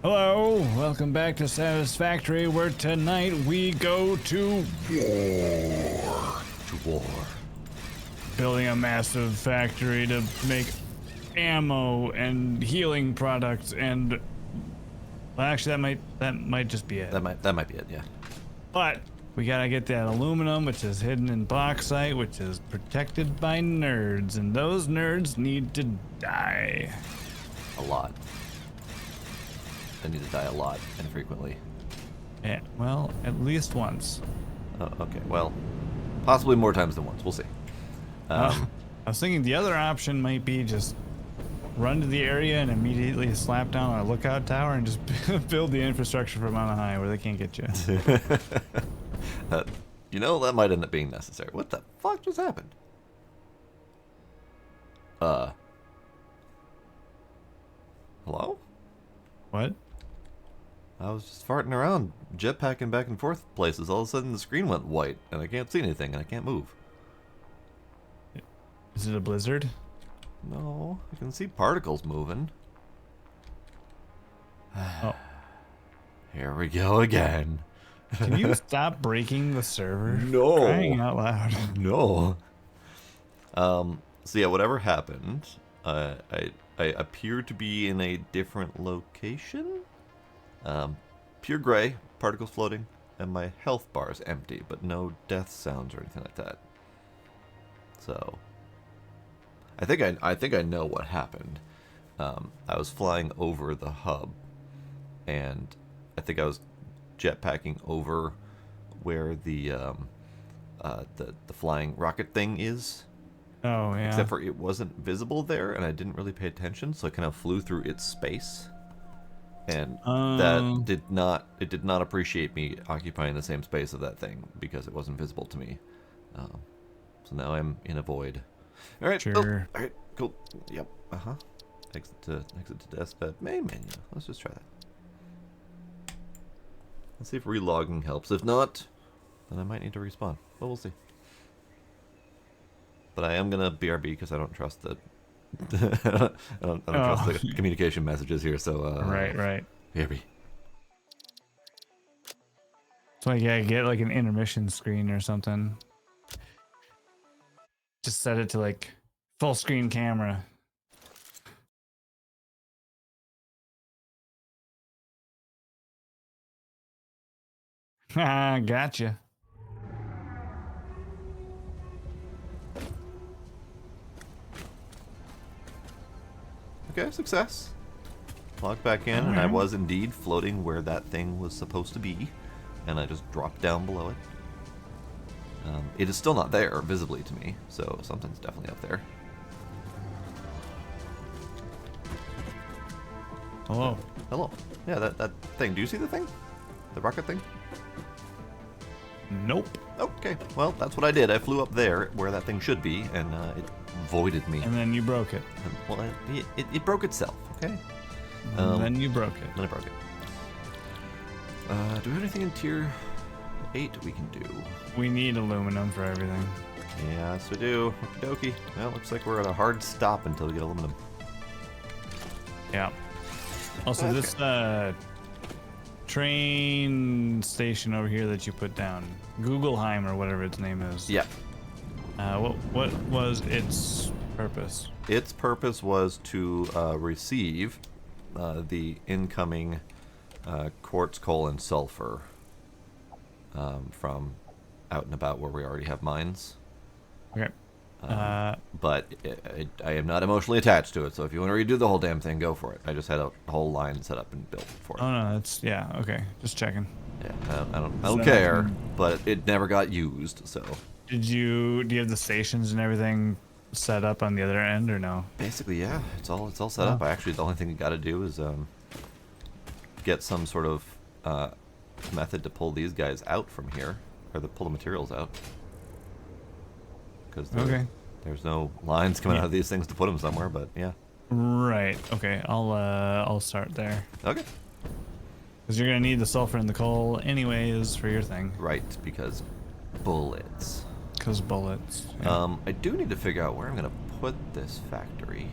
Hello, welcome back to Satisfactory, where tonight we go to war. To war. Building a massive factory to make ammo and healing products and... Well, actually, that might just be it. That might be it, yeah. But we gotta get that aluminum, which is hidden in bauxite, which is protected by nerds, and those nerds need to die. A lot. They need to die a lot and frequently. Yeah, well, at least once. Oh, okay, well, possibly more times than once. We'll see. I was thinking the other option might be just run to the area and immediately slap down a lookout tower and just build the infrastructure from on high where they can't get you. You know, that might end up being necessary. What the fuck just happened? Hello? What? I was just farting around, jetpacking back and forth places. All of a sudden the screen went white, and I can't see anything, and I can't move. Is it a blizzard? No, I can see particles moving. Oh. Here we go again. Can you stop breaking the server? No. Crying out loud. No. So yeah, whatever happened, I appear to be in a different location. Pure gray, particles floating, and my health bar is empty, but no death sounds or anything like that. So, I think I know what happened. I was flying over the hub, and I think I was jetpacking over where the flying rocket thing is. Oh, yeah. Except for it wasn't visible there, and I didn't really pay attention, so I kind of flew through its space. And that did not appreciate me occupying the same space of that thing because it wasn't visible to me. So now I'm in a void. All right. Sure. Oh, all right. Cool. Yep. Exit to deathbed main menu. Let's just try that. Let's see if relogging helps. If not, then I might need to respawn. But we'll see. But I am gonna BRB because I don't trust the I don't trust the communication messages here. So right. BRB. So I gotta get like an intermission screen or something. Just set it to like full screen camera. Ah, gotcha. Okay, success. Logged back in, and I was indeed floating where that thing was supposed to be, and I just dropped down below it. It is still not there visibly to me, so something's definitely up there. Hello. Hello. Yeah, that thing. Do you see the thing? The rocket thing? Nope. Okay, well, that's what I did. I flew up there where that thing should be, and it voided me. And then you broke it. Well, it broke itself, okay? And then you broke it. Then I broke it. Do we have anything in tier 8 we can do? We need aluminum for everything. Yes, we do. Okie dokie. Well, looks like we're at a hard stop until we get aluminum. Yeah. Also, Okay. this train station over here that you put down, Googleheim or whatever its name is. Yeah. What was its purpose? Its purpose was to receive the incoming quartz, coal, and sulfur from out and about where we already have mines. Okay. But I am not emotionally attached to it, so if you want to redo the whole damn thing, go for it. I just had a whole line set up and built for it. Oh no, yeah, okay. Just checking. Yeah, I don't care, but it never got used, so. Do you have the stations and everything set up on the other end or no? Basically, yeah, it's all set up. The only thing you got to do is get some sort of method to pull these guys out from here, or to pull the materials out. Because there's no lines coming out of these things to put them somewhere, but yeah. Right. Okay. I'll start there. Okay. Because you're gonna need the sulfur and the coal anyways for your thing. Right, because bullets. Because bullets. Yeah. I do need to figure out where I'm gonna put this factory.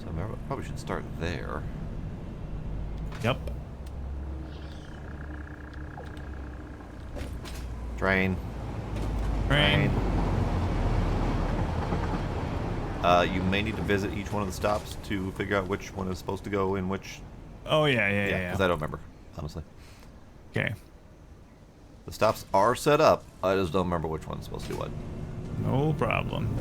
So I probably should start there. Yep. Train. Train. You may need to visit each one of the stops to figure out which one is supposed to go in which. Oh, yeah, yeah, yeah. Because I don't remember, honestly. Okay. The stops are set up. I just don't remember which one's supposed to do what. No problem.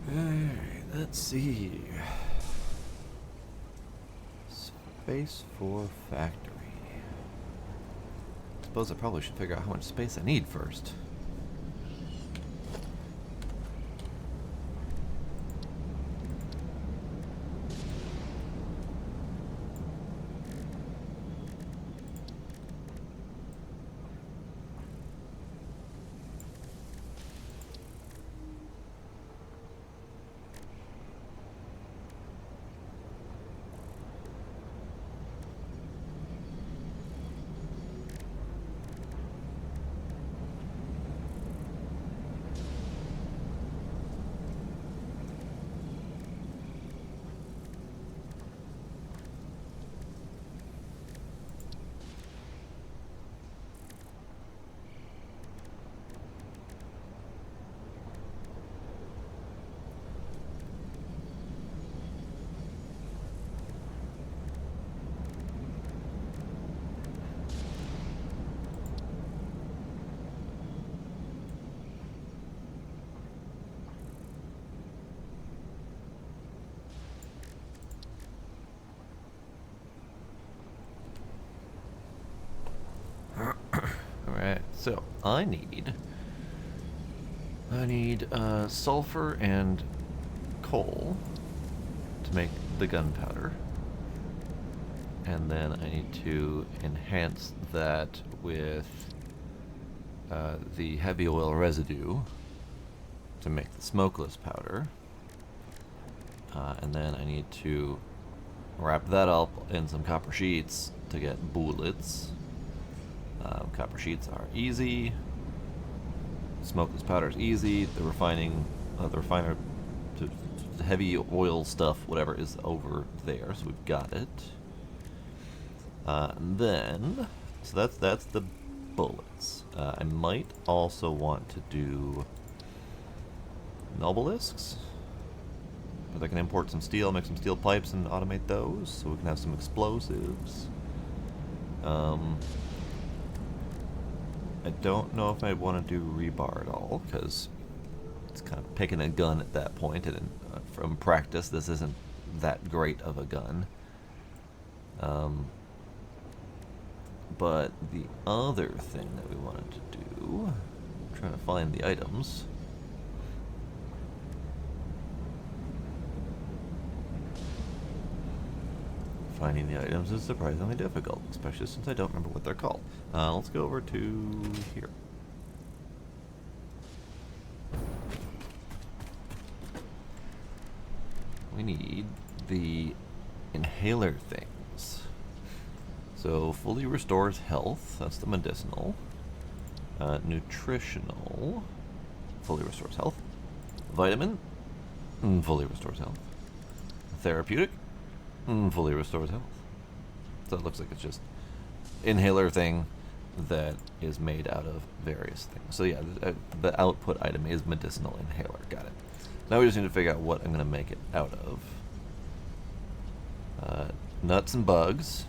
Alright, let's see. Space for factory. Suppose I probably should figure out how much space I need first. Alright, so I need sulfur and coal to make the gunpowder. And then I need to enhance that with the heavy oil residue to make the smokeless powder. And then I need to wrap that up in some copper sheets to get bullets. Copper sheets are easy. Smokeless powder is easy. The refiner, the heavy oil stuff, whatever, is over there, so we've got it. And then, so that's the bullets. I might also want to do obelisks. But I can import some steel, make some steel pipes, and automate those, so we can have some explosives. I don't know if I want to do rebar at all, because it's kind of picking a gun at that point, and from practice, this isn't that great of a gun. But the other thing that we wanted to do, I'm trying to find the items. Finding the items is surprisingly difficult, especially since I don't remember what they're called. Let's go over to here. We need the inhaler things. So fully restores health, that's the medicinal. Nutritional, fully restores health. Vitamin, fully restores health. Therapeutic, fully restores health. So it looks like it's just inhaler thing that is made out of various things. So yeah, the output item is medicinal inhaler. Got it. Now we just need to figure out what I'm going to make it out of. Nuts and bugs.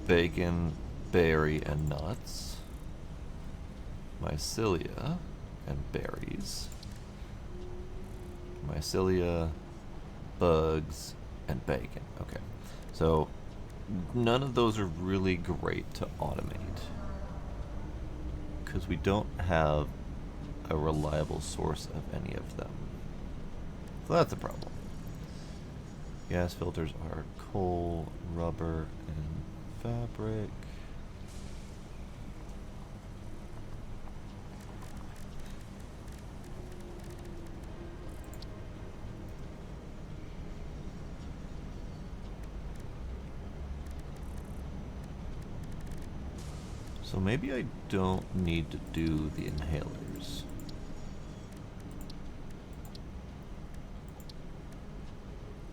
Bacon, berry, and nuts. Mycelia and berries. Mycelia, bugs, and bacon. Okay. So none of those are really great to automate, because we don't have a reliable source of any of them. So that's a problem. Gas filters are coal, rubber, and fabric. So maybe I don't need to do the inhalers.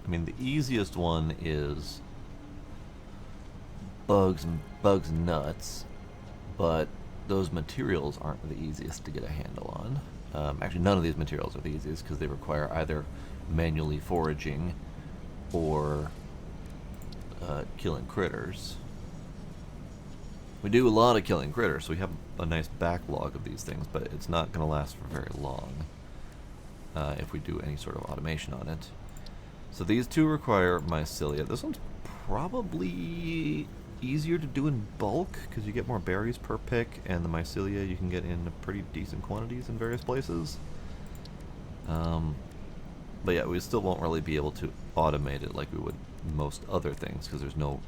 I mean, the easiest one is bugs and nuts, but those materials aren't the easiest to get a handle on. Actually, none of these materials are the easiest because they require either manually foraging or killing critters. We do a lot of killing critters, so we have a nice backlog of these things, but it's not going to last for very long if we do any sort of automation on it. So these two require mycelia. This one's probably easier to do in bulk because you get more berries per pick, and the mycelia you can get in pretty decent quantities in various places. But yeah, we still won't really be able to automate it like we would most other things because there's no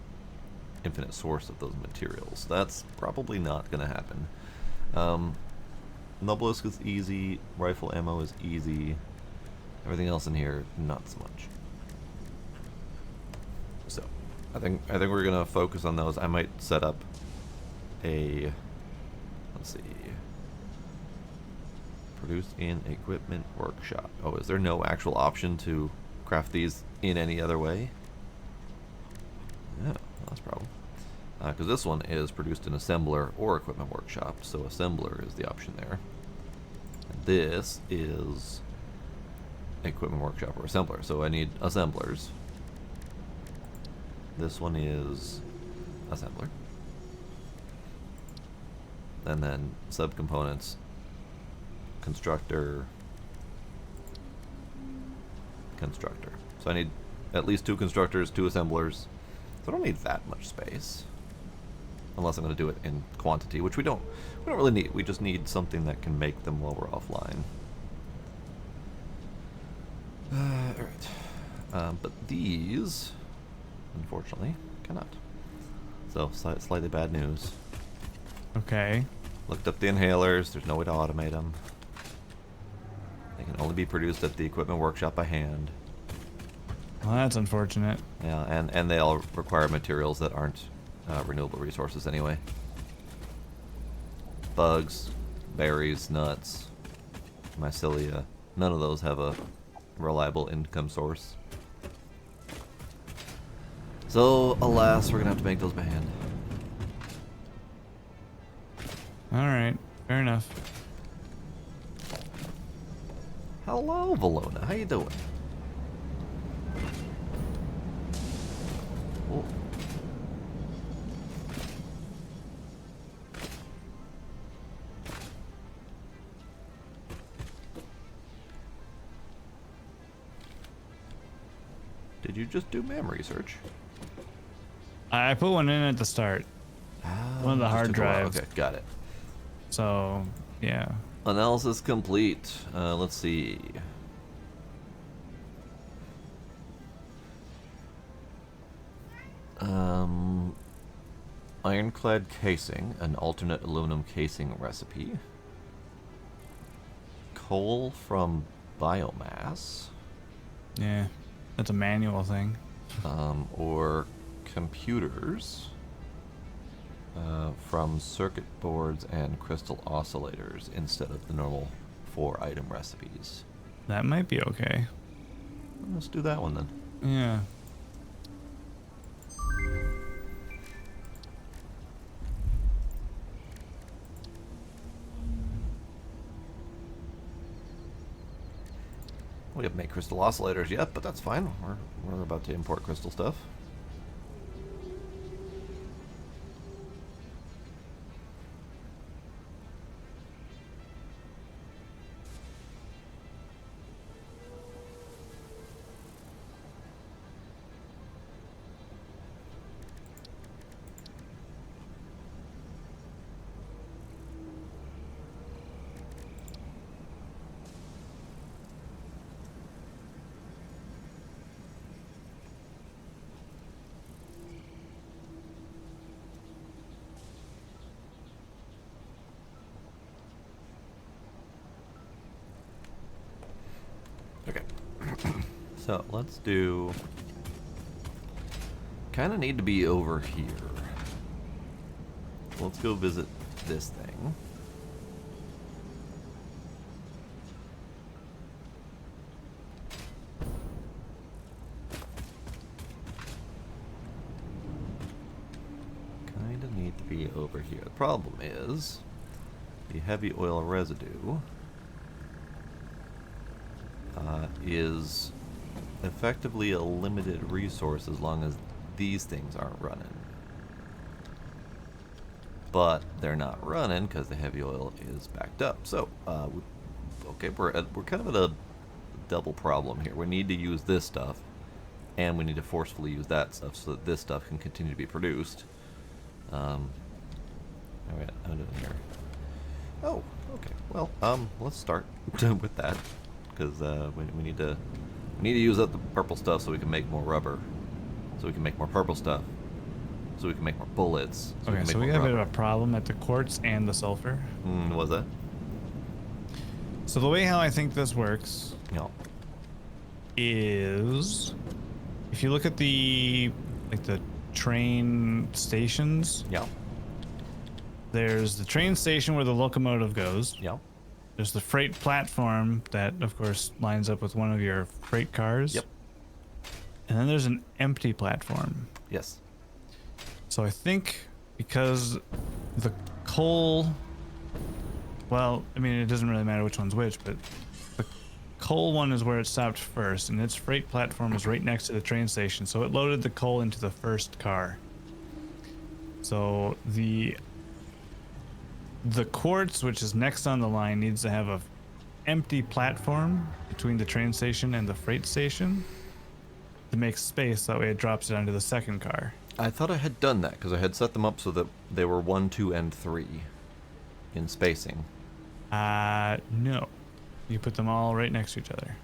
infinite source of those materials. That's probably not going to happen. Nobelisk is easy, rifle ammo is easy, everything else in here, not so much. So, I think we're going to focus on those. I might set up a, let's see, produced in equipment workshop. Oh, is there no actual option to craft these in any other way? Yeah, that's a problem. Because this one is produced in assembler or equipment workshop, so assembler is the option there. And this is equipment workshop or assembler, so I need assemblers. This one is assembler. And then subcomponents, constructor, constructor. So I need at least 2 constructors, 2 assemblers. So I don't need that much space. Unless I'm going to do it in quantity, which we don't really need. We just need something that can make them while we're offline. Alright. But these, unfortunately, cannot. So, slightly bad news. Okay. Looked up the inhalers. There's no way to automate them. They can only be produced at the equipment workshop by hand. Well, that's unfortunate. Yeah, and they all require materials that aren't renewable resources anyway. Bugs, berries, nuts, mycelia. None of those have a reliable income source. So, alas, we're gonna have to make those by hand. Alright, fair enough. Hello, Valona. How you doing? Oh. Did you just do memory search? I put one in at the start. One of the hard drives. Okay, got it. So, yeah. Analysis complete. Let's see. Ironclad casing, an alternate aluminum casing recipe. Coal from biomass. Yeah, that's a manual thing. Or computers from circuit boards and crystal oscillators instead of the normal 4-item recipes. That might be okay. Let's do that one then. Yeah. We haven't made crystal oscillators yet, but that's fine. We're about to import crystal stuff. Okay. So let's do. Kind of need to be over here. let's go visit this thing. Kinda need to be over here. The problem is the heavy oil residue is effectively a limited resource as long as these things aren't running. But they're not running because the heavy oil is backed up. So, okay, we're kind of at a double problem here. We need to use this stuff, and we need to forcefully use that stuff so that this stuff can continue to be produced. All right, I'm doing here. Oh, okay. Well, let's start with that because we need to use up the purple stuff so we can make more rubber, so we can make more purple stuff, so we can make more bullets. Okay, so we got a bit of a problem at the quartz and the sulfur. What was that? So the way how I think this works is if you look at the train stations. Yeah. There's the train station where the locomotive goes. Yeah. There's the freight platform that, of course, lines up with one of your freight cars. Yep. And then there's an empty platform. Yes. So I think because the coal, well, I mean, it doesn't really matter which one's which, but the coal one is where it stopped first, and its freight platform is right next to the train station. So it loaded the coal into the first car. So the quartz, which is next on the line, needs to have a empty platform between the train station and the freight station to make space. That way it drops it onto the second car. I thought I had done that because I had set them up so that they were 1, 2, and 3 in spacing. No. You put them all right next to each other.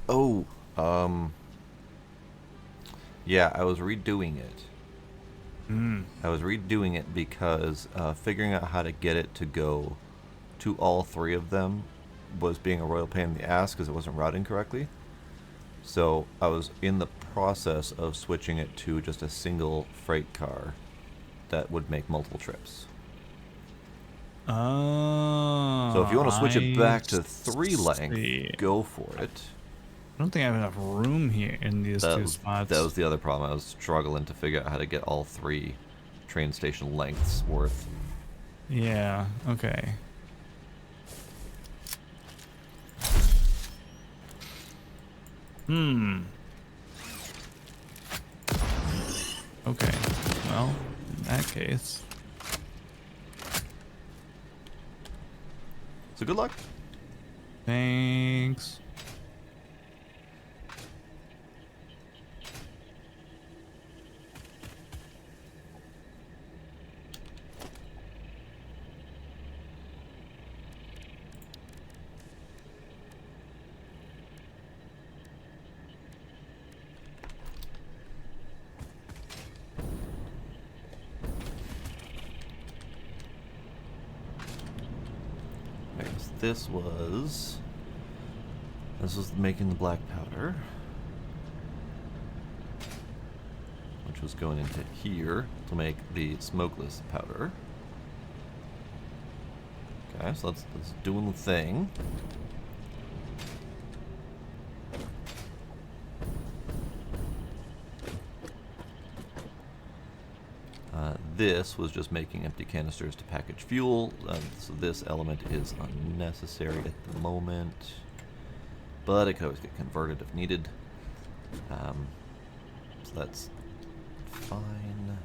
Oh, yeah, I was redoing it. I was redoing it because figuring out how to get it to go to all 3 of them was being a royal pain in the ass because it wasn't routing correctly. So I was in the process of switching it to just a single freight car that would make multiple trips. Oh. So if you want to switch it back to 3 length, go for it. I don't think I have enough room here in these two spots. That was the other problem. I was struggling to figure out how to get all 3 train station lengths worth. Yeah, okay. Okay, well, in that case. So good luck. Thanks. This was making the black powder, which was going into here to make the smokeless powder. Okay, so that's doing the thing. This was just making empty canisters to package fuel, so this element is unnecessary at the moment, but it could always get converted if needed. So that's fine.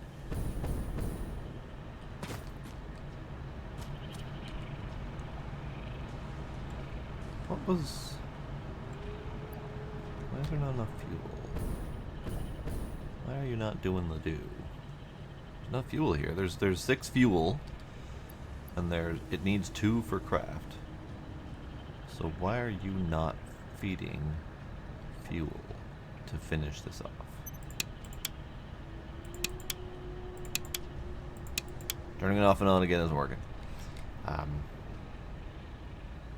Why is there not enough fuel? Why are you not doing the do? Enough fuel here. There's 6 fuel, and it needs 2 for craft. So why are you not feeding fuel to finish this off? Turning it off and on again isn't working.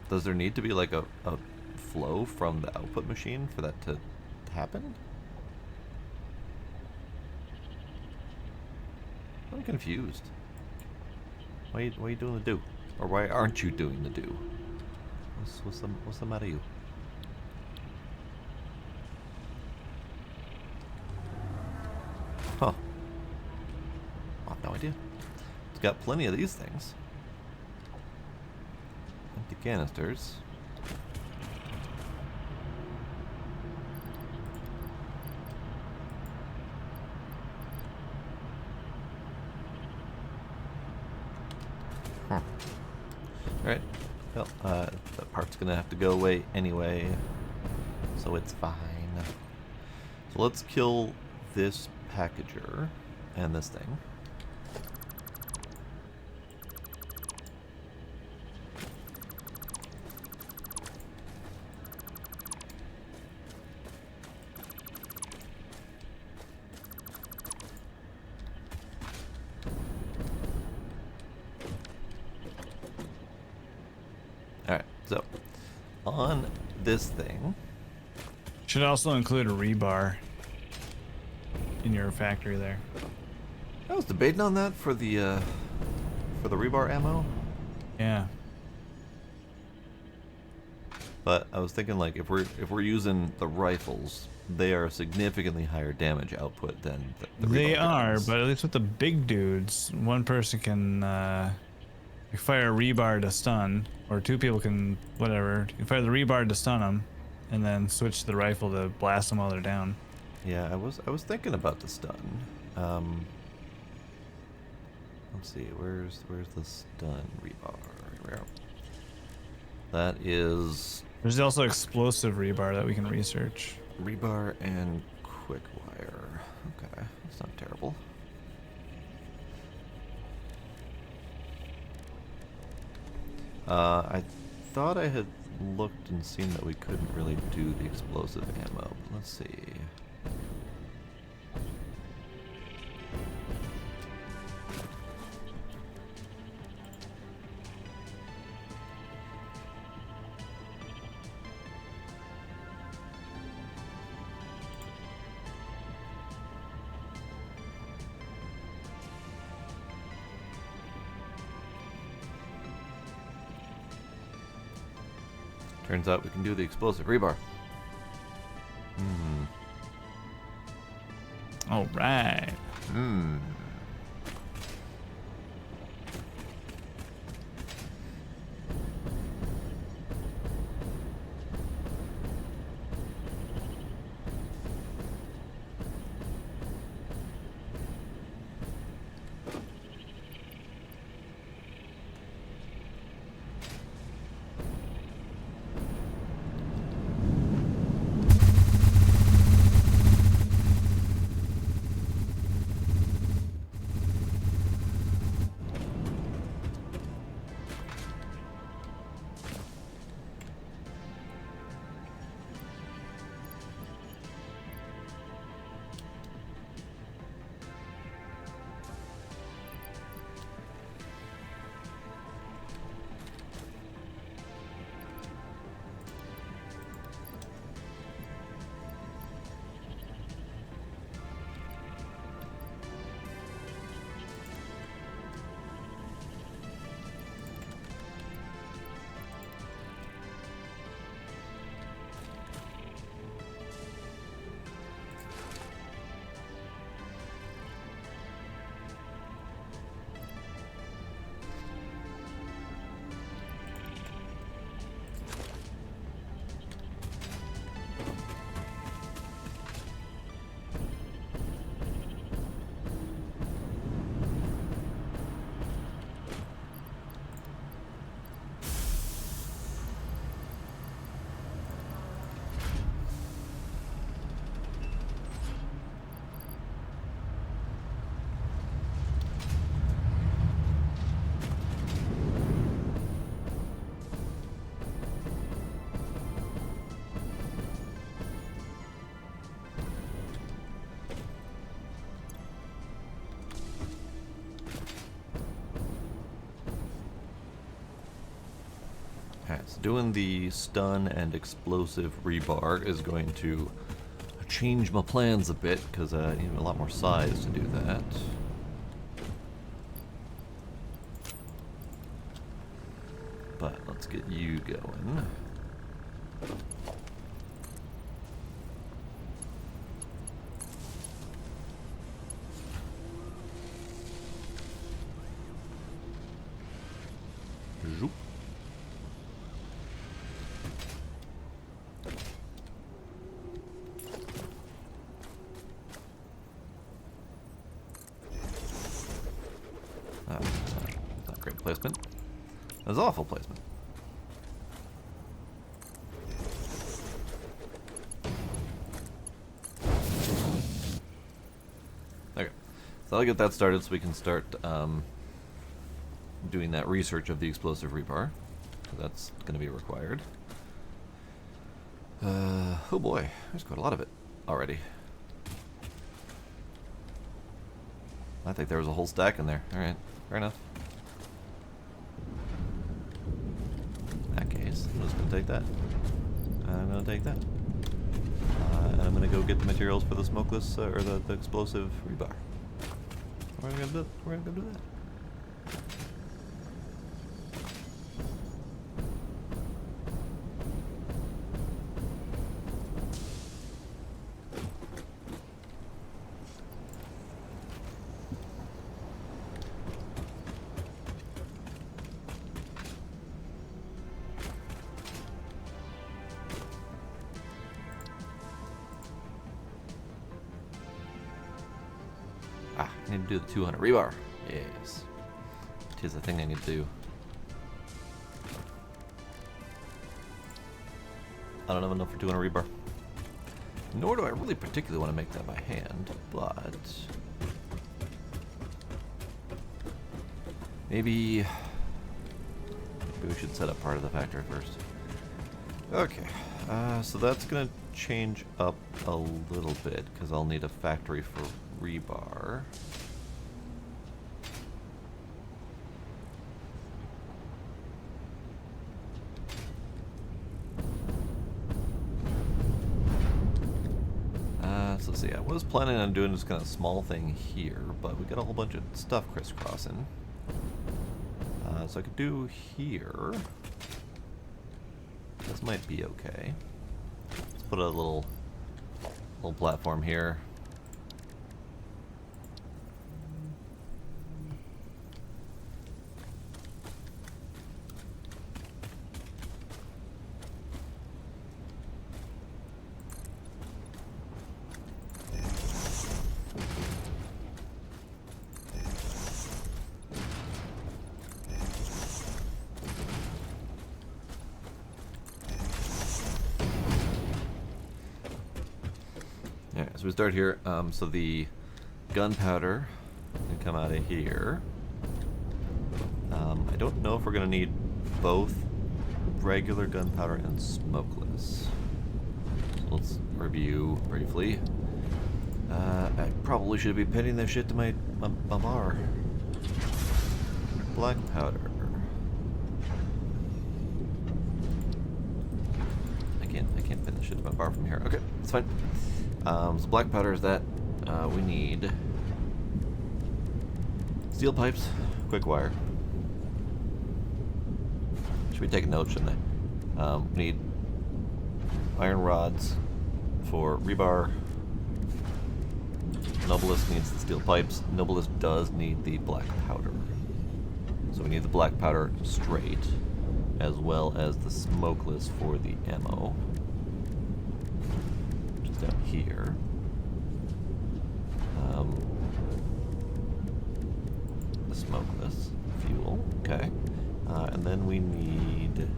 Does there need to be like a flow from the output machine for that to happen? I'm confused. Why are you doing the do? Or why aren't you doing the do? What's the matter you? Huh. I have no idea. It's got plenty of these things. Empty canisters. Alright. Well, that part's gonna have to go away anyway. So it's fine. So let's kill this packager and this thing. Alright, so on this thing. Should also include a rebar in your factory there. I was debating on that for the rebar ammo. Yeah. But I was thinking, like, if we're using the rifles, they are significantly higher damage output than the They rebar are, guns. but at least with the big dudes, one person can fire a rebar to stun, or two people can, whatever. You can fire the rebar to stun them, and then switch to the rifle to blast them while they're down. Yeah, I was thinking about the stun. Let's see, where's the stun rebar? Where? That is There's also explosive rebar that we can research. rebar and quick wire. Okay, that's not terrible. I thought I had looked and seen that we couldn't really do the explosive ammo. Let's see. Turns out we can do the explosive rebar. All right. Alright, so doing the stun and explosive rebar is going to change my plans a bit, because I need a lot more size to do that. let's get you going. Zoop. Not great placement. That's awful placement. Okay, so I'll get that started so we can start doing that research of the explosive rebar. So that's going to be required. Oh boy, there's quite a lot of it already. I think there was a whole stack in there. Alright, fair enough. In that case, I'm just going to take that. I'm going to take that. And I'm going to go get the materials for the smokeless, or the explosive rebar. We're going to do that. I need to do the 200 rebar. Yes. It is a thing I need to do. I don't have enough for 200 rebar. Nor do I really particularly want to make that by hand, but maybe we should set up part of the factory first. Okay, so that's going to change up a little bit because I'll need a factory for rebar. So let's see, I was planning on doing this kind of small thing here, but we got a whole bunch of stuff crisscrossing. So I could do here. This might be okay. Let's put a little platform here. So we start here. So the gunpowder can come out of here. I don't know if we're going to need both regular gunpowder and smokeless. So let's review briefly. I probably should be pitting this shit to my bar. Black powder. I can't pin this shit to my bar from here. Okay, it's fine. So black powder is that. We need steel pipes, quick wire. Should we take a note, shouldn't I? We need iron rods for rebar. Nobilis needs the steel pipes. Nobilis does need the black powder. So we need the black powder straight, as well as the smokeless for the ammo. Down here. The smokeless fuel, okay. And then we need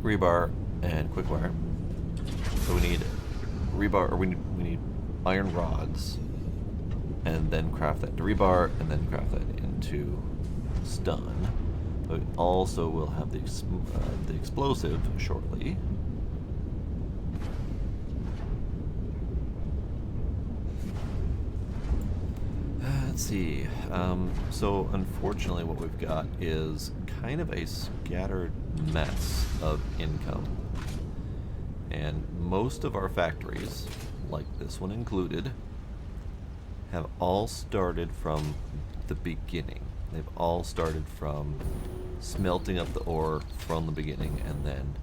rebar and quick wire. So we need rebar, or we need iron rods, and then craft that into rebar, and then craft that into stun. But we also will have the explosive shortly. Let's see. So unfortunately what we've got is kind of a scattered mess of income. And most of our factories, like this one included, have all started from the beginning. They've all started from smelting up the ore from the beginning and then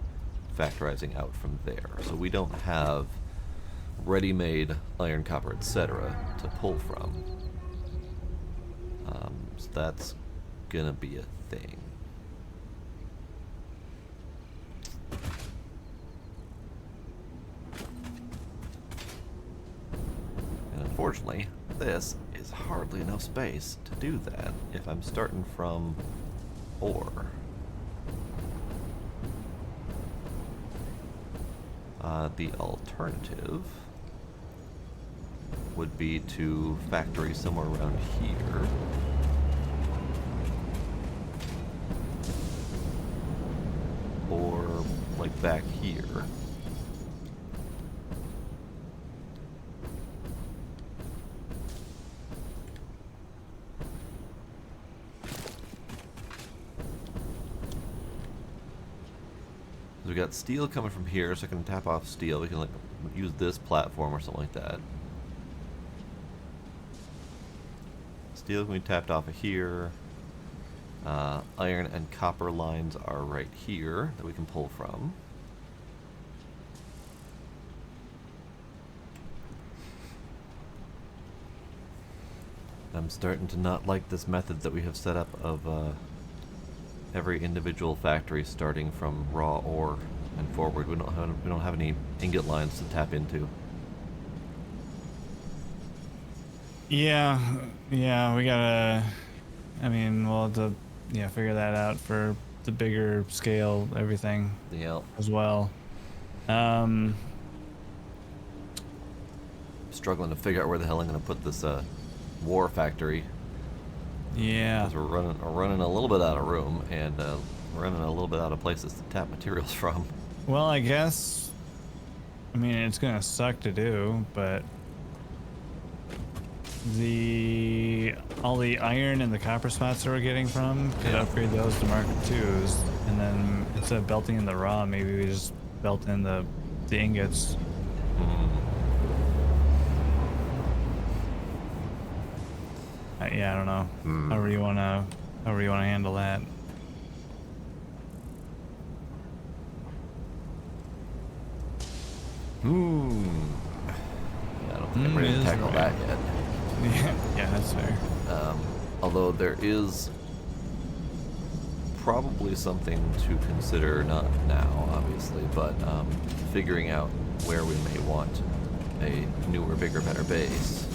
factorizing out from there. So we don't have ready-made iron, copper, etc. to pull from. So that's gonna be a thing. And unfortunately, this is hardly enough space to do that if I'm starting from ore. The alternative would be to factory somewhere around here. Or like back here. We got steel coming from here, so I can tap off steel. We can like use this platform or something like that. Steel can be tapped off of here. Iron and copper lines are right here that we can pull from. I'm starting to not like this method that we have set up of every individual factory starting from raw ore and forward. We don't have any ingot lines to tap into. Yeah, we gotta. I mean, we'll have to, figure that out for the bigger scale everything. Yeah. As well. Struggling to figure out where the hell I'm gonna put this war factory. Yeah. Because we're running a little bit out of room, and we're running a little bit out of places to tap materials from. Well, I guess. I mean, it's gonna suck to do, but all the iron and the copper spots that we're getting from could upgrade those to Mark IIs, and then instead of belting in the raw, maybe we just belt in the ingots. Yeah, I don't know. However you wanna handle that. Yeah, I don't think I'm ready to tackle that yet. Yeah, that's fair. Although there is probably something to consider, not now, obviously, but figuring out where we may want a newer, bigger, better base.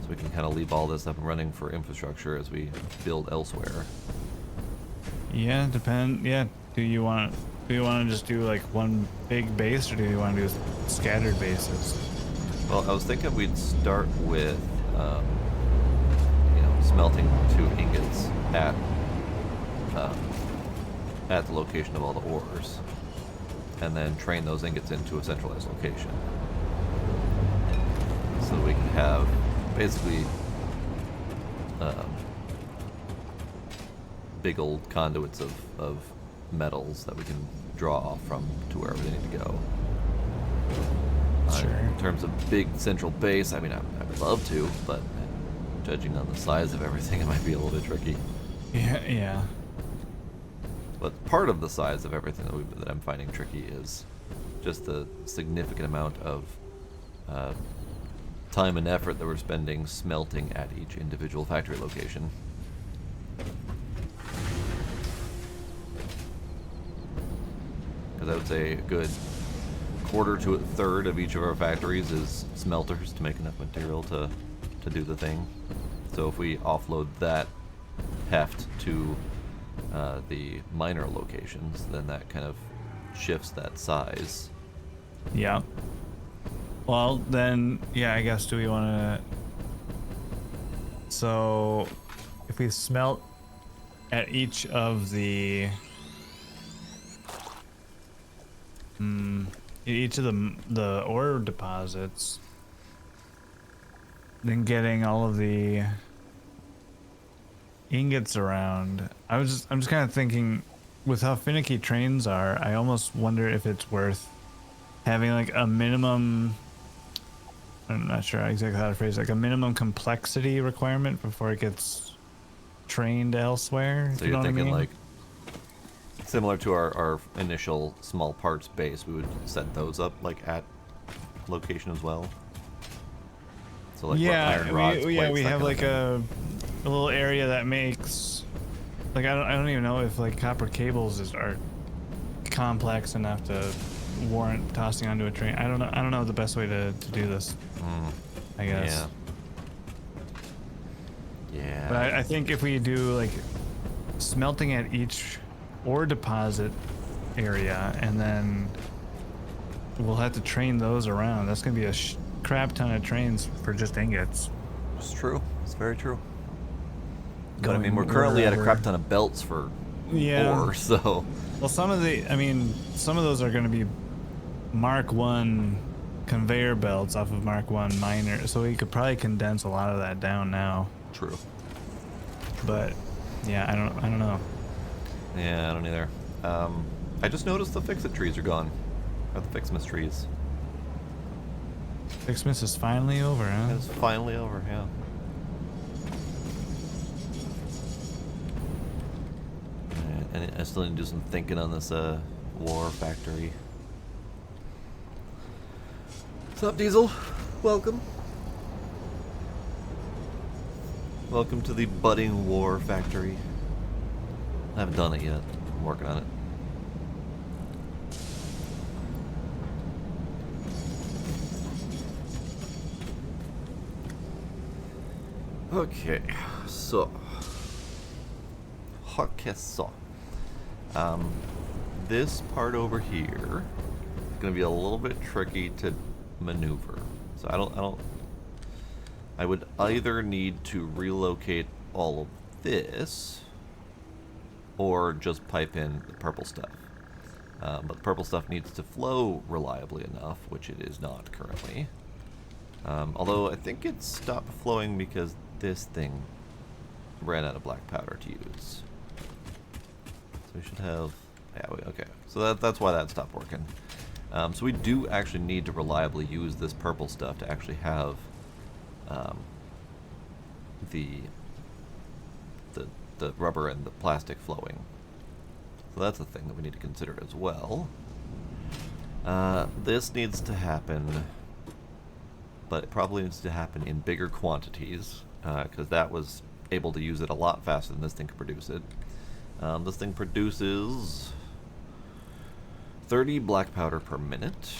So we can kind of leave all this up and running for infrastructure as we build elsewhere. Yeah, Yeah, do you want to just do like one big base, or do you want to do scattered bases? Well, I was thinking we'd start with, smelting 2 ingots at the location of all the ores, and then train those ingots into a centralized location, so we can have basically big old conduits of metals that we can draw off from to wherever they need to go. Sure. In terms of big central base, I mean, I would love to, but judging on the size of everything, it might be a little bit tricky. Yeah. But part of the size of everything that I'm finding tricky is just the significant amount of time and effort that we're spending smelting at each individual factory location. Because I would say a good quarter to a third of each of our factories is smelters to make enough material to do the thing. So if we offload that heft to the minor locations, then that kind of shifts that size. Yeah. Well, then, yeah, I guess, do we want to... So, if we smelt at each of the... each of the ore deposits, then getting all of the ingots around, I'm just kind of thinking, with how finicky trains are, I almost wonder if it's worth having like a minimum, I'm not sure exactly how to phrase it, like a minimum complexity requirement before it gets trained elsewhere. So you know you're what I thinking mean? like similar to our initial small parts base, we would set those up like at location as well. So like iron rods, plates, we that have kind of like thing. a little area that makes like I don't even know if like copper cables are complex enough to warrant tossing onto a train. I don't know the best way to do this. I guess. Yeah. Yeah. But I think if we do like smelting at each ore deposit area, and then we'll have to train those around. That's gonna be a crap ton of trains for just ingots. It's true. It's very true. But I mean, Going we're currently at a wherever. crap ton of belts for Yeah. ore, so Well, some of those are gonna be Mark 1 conveyor belts off of Mark 1 miner, so we could probably condense a lot of that down now. true. But yeah, I don't know. Yeah, I don't either. I just noticed the fix-it trees are gone. Or the Fixmas trees. Xmas is finally over, huh? It's finally over, yeah. And I still need to do some thinking on this war factory. What's up, Diesel? Welcome. Welcome to the budding war factory. I haven't done it yet. I'm working on it. Okay, so this part over here is going to be a little bit tricky to maneuver. So I would either need to relocate all of this or just pipe in the purple stuff. But the purple stuff needs to flow reliably enough, which it is not currently. Although I think it stopped flowing because this thing ran out of black powder to use. So we should have... Yeah, okay. So that's why that stopped working. So we do actually need to reliably use this purple stuff to actually have the rubber and the plastic flowing. So that's a thing that we need to consider as well. This needs to happen, but it probably needs to happen in bigger quantities, because that was able to use it a lot faster than this thing could produce it. This thing produces 30 black powder per minute,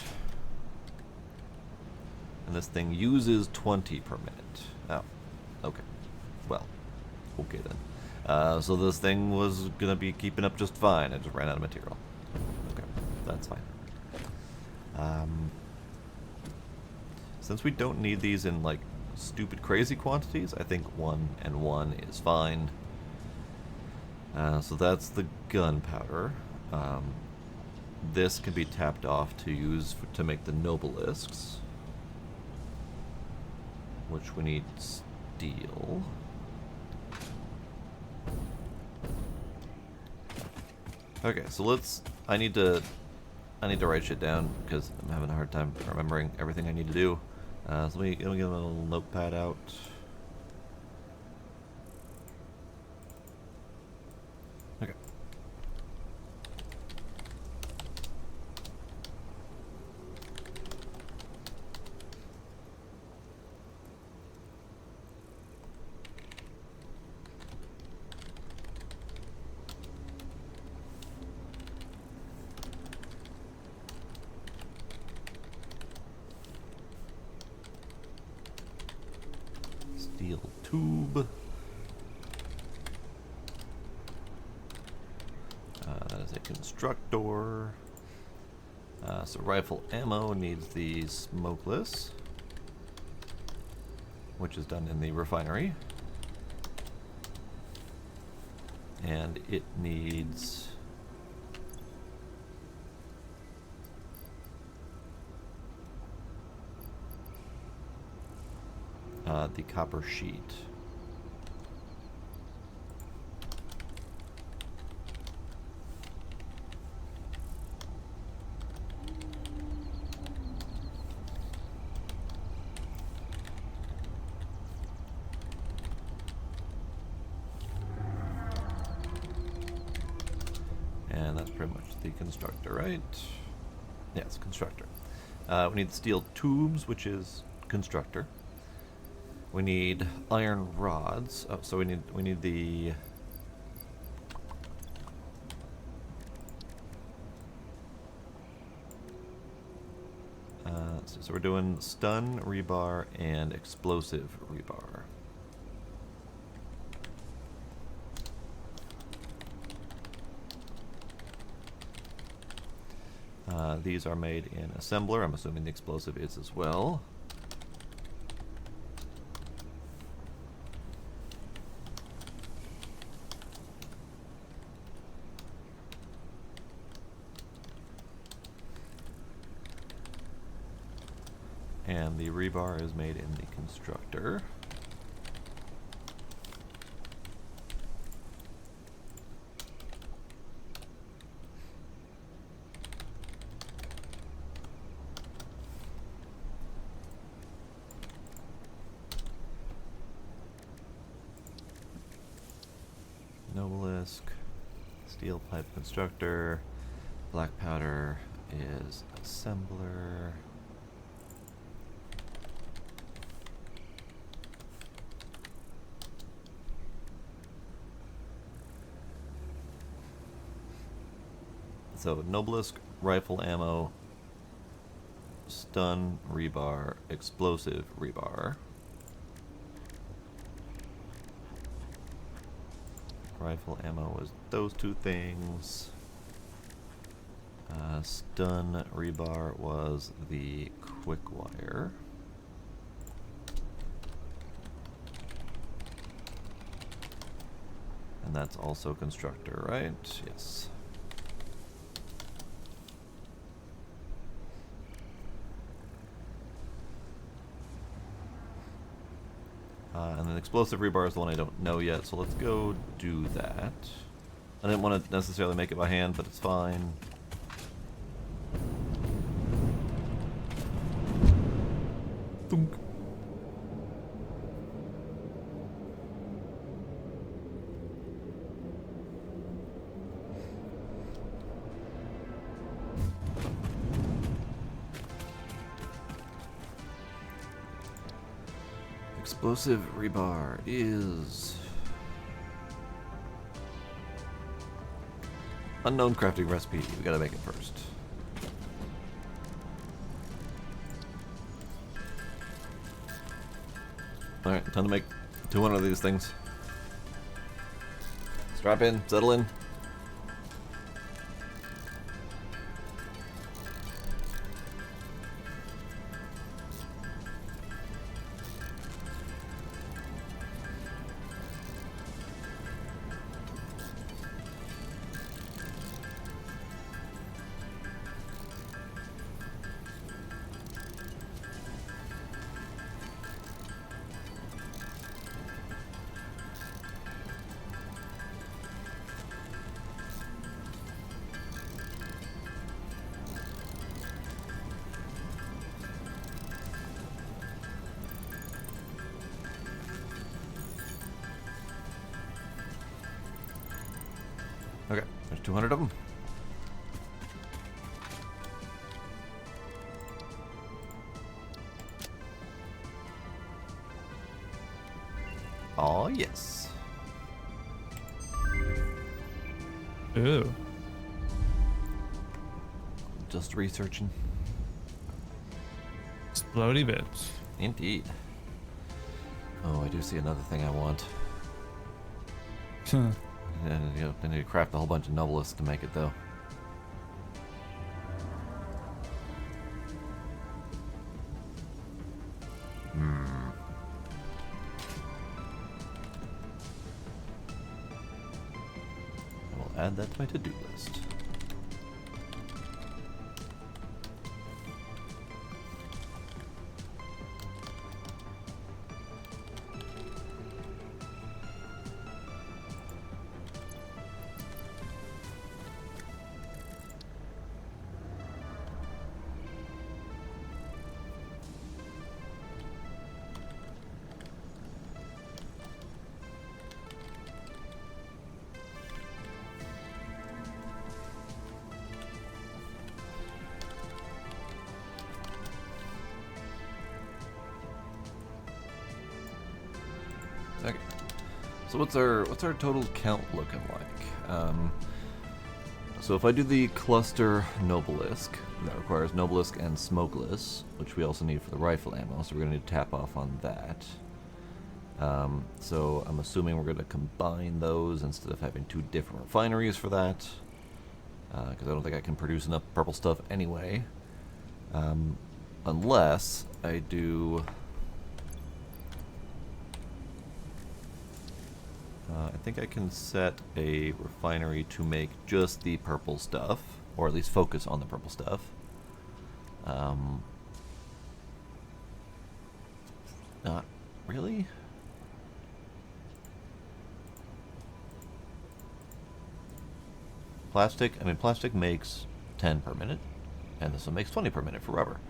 and this thing uses 20 per minute. Oh, okay. Well, okay then. So this thing was gonna be keeping up just fine. It just ran out of material. Okay, that's fine. Since we don't need these in like stupid crazy quantities, I think 1 and 1 is fine. So that's the gunpowder. This can be tapped off to use to make the nobelisks, which we need steel. Okay, so I need to write shit down because I'm having a hard time remembering everything I need to do. So let me get a little notepad out. Okay. Steel tube. That is a constructor. So rifle ammo needs the smokeless, which is done in the refinery. And it needs the copper sheet. pretty much the constructor, right? Yes, constructor. We need steel tubes, which is constructor. We need iron rods. Oh, so we need the so we're doing stun rebar and explosive rebar. These are made in assembler. I'm assuming the explosive is as well. And the rebar is made in the constructor. Obelisk, steel pipe constructor, black powder is assembler. So Nobelisk, rifle ammo, stun rebar, explosive rebar. Rifle ammo was those two things. Stun rebar was the quick wire. And that's also constructor, right? Yes. And then explosive rebar is the one I don't know yet, so let's go do that. I didn't want to necessarily make it by hand, but it's fine. Thunk. Explosive rebar is unknown crafting recipe. We gotta make it first. Alright, time to make 200 of these things. Strap in, settle in. Okay, there's 200 of them. Oh, yes. Ooh. Just researching. Explodey bits. Indeed. Oh, I do see another thing I want. And, I need to craft a whole bunch of novelisks to make it, though. I will add that to my to-do list. Okay. So what's our total count looking like? So if I do the cluster Nobelisk, that requires Nobelisk and Smokeless, which we also need for the rifle ammo, so we're going to need to tap off on that. So I'm assuming we're going to combine those instead of having 2 different refineries for that, because I don't think I can produce enough purple stuff anyway, unless I do... I think I can set a refinery to make just the purple stuff, or at least focus on the purple stuff. Not really? Plastic, I mean, plastic makes 10 per minute, and this one makes 20 per minute for rubber.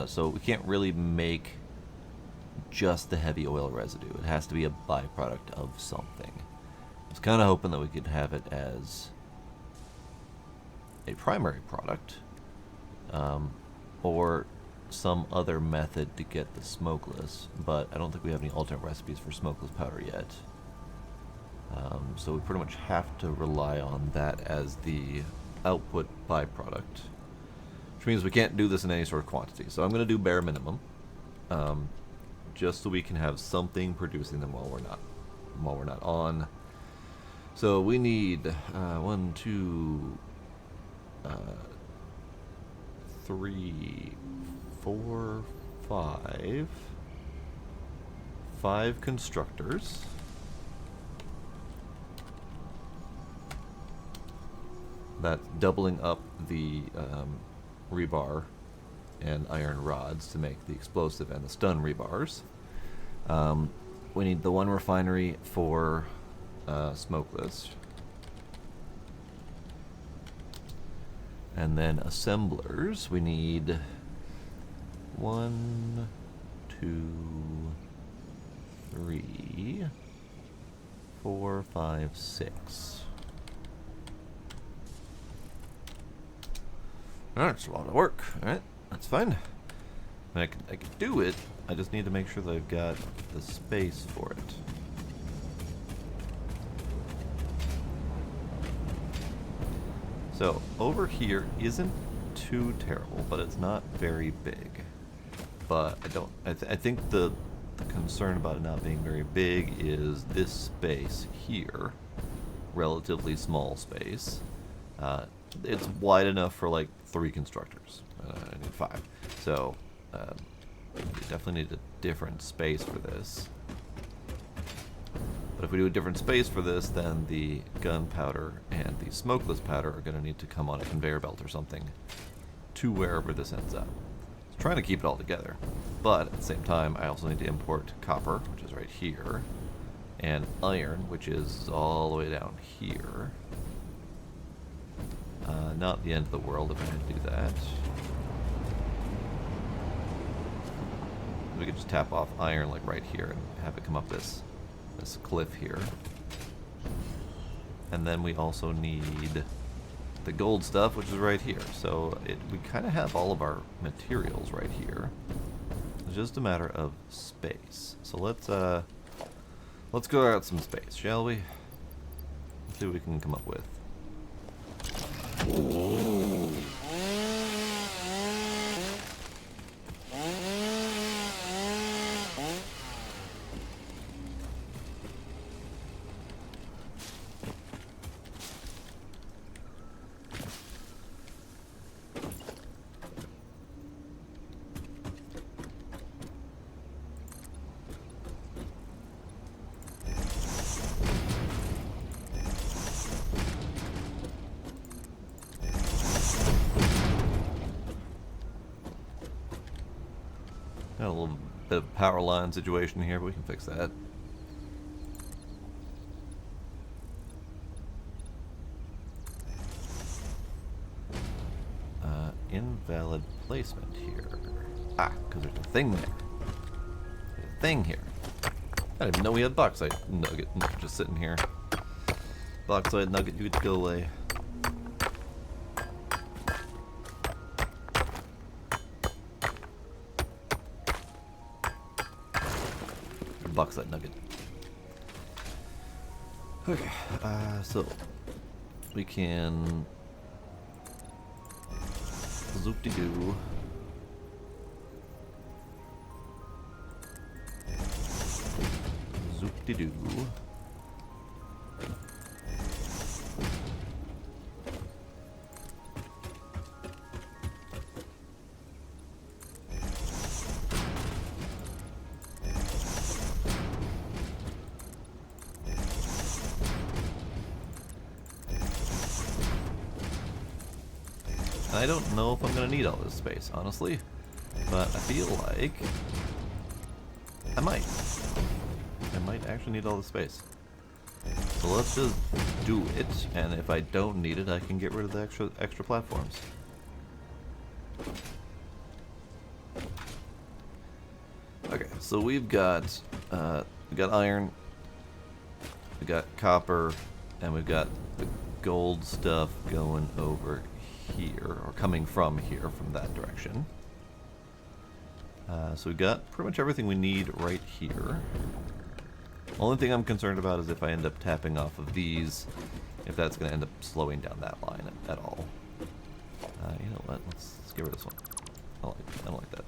So we can't really make just the heavy oil residue. It has to be a byproduct of something. I was kind of hoping that we could have it as a primary product, or some other method to get the smokeless, but I don't think we have any alternate recipes for smokeless powder yet. So we pretty much have to rely on that as the output byproduct, which means we can't do this in any sort of quantity. So I'm going to do bare minimum, just so we can have something producing them while we're not on. So we need 1, 2, 3, 4, 5 constructors. That's doubling up the rebar and iron rods to make the explosive and the stun rebars. We need the 1 refinery for smokeless. And then assemblers, we need 1, 2, 3, 4, 5, 6. That's a lot of work. Alright, that's fine. I can do it, I just need to make sure that I've got the space for it. So, over here isn't too terrible, but it's not very big. But I think the concern about it not being very big is this space here. Relatively small space. It's wide enough for like 3 constructors. I need 5. So, we definitely need a different space for this. But if we do a different space for this, then the gunpowder and the smokeless powder are going to need to come on a conveyor belt or something to wherever this ends up. So trying to keep it all together. But at the same time, I also need to import copper, which is right here, and iron, which is all the way down here. Not the end of the world if I had to do that. We could just tap off iron like right here and have it come up this cliff here. And then we also need the gold stuff, which is right here. So we kind of have all of our materials right here. It's just a matter of space. So let's go out some space, shall we? Let's see what we can come up with. Got a little bit of power line situation here, but we can fix that. Invalid placement here. Ah, because there's a thing there. There's a thing here. I didn't even know we had bauxite nugget just sitting here. Bauxite nugget, you get to go away. Bauxite nugget. Okay, so we can zoop-de-doo. Zoop-de-doo. I don't know if I'm gonna need all this space, honestly, but I feel like I might. I might actually need all the space. So let's just do it, and if I don't need it, I can get rid of the extra platforms. Okay, so we've got iron, we got copper, and we've got the gold stuff going over here, or coming from here, from that direction. So we've got pretty much everything we need right here. Only thing I'm concerned about is if I end up tapping off of these, if that's going to end up slowing down that line at all. You know what? Let's get rid of this one. I don't like that.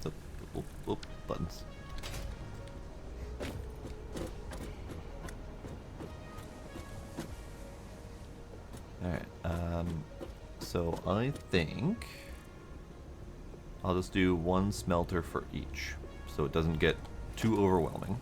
So, whoop, buttons. Alright, so I think I'll just do one smelter for each, so it doesn't get too overwhelming.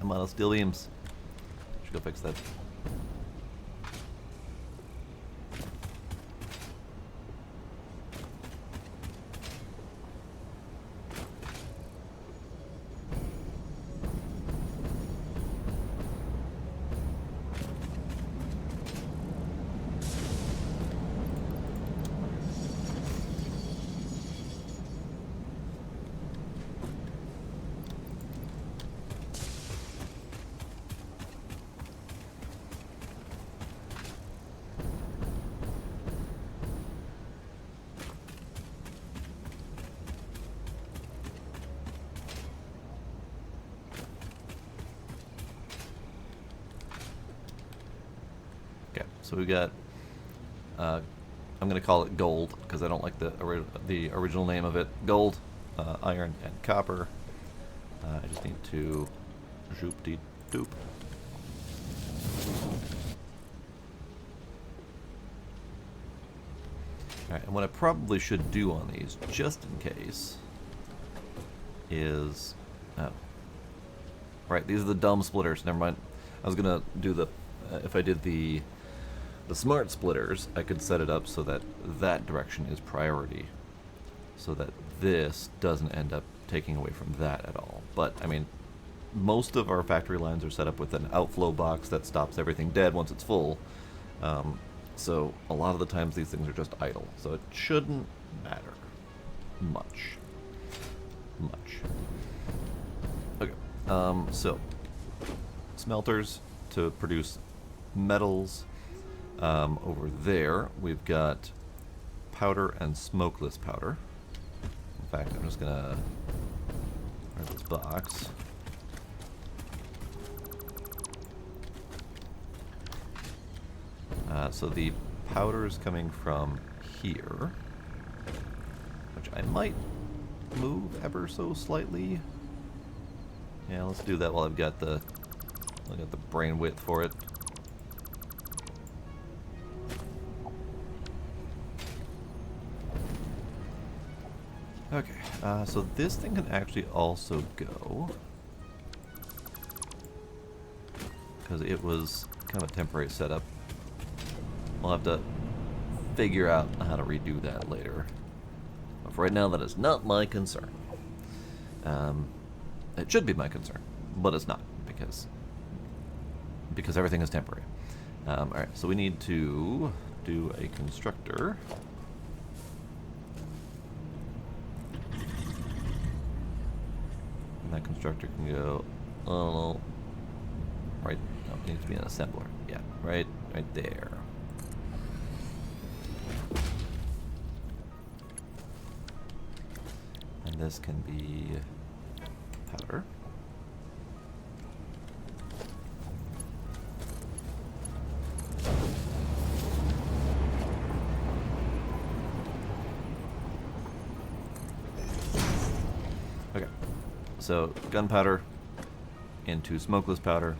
I'm out of steel beams. Should go fix that. Okay, so we got, I'm going to call it gold, because I don't like the original name of it. Gold, iron, and copper. I just need to zoop-de-doop. Alright, and what I probably should do on these, just in case, is... Oh. Right, these are the dumb splitters, never mind. I was going to do the... if I did the smart splitters, I could set it up so that that direction is priority, so that this doesn't end up taking away from that at all. But, I mean, most of our factory lines are set up with an outflow box that stops everything dead once it's full. So a lot of the times these things are just idle, so it shouldn't matter much. Okay, so smelters to produce metals. Over there, we've got powder and smokeless powder. In fact, I'm just gonna grab this box. So the powder is coming from here, which I might move ever so slightly. Yeah, let's do that while I've got the brain width for it. Okay, so this thing can actually also go. Because it was kind of a temporary setup. We'll have to figure out how to redo that later. But for right now, that is not my concern. It should be my concern, but it's not, because everything is temporary. Alright, so we need to do a constructor. And that constructor can go, oh, right, no, it needs to be an assembler. Yeah, right there. And this can be powder. Okay, so gunpowder into smokeless powder,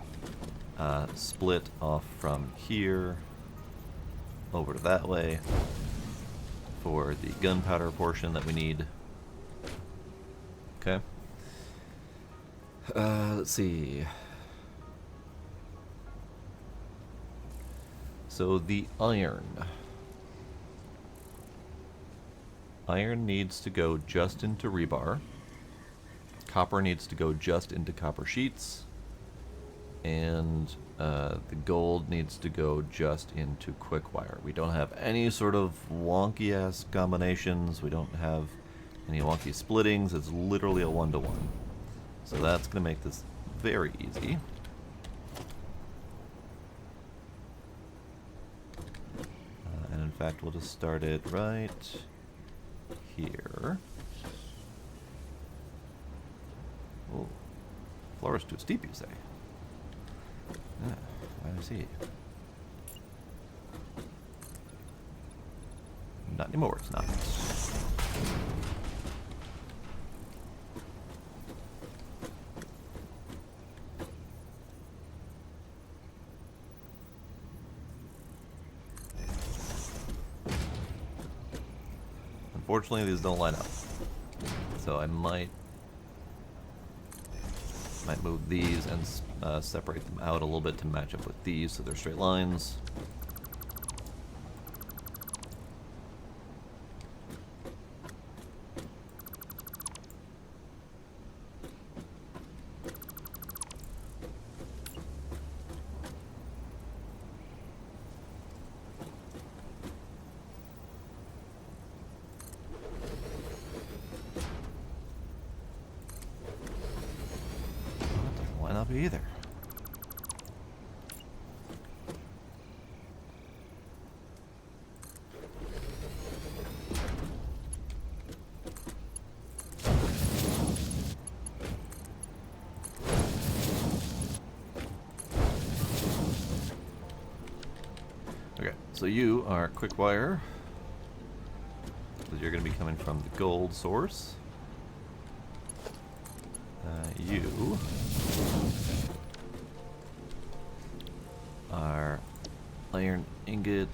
split off from here over to that way for the gunpowder portion that we need. Okay. Let's see. So the iron. Iron needs to go just into rebar. Copper needs to go just into copper sheets. And the gold needs to go just into quick wire. We don't have any sort of wonky ass combinations. We don't have any wonky splittings. It's literally a 1-to-1. So that's going to make this very easy. And in fact, we'll just start it right here. Oh, floor is too steep, you say? Yeah, I see. Not anymore, it's not. Unfortunately, these don't line up. So I might move these and separate them out a little bit to match up with these so they're straight lines. Not be either. Okay, so you are quick wire, because you're going to be coming from the gold source. You are iron ingot,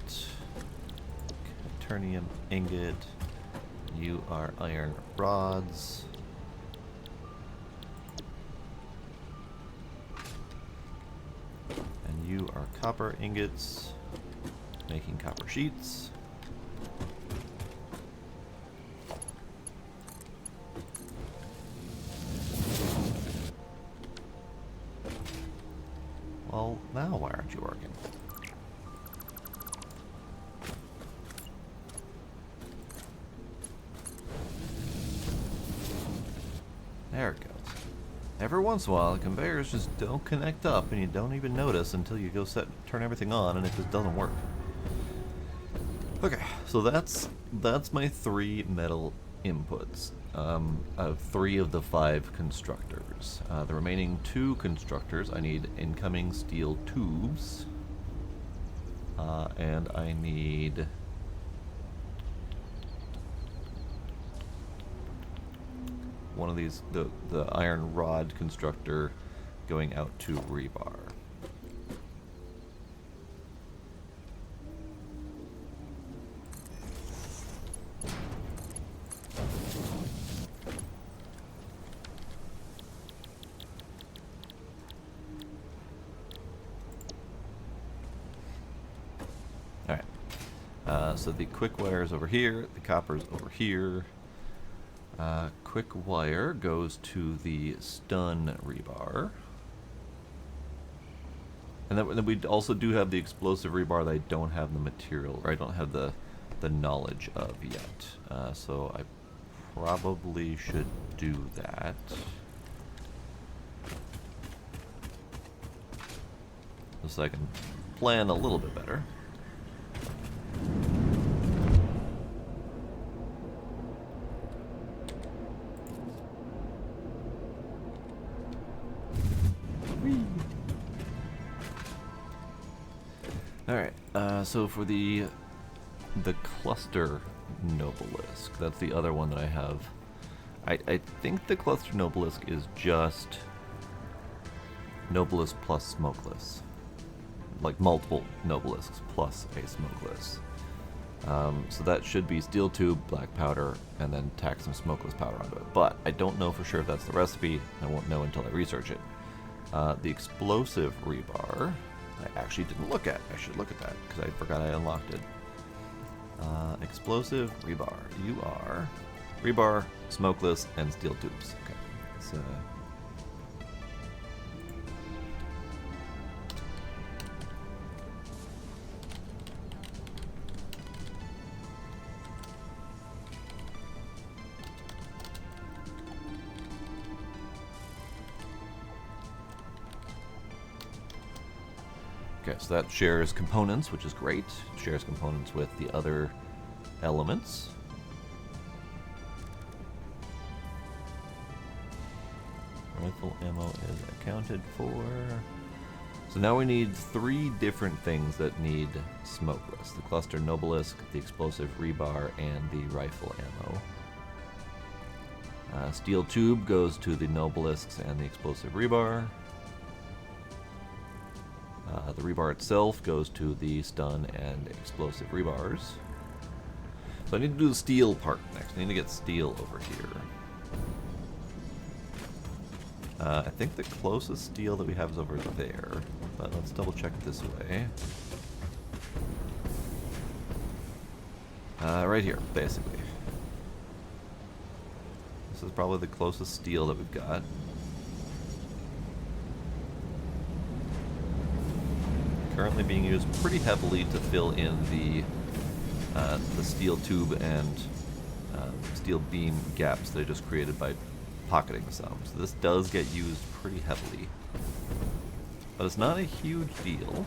ternium ingot. You are iron rods. And you are copper ingots, making copper sheets. Well, now why aren't you working? There it goes. Every once in a while, the conveyors just don't connect up, and you don't even notice until you go turn everything on, and it just doesn't work. Okay, so that's my 3 metal inputs. Of 3 of the 5 constructors. The remaining 2 constructors, I need incoming steel tubes, and I need one of these, the iron rod constructor going out to rebar. So the quick wire is over here, the copper is over here. Quick wire goes to the stun rebar. And then we also do have the explosive rebar that I don't have the material, or I don't have the knowledge of yet. So I probably should do that. Just so I can plan a little bit better. Alright, so for the cluster Nobelisk, that's the other one that I have. I think the cluster Nobelisk is just Nobelisk plus Smokeless. Like multiple Nobelisks plus a Smokeless. So that should be steel tube, black powder, and then tack some smokeless powder onto it. But I don't know for sure if that's the recipe. I won't know until I research it. The explosive rebar, I actually didn't look at. I should look at that because I forgot I unlocked it. Explosive rebar. You are rebar, smokeless, and steel tubes. Okay. So. Okay, so that shares components, which is great. It shares components with the other elements. Rifle ammo is accounted for. So now we need 3 different things that need smokeless. The cluster Nobelisk, the explosive rebar, and the rifle ammo. Steel tube goes to the Nobelisks and the explosive rebar. The rebar itself goes to the stun and explosive rebars. So I need to do the steel part next. I need to get steel over here. I think the closest steel that we have is over there, but let's double check this way. Right here, basically. This is probably the closest steel that we've got. Currently being used pretty heavily to fill in the steel tube and steel beam gaps that I just created by pocketing some. So this does get used pretty heavily. But it's not a huge deal,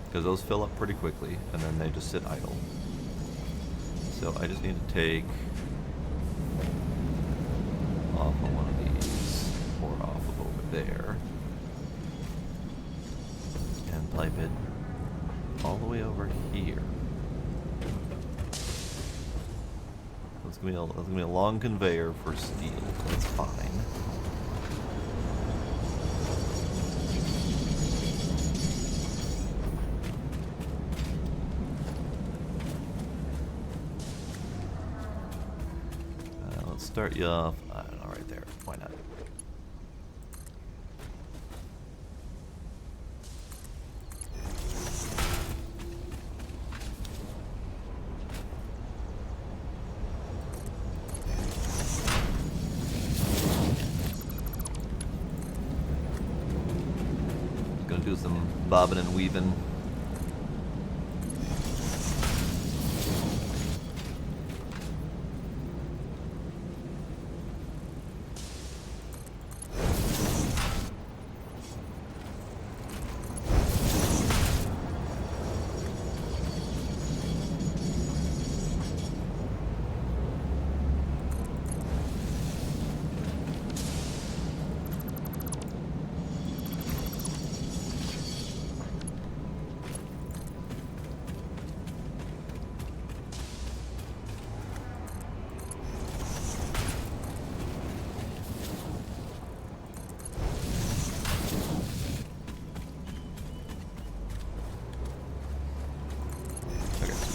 because those fill up pretty quickly and then they just sit idle. So I just need to take off of one of these, or off of over there, and pipe it all the way over here. That's gonna be a long conveyor for steel. That's fine. Let's start you off. I don't know, right there. Why not? Do some bobbing and weaving.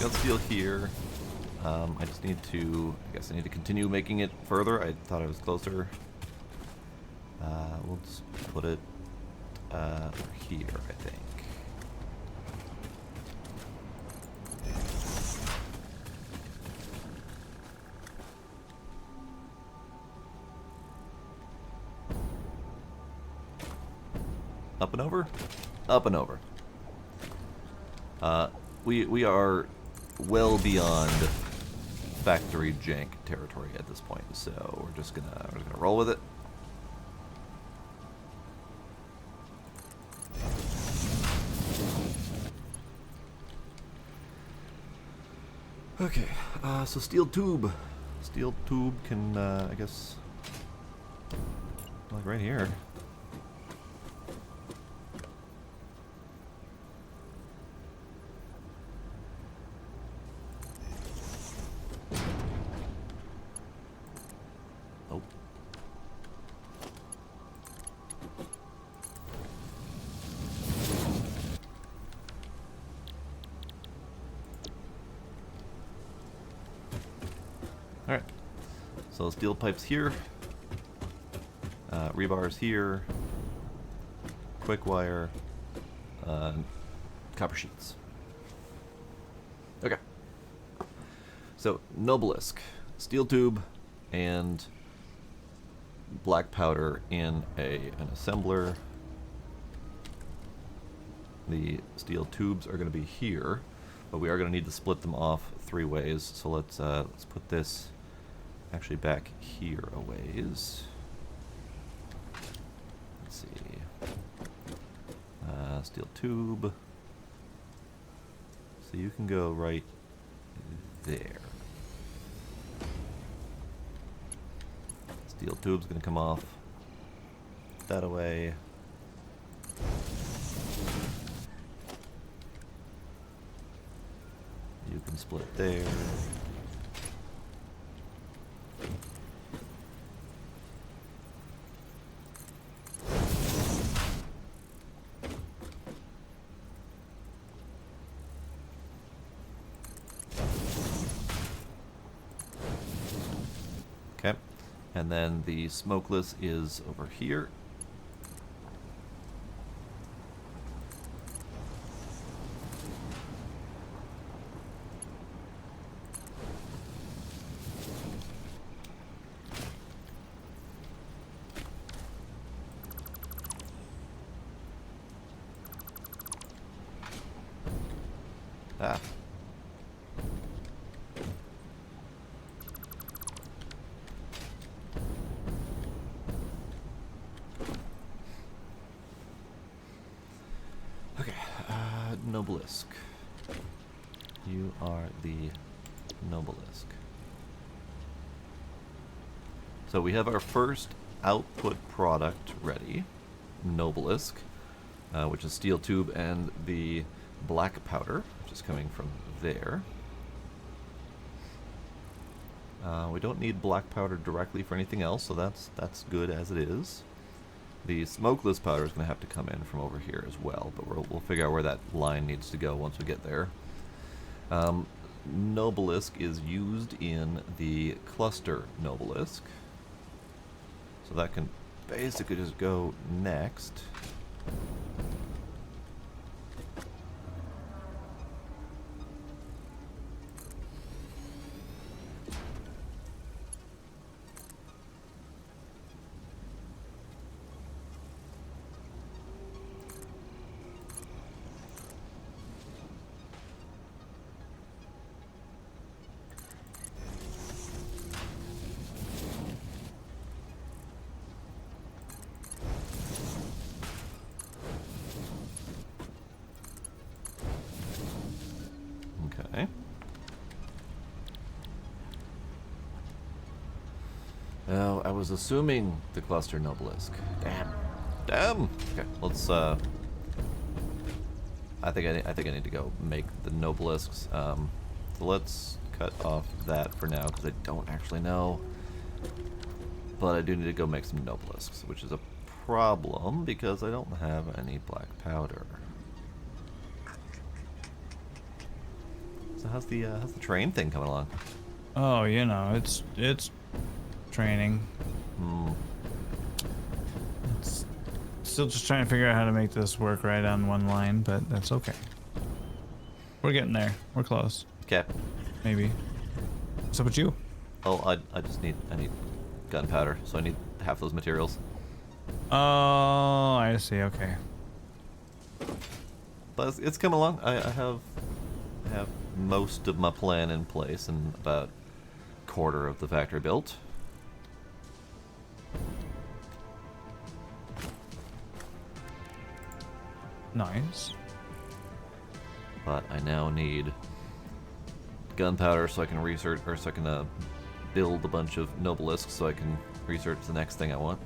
Got steel here. I just need to, I guess I need to continue making it further. I thought I was closer. We'll just put it over here, I think. Up and over. Up and over. We are well beyond factory jank territory at this point, so we're just gonna roll with it. Okay, so steel tube. Steel tube can, I guess, like right here. Oh. Alright, so steel pipes here, rebars here, quick wire, copper sheets. Okay, so Nobelisk, steel tube, and black powder in an assembler. The steel tubes are going to be here, but we are going to need to split them off 3 ways. So let's put this actually back here a ways. Let's see. Steel tube. So you can go right there. Steel tube's going to come off that away. You can split there. Okay, and then the smokeless is over here. Ah. Okay, Nobelisk. You are the Nobelisk. So we have our first output product ready, Nobelisk, which is steel tube and the black powder, which is coming from there. We don't need black powder directly for anything else, so that's good as it is. The smokeless powder is going to have to come in from over here as well, but we'll figure out where that line needs to go once we get there. Nobelisk is used in the cluster Nobelisk, so that can basically just go next. Okay. Now, I was assuming the cluster Nobelisk. Damn. Okay, let's. I think I need to go make the Nobelisks. So let's cut off that for now because I don't actually know. But I do need to go make some Nobelisks, which is a problem because I don't have any black powder. So how's the train thing coming along? Oh, you know, it's training. It's still just trying to figure out how to make this work right on one line, but that's okay. We're getting there. We're close. Okay. Maybe. What's up with you? Oh, I need gunpowder, so I need half those materials. Oh, I see. Okay. but it's coming along. I have most of my plan in place and about a quarter of the factory built. Nice. But I now need gunpowder so I can research, or so I can build a bunch of nobelisks so I can research the next thing I want.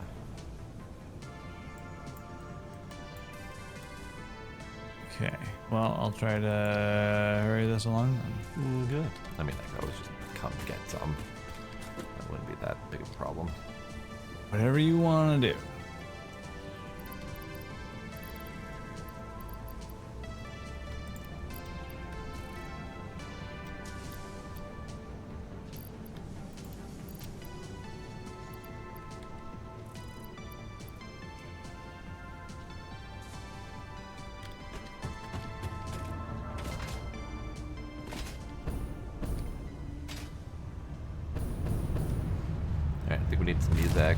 Okay. Well, I'll try to hurry this along then. Good. I mean, I could always just come get some. That wouldn't be that big of a problem. Whatever you want to do. Alright, I think we need some music.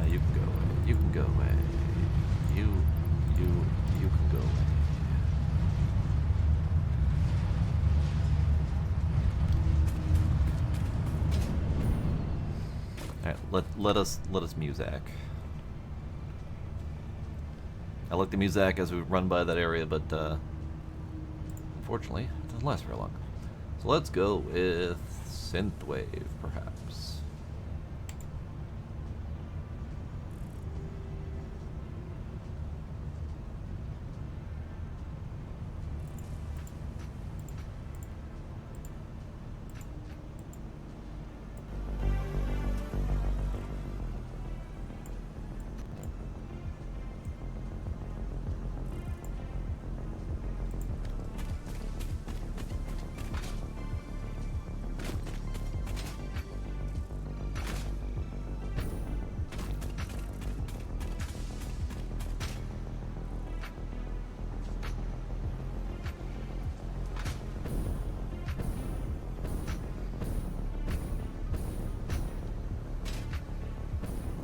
You can go away. You can go away. You can go away. Alright, let us music. I like the music as we run by that area, but unfortunately, it doesn't last very long. So let's go with synthwave, perhaps.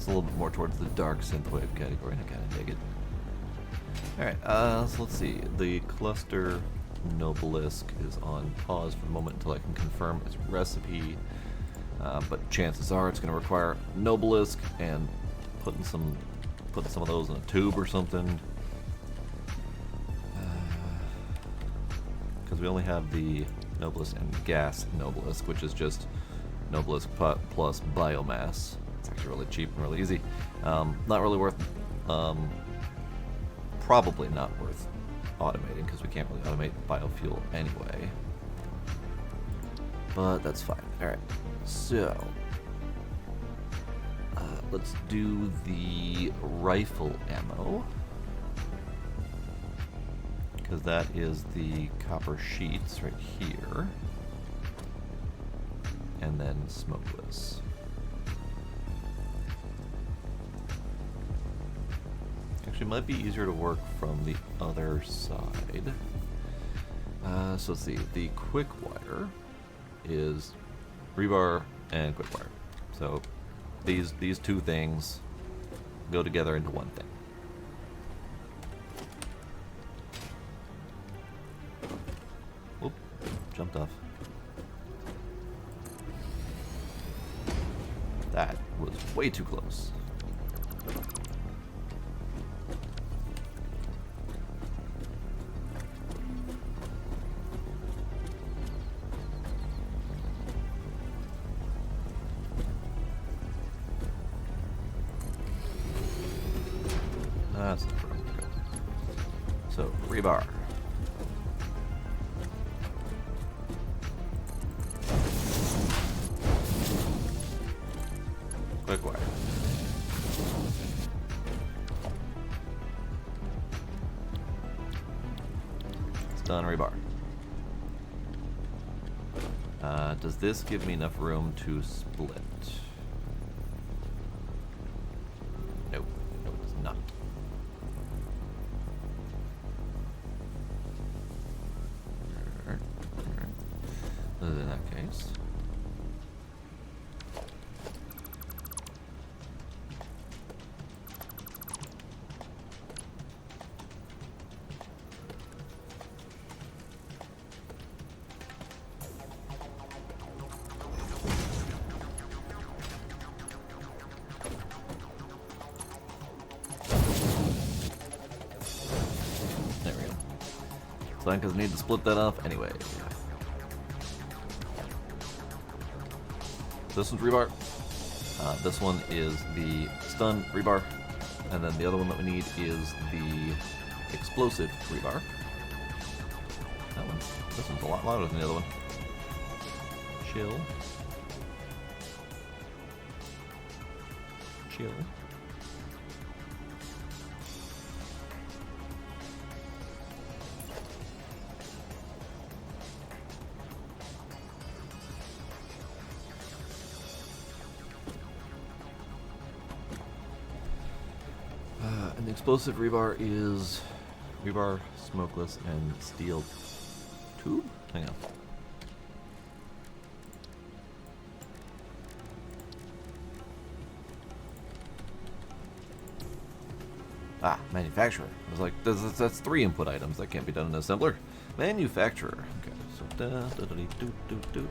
A little bit more towards the dark synthwave category, and I kind of dig it. Alright, so let's see. The cluster nobelisk is on pause for the moment until I can confirm its recipe. But chances are it's going to require nobelisk and putting some of those in a tube or something. Because we only have the nobelisk and gas nobelisk, which is just nobelisk plus biomass. It's actually really cheap and really easy. Not really worth, probably not worth automating because we can't really automate biofuel anyway. But that's fine. Alright, so let's do the rifle ammo, because that is the copper sheets right here, and then smokeless. Actually, it might be easier to work from the other side. So let's see, the quick wire is rebar and quick wire. So these two things go together into one thing. Oop, jumped off. That was way too close. That's not where I'm gonna go. So, rebar. Quick wire. It's done, rebar. Does this give me enough room to split? Nope. No, it does not. In that case, fine because I need to split that off anyway. This one's rebar. This one is the stun rebar. And then the other one that we need is the explosive rebar. This one's a lot louder than the other one. Chill. Chill. And the explosive rebar is rebar, smokeless, and steel tube? Hang on. Ah, manufacturer. I was like, that's 3 input items. That can't be done in an assembler. Manufacturer. Okay, so doot.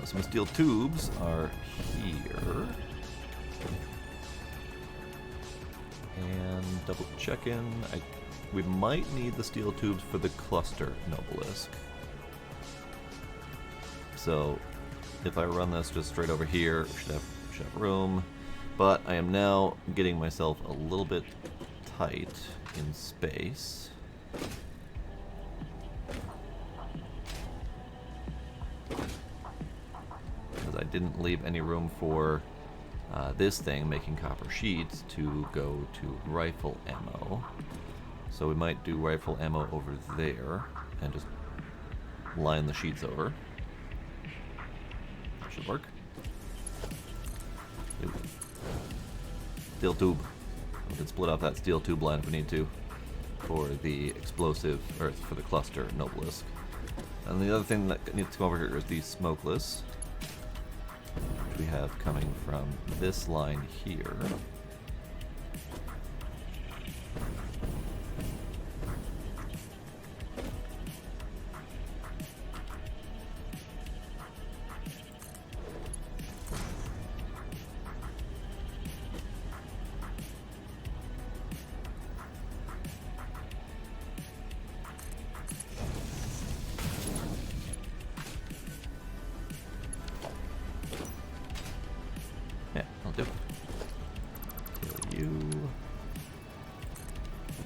Some steel tubes are here. And double checking. We might need the steel tubes for the cluster Nobelisk. So if I run this just straight over here, should have room. But I am now getting myself a little bit tight in space. I didn't leave any room for this thing making copper sheets to go to rifle ammo. So we might do rifle ammo over there and just line the sheets over. That should work. Ooh. Steel tube. We can split off that steel tube line if we need to for the explosive, or for the cluster Nobelisk. And the other thing that needs to come over here is the smokeless. We have coming from this line here. Yeah, I'll do it. Kill you.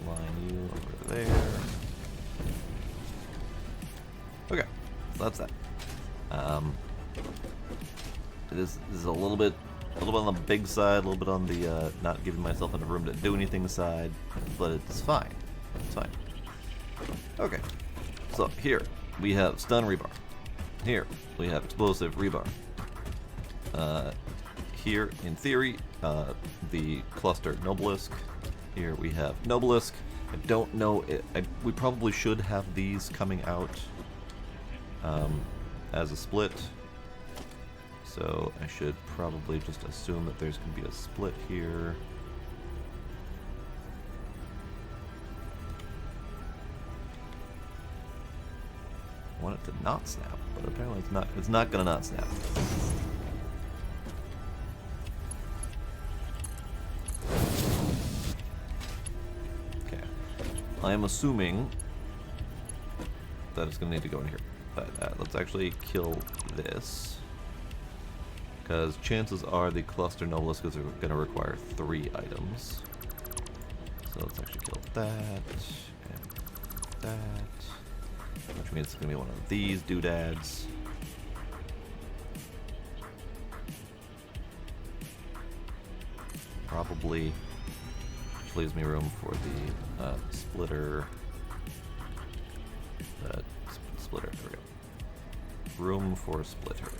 Line you over there. Okay, so that's that. This is a little bit on the big side, a little bit on the not giving myself enough room to do anything side, but it's fine. It's fine. Okay, so here we have stun rebar. Here we have explosive rebar. Here, in theory, the cluster Nobelisk. Here we have Nobelisk. I don't know. We probably should have these coming out as a split. So I should probably just assume that there's going to be a split here. I want it to not snap, but apparently it's not. It's not going to not snap. I am assuming that it's going to need to go in here. But let's actually kill this. Because chances are the cluster Nobelisks are going to require 3 items. So let's actually kill that. And that. Which means it's going to be one of these doodads. Probably. Which leaves me room for the splitter. Splitter, there we go. Room for a splitter.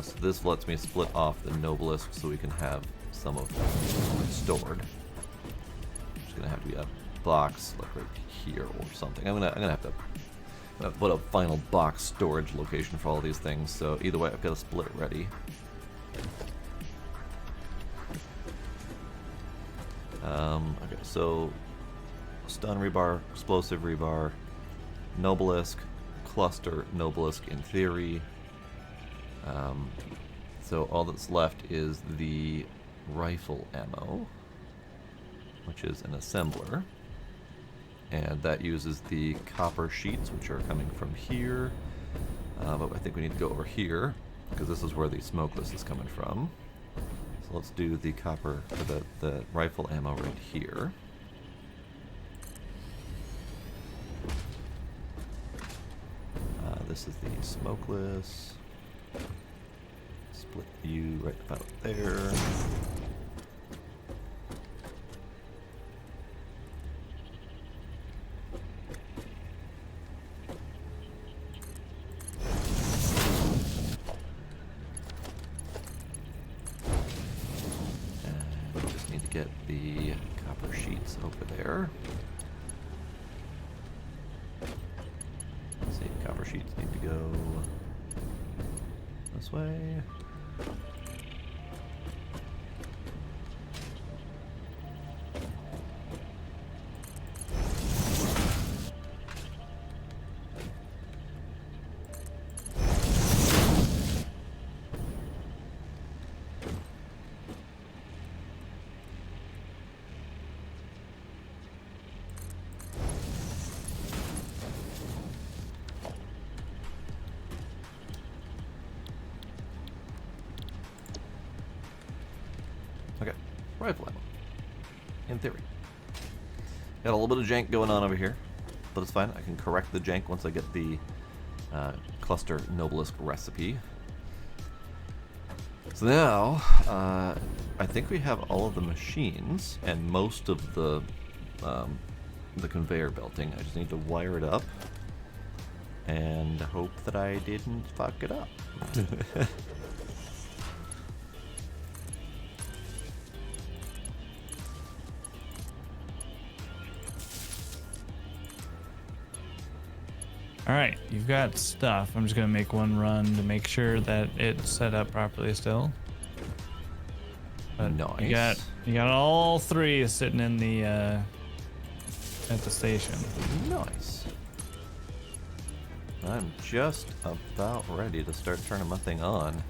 So this lets me split off the Nobelisk so we can have some of them stored. It's gonna have to be a box like right here or something. I'm gonna have to put a final box storage location for all these things. So either way, I've got a split ready. Okay, so stun rebar, explosive rebar, Nobelisk, cluster Nobelisk in theory. So all that's left is the rifle ammo, which is an assembler. And that uses the copper sheets, which are coming from here. But I think we need to go over here, because this is where the smokeless is coming from. So let's do the copper, the rifle ammo right here. This is the smokeless. Split view right about there. And we just need to get the copper sheets over there. Let's see, copper sheets need to go this way. Okay, rifle ammo. In theory. Got a little bit of jank going on over here, but it's fine. I can correct the jank once I get the cluster Nobelisk recipe. So now, I think we have all of the machines and most of the conveyor belting. I just need to wire it up and hope that I didn't fuck it up. Alright, you've got stuff. I'm just gonna make one run to make sure that it's set up properly still. But Nice. you got all three sitting in the at the station. Nice. I'm just about ready to start turning my thing on.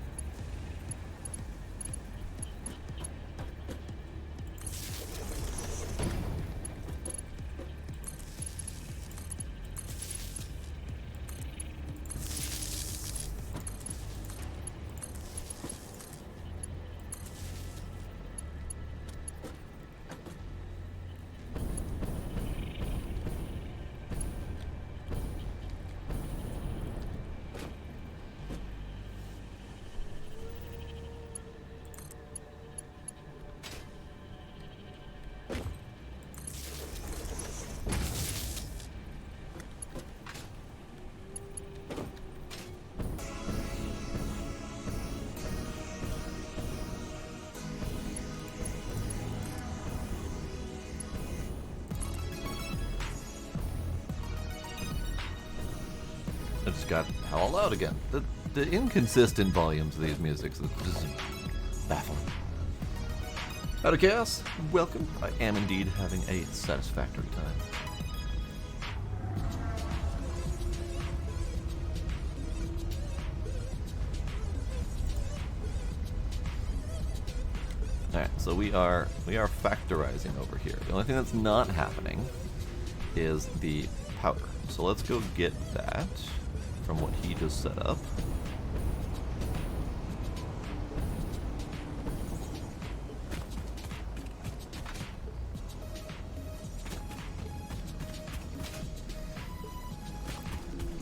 I just got hella loud again. The inconsistent volumes of these musics is just baffling. Out of chaos, welcome. I am indeed having a satisfactory time. Alright, so we are factorizing over here. The only thing that's not happening is the powder. So let's go get that from what he just set up.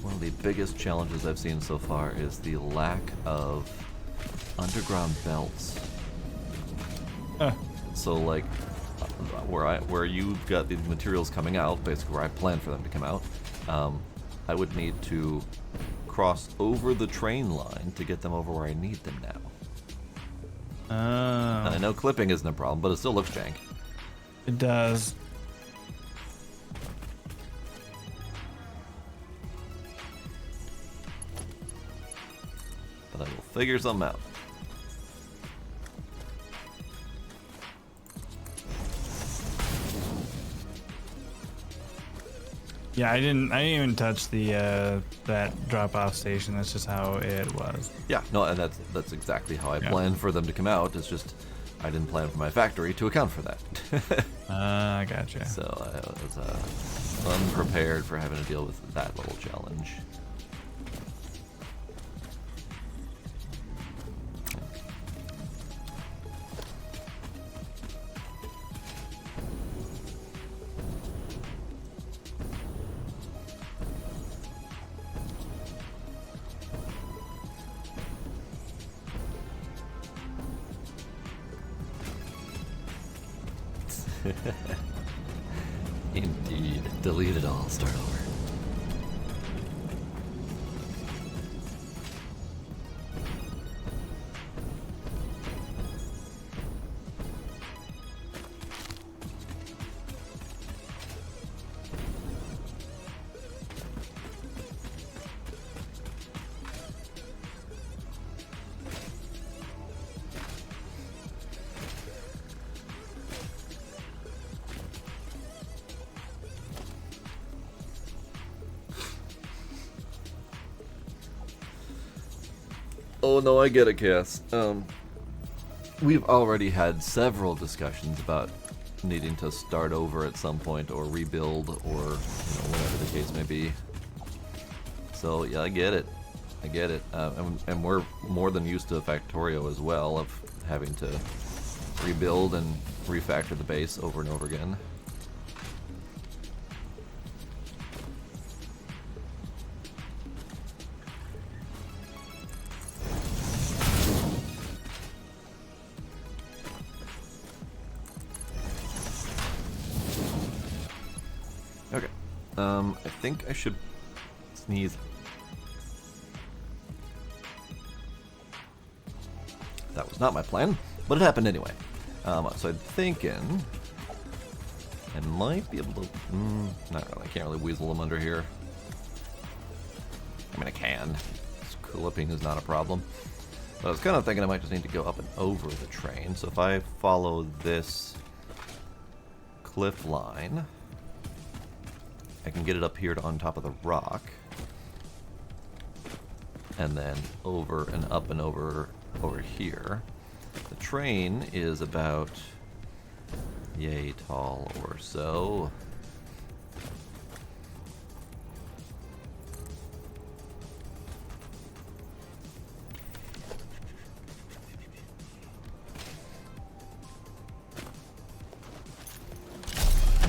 One of the biggest challenges I've seen so far is the lack of underground belts. So like where you've got the materials coming out, basically where I plan for them to come out, I would need to cross over the train line to get them over where I need them now. Oh. And I know clipping isn't a problem, but it still looks jank. It does. But I will figure something out. Yeah, I didn't even touch the that drop-off station. That's just how it was. Yeah, no, and that's exactly how I Yeah. planned for them to come out. It's just I didn't plan for my factory to account for that. I gotcha. So I was unprepared for having to deal with that little challenge. Indeed. Delete it all. Start over. Oh no, I get it, Cass. We've already had several discussions about needing to start over at some point or rebuild or whatever the case may be. So yeah, I get it. I get it. And we're more than used to Factorio as well, of having to rebuild and refactor the base over and over again. Okay. I think I should sneeze. That was not my plan, but it happened anyway. So I'm thinking I might be able to. Not really. I can't really weasel them under here. I mean, I can. Clipping is not a problem. But I was kind of thinking I might just need to go up and over the train. So if I follow this cliff line, I can get it up here to on top of the rock. And then over and up and over here. The train is about yay tall or so.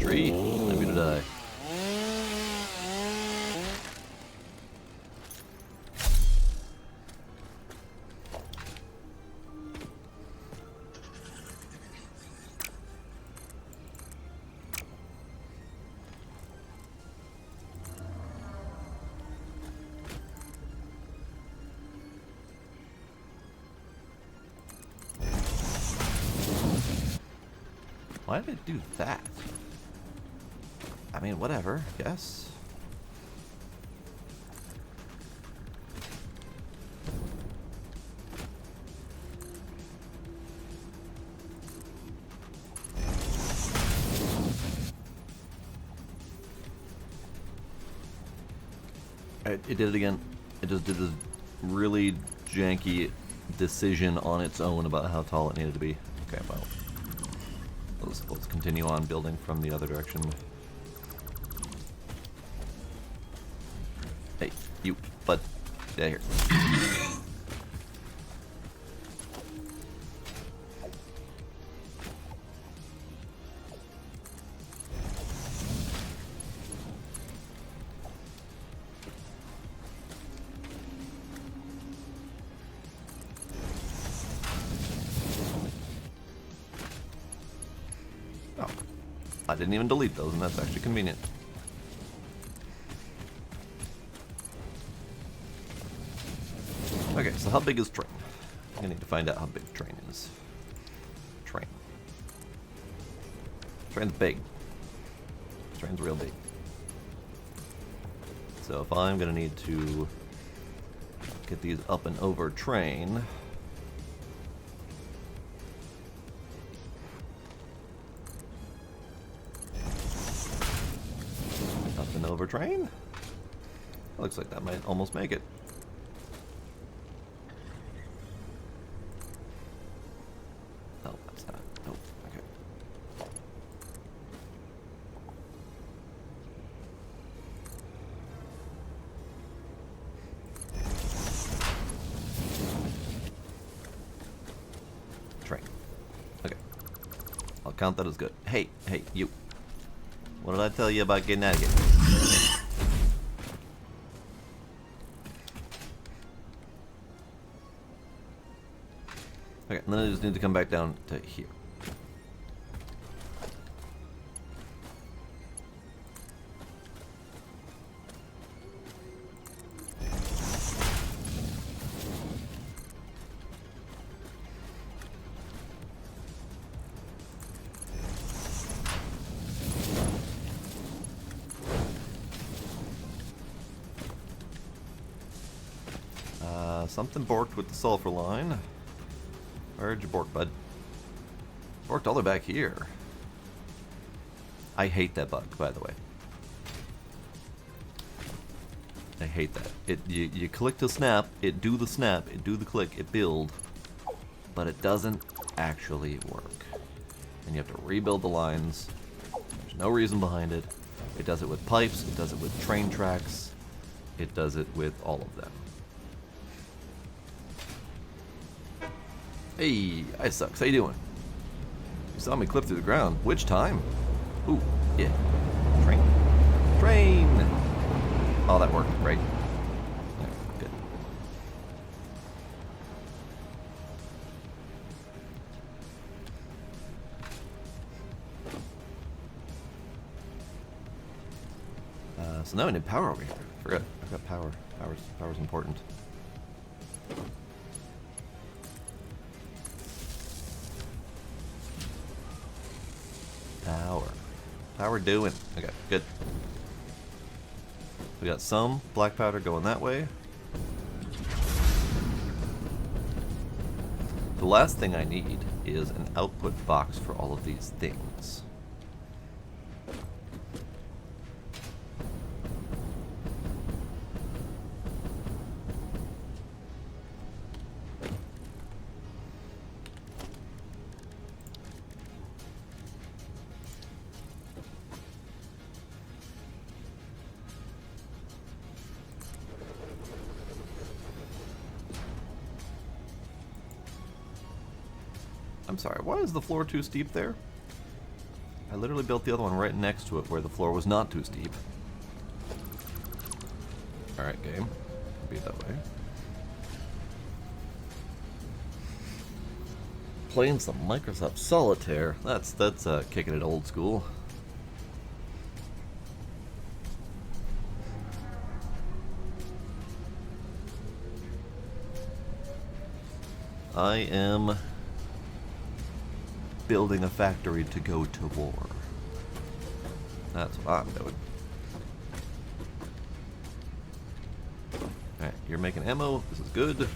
Tree, I'm gonna die. Why did it do that? I mean, whatever, yes. It did it again. It just did this really janky decision on its own about how tall it needed to be. Okay, well. Let's continue on building from the other direction. Hey, you, bud. Get here. Oh, I didn't even delete those, and that's actually convenient. Okay, so how big is train? I need to find out how big train is. Train. Train's big. Train's real big. So if I'm gonna need to get these up and over train, train? Looks like that might almost make it. Oh, that's not. Nope. Okay. Train. Okay. I'll count that as good. Hey, you. What did I tell you about getting out of here? Okay, and then I just need to come back down to here. Something borked with the sulfur line. Where'd you bork, bud? Borked all the way back here. I hate that bug, by the way. I hate that. You click to snap, it do the snap, it do the click, it build, but it doesn't actually work. And you have to rebuild the lines. There's no reason behind it. It does it with pipes, it does it with train tracks, it does it with all of them. Hey, I sucks. How you doing? You saw me clip through the ground. Which time? Ooh, yeah. Train. Train! Oh, that worked. Great. Yeah, good. So now I need power over here. Forgot. I've got power. Power's important. Power doing. Okay, good. We got some black powder going that way. The last thing I need is an output box for all of these things. I'm sorry, why is the floor too steep there? I literally built the other one right next to it where the floor was not too steep. Alright, game. Be it that way. Playing some Microsoft Solitaire. That's kicking it old school. I am building a factory to go to war. That's what I'm doing. Alright, you're making ammo. This is good.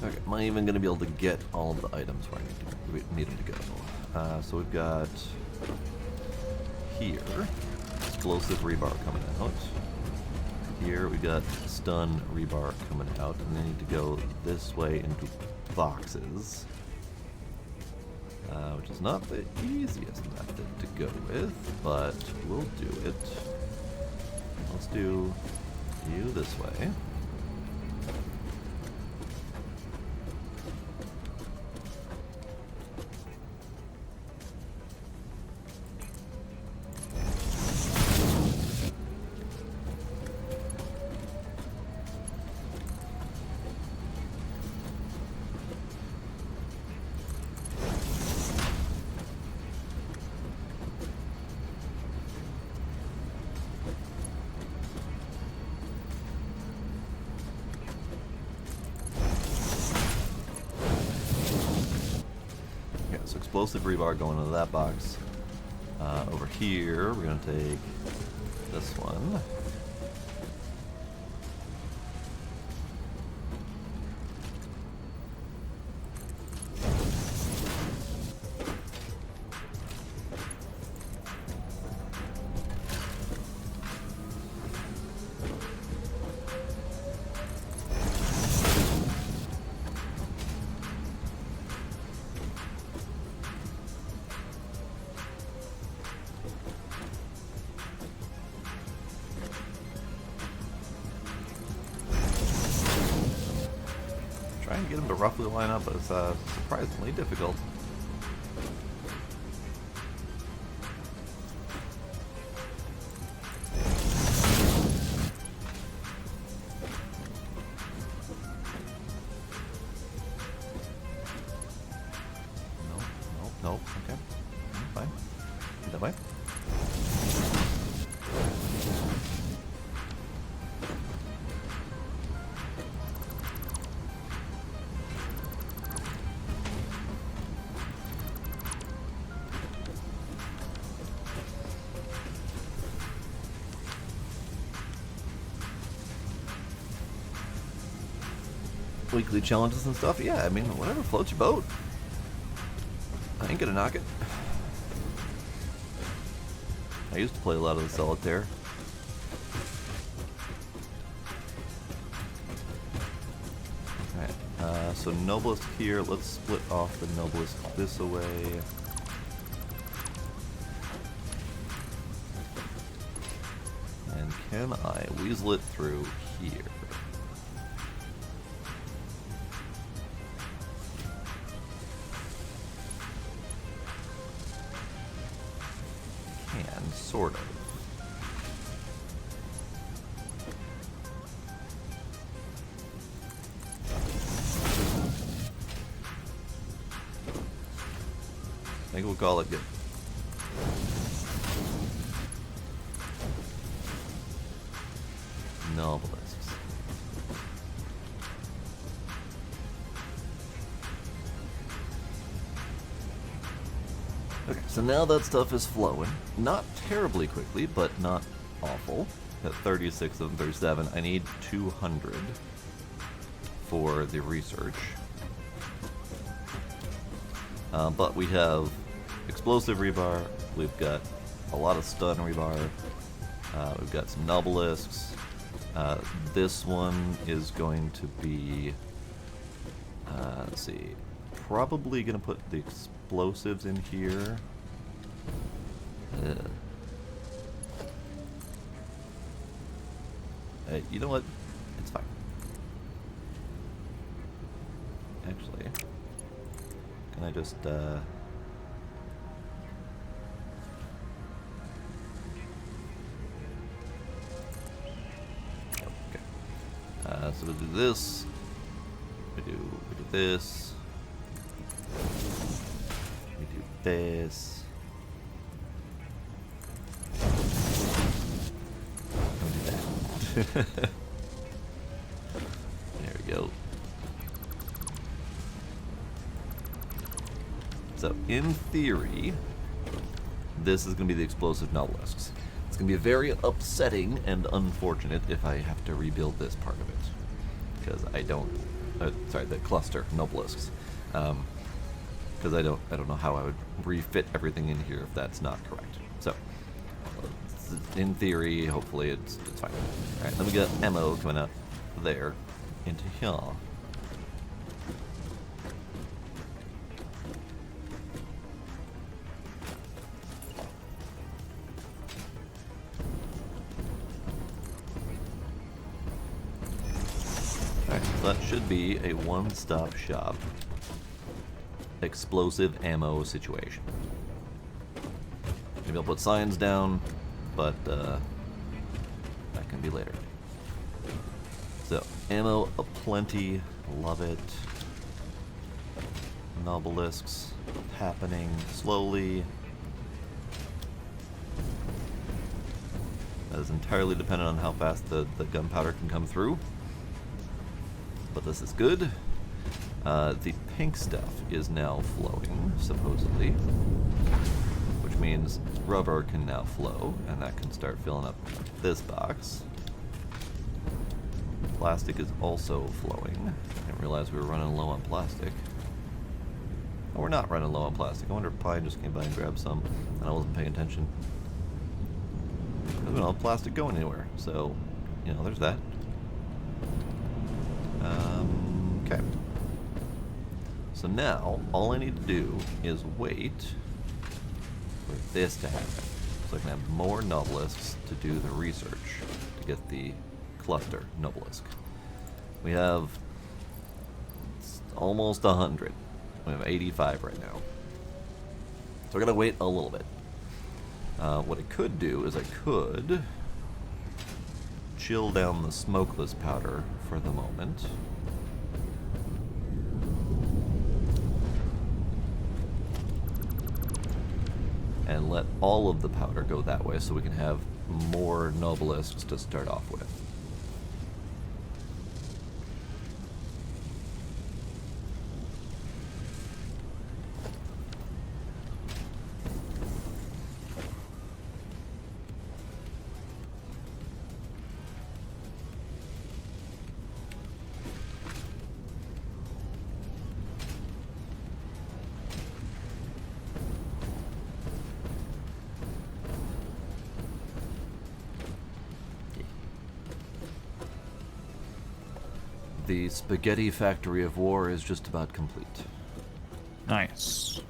Okay, am I even going to be able to get all of the items where I need them to go? So we've got here, explosive rebar coming out. Here we got stun rebar coming out, and they need to go this way into boxes. Which is not the easiest method to go with, but we'll do it. Let's do you this way. explosive rebar going into that box. Over here, we're gonna take this one. Trying to get them to roughly line up is surprisingly difficult. Nope. Okay. Fine. That way. Weekly challenges and stuff. Yeah, I mean, whatever floats your boat. I ain't gonna knock it. I used to play a lot of the solitaire. Alright, so Noblest here. Let's split off the Noblest this way. And can I weasel it through here? Sort of. I think we'll call it good. Nobelisks. Okay, so now that stuff is flowing. Not terribly quickly, but not awful. At 36 and 37, I need 200 for the research. But we have explosive rebar, we've got a lot of stun rebar, we've got some nobelisks. This one is going to be, let's see, probably going to put the explosives in here. You know what? It's fine. Actually, can I just, okay. So we'll do this. We do this. We do this. And we do that. There we go. So, in theory, this is going to be the explosive nobelisks. It's going to be very upsetting and unfortunate if I have to rebuild this part of it. Because I don't... sorry, the cluster nobelisks. Because I don't know how I would refit everything in here if that's not correct. So, in theory, hopefully it's fine. Alright, then we got ammo coming out there into here. Alright, so that should be a one-stop shop explosive ammo situation. Maybe I'll put signs down, but that can be later. So, ammo aplenty, love it. Nobelisks happening slowly. That is entirely dependent on how fast the gunpowder can come through. But this is good. The pink stuff is now flowing, supposedly, which means rubber can now flow, and that can start filling up this box. Plastic is also flowing. Didn't realize we were running low on plastic. Oh, we're not running low on plastic. I wonder if Pi just came by and grabbed some, and I wasn't paying attention. Because we don't have plastic going anywhere, so, you know, there's that. Okay. So now, all I need to do is wait for this to happen. So I can have more Nobelisks to do the research, to get the cluster Nobelisk. We have almost 100. We have 85 right now. So I gotta wait a little bit. What I could do is I could chill down the smokeless powder for the moment. And let all of the powder go that way so we can have more Nobelisks to start off with. The spaghetti factory of war is just about complete. Nice.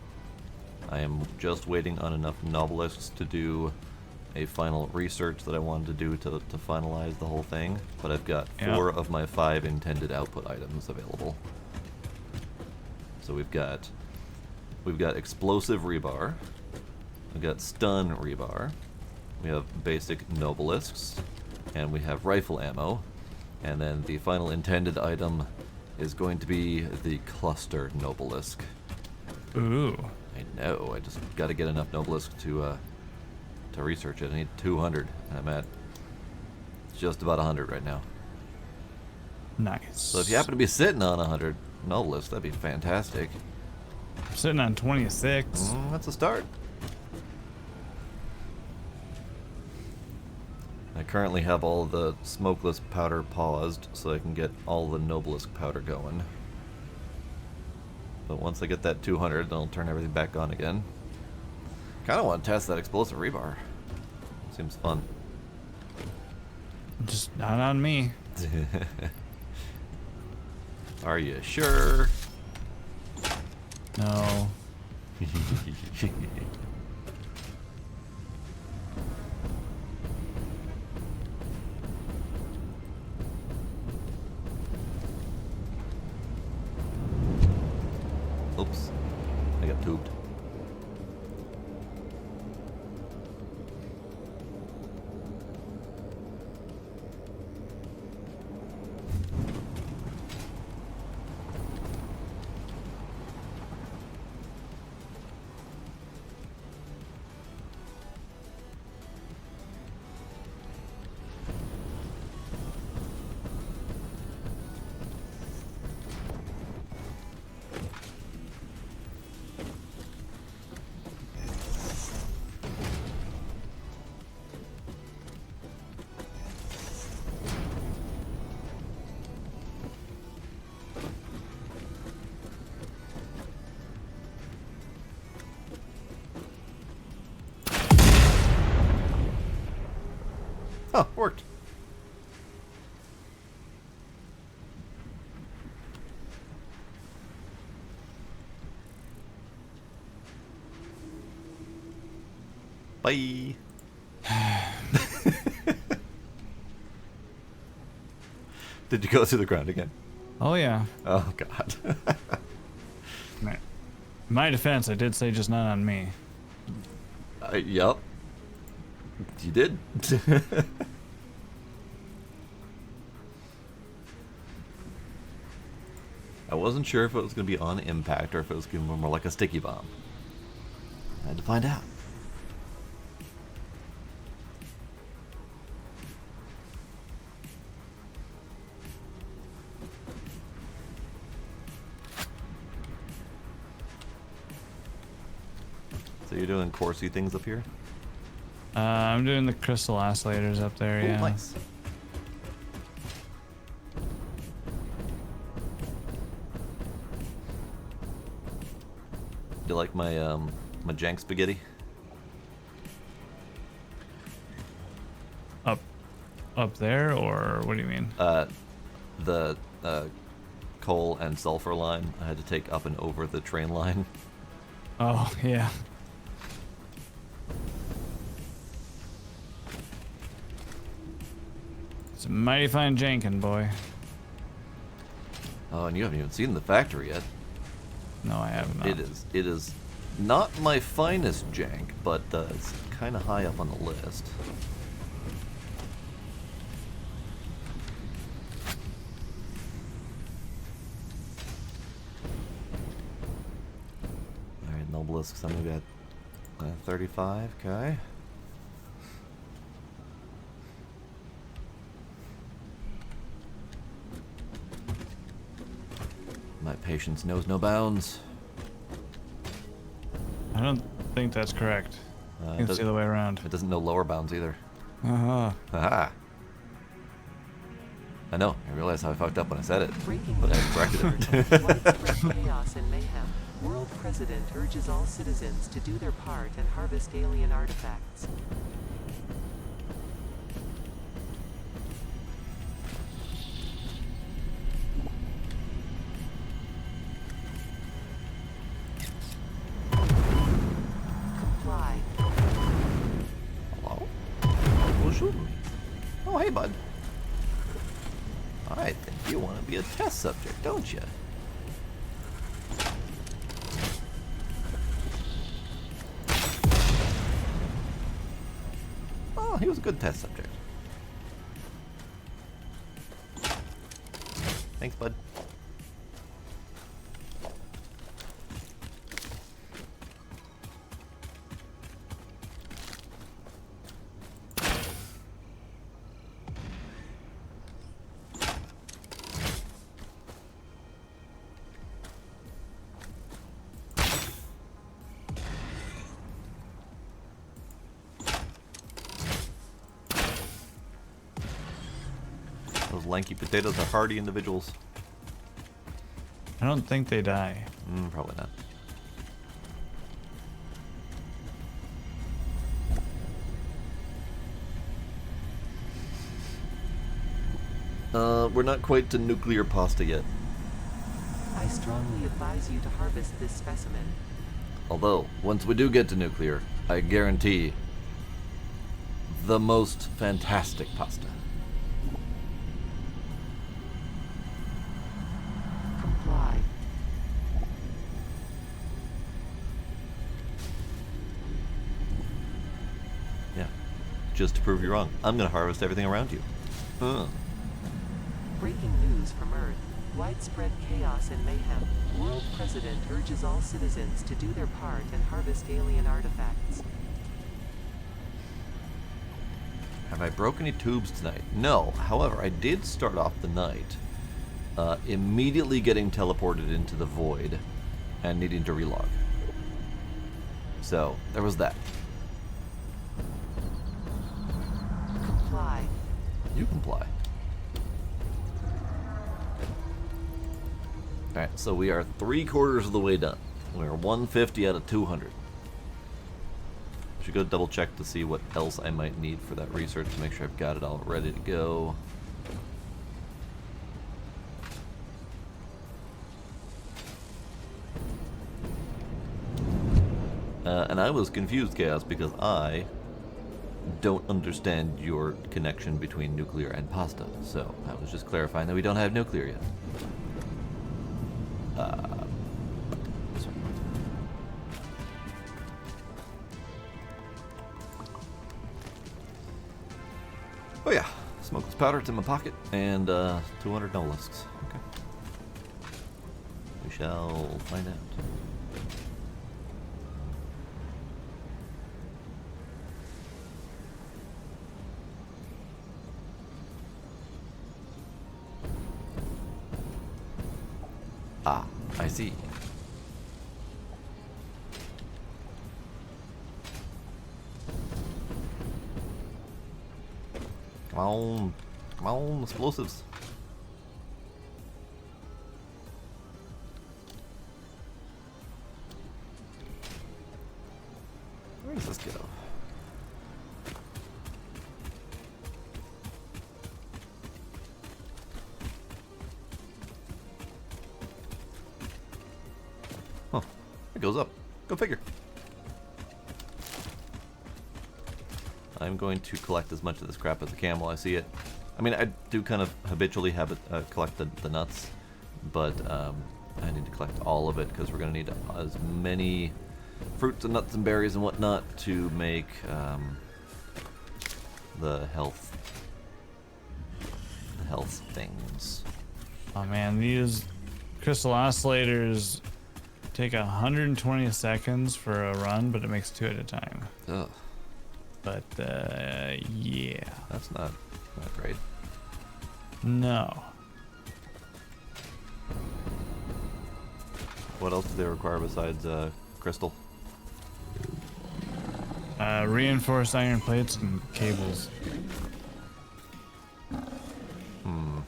I am just waiting on enough Nobelisks to do a final research that I wanted to do to finalize the whole thing, but I've got 4 of my 5 intended output items available. So we've got explosive rebar, we've got stun rebar, we have basic Nobelisks, and we have rifle ammo. And then the final intended item is going to be the cluster Nobelisk. Ooh. I know. I just got to get enough Nobelisk to research it. I need 200. And I'm at just about 100 right now. Nice. So if you happen to be sitting on 100 Nobelisks, that'd be fantastic. I'm sitting on 26. That's a start. I currently have all the smokeless powder paused so I can get all the Nobelisk powder going. But once I get that 200, then I'll turn everything back on again. Kinda want to test that explosive rebar. Seems fun. Just not on me. Are you sure? No. Oops. I got tubed. Oh, worked. Bye. Did you go through the ground again? Oh, yeah. Oh, God. In my defense, I did say just not on me. Yup. You did. I wasn't sure if it was going to be on impact or if it was going to be more like a sticky bomb. I had to find out. you're doing coursey things up here? I'm doing the crystal oscillators up there, Ooh, yeah. nice. Do you like my my jank spaghetti? Up there, or what do you mean? The coal and sulfur line I had to take up and over the train line. Oh, yeah. It's a mighty fine jankin', boy. Oh, and you haven't even seen the factory yet. No, I have not. It is not my finest jank, but it's kind of high up on the list. Alright, Nobelisks, I'm gonna get 35, okay. My patience knows no bounds. I don't think that's correct. I think it's the other way around. It doesn't know lower bounds either. Uh-huh. Haha. I know. I realized how I fucked up when I said it, but I corrected it. Widespread chaos and mayhem. World President urges all citizens to do their part and harvest alien artifacts. Comply. Hello? Who's shooting me? Oh, hey, bud. I think you want to be a test subject, don't you? Oh, he was a good test subject. Thanks, bud. Those lanky potatoes are hardy individuals. I don't think they die. Probably not. We're not quite to nuclear pasta yet. I strongly advise you to harvest this specimen. Although, once we do get to nuclear, I guarantee the most fantastic pasta. Comply. Yeah. Just to prove you wrong, I'm gonna harvest everything around you. Breaking news from Earth. Widespread chaos and mayhem. World President urges all citizens to do their part and harvest alien artifacts. Have I broke any tubes tonight? No. However, I did start off the night immediately getting teleported into the void and needing to relog. So, there was that. Comply. You comply. Alright, so we are 3/4 of the way done. We're 150 out of 200. Should go double check to see what else I might need for that research to make sure I've got it all ready to go. And I was confused, Chaos, because I don't understand your connection between nuclear and pasta. So I was just clarifying that we don't have nuclear yet. Sorry. Oh yeah, smokeless powder, it's in my pocket, and 200 Nobelisks. Okay. We shall find out. Ah, I see. Come on. Come on, explosives. Where does this go? Huh. It goes up. Go figure. I'm going to collect as much of this crap as I can while I see it. I mean, I do kind of habitually have it collect the nuts, but I need to collect all of it because we're going to need as many fruits and nuts and berries and whatnot to make the health things. Oh man, these crystal oscillators take 120 seconds for a run, but it makes 2 at a time. Ugh. But yeah, That's not great. no. What else do they require besides crystal? Reinforced iron plates and cables. Hmm.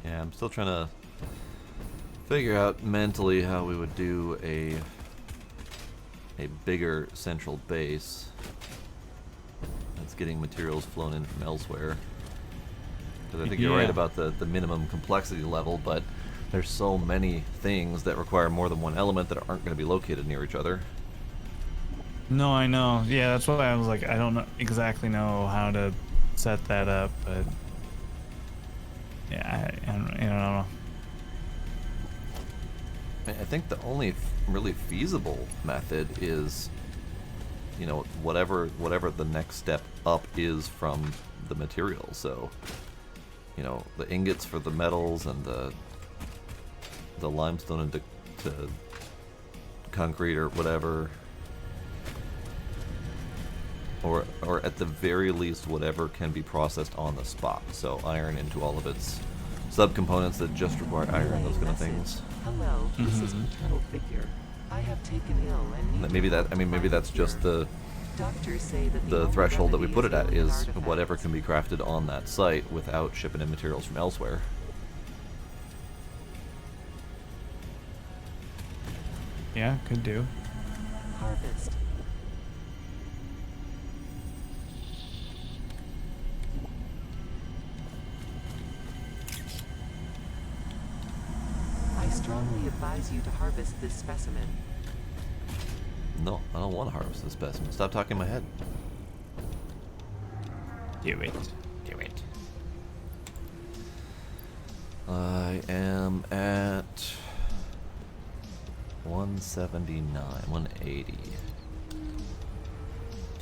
Yeah, I'm still trying to figure out mentally how we would do a bigger central base that's getting materials flown in from elsewhere. Because I think you're right Yeah. about the minimum complexity level, but there's so many things that require more than one element that aren't going to be located near each other. No, I know. Yeah, that's why I was like, I don't exactly know how to set that up, but yeah, I don't know. I think the only really feasible method is, you know, whatever the next step up is from the material. So, you know, the ingots for the metals and the limestone into to concrete or whatever, or at the very least whatever can be processed on the spot. So iron into all of its subcomponents that just require iron, those kind of things. Hello, this is Paternal Figure. I have taken ill and need Maybe that's just the doctors say that the only threshold that we remedy put it at alien is artifacts. whatever can be crafted on that site without shipping in materials from elsewhere. Yeah, could do. Harvest. I strongly advise you to harvest this specimen. No, I don't want to harvest this specimen. Stop talking in my head. Do it. Do it. I am at 179, 180.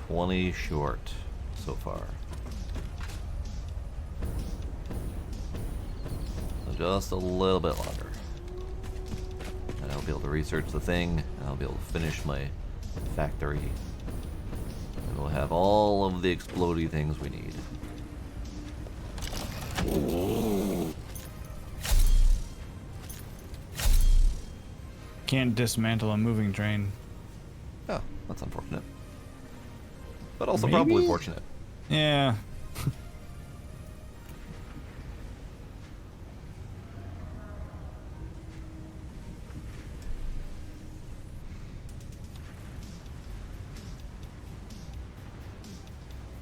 20 short so far. So just a little bit longer. And I'll be able to research the thing, and I'll be able to finish my factory. And we'll have all of the explodey things we need. Can't dismantle a moving train. Oh, that's unfortunate. But also Maybe? probably fortunate. Yeah.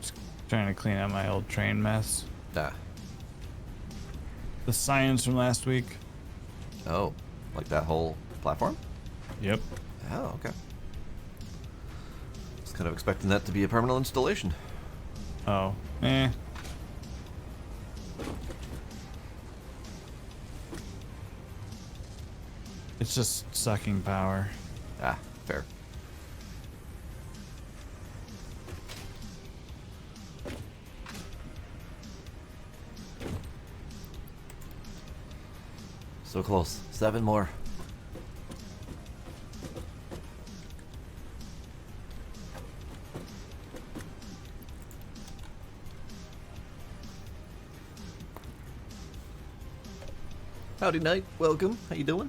Just trying to clean out my old train mess. Ah. The science from last week. Oh, like that whole platform? Yep. Oh, okay. Was kind of expecting that to be a permanent installation. Oh. Eh. It's just sucking power. Ah, fair. So close. 7 more. Howdy, Knight. Welcome. How you doing?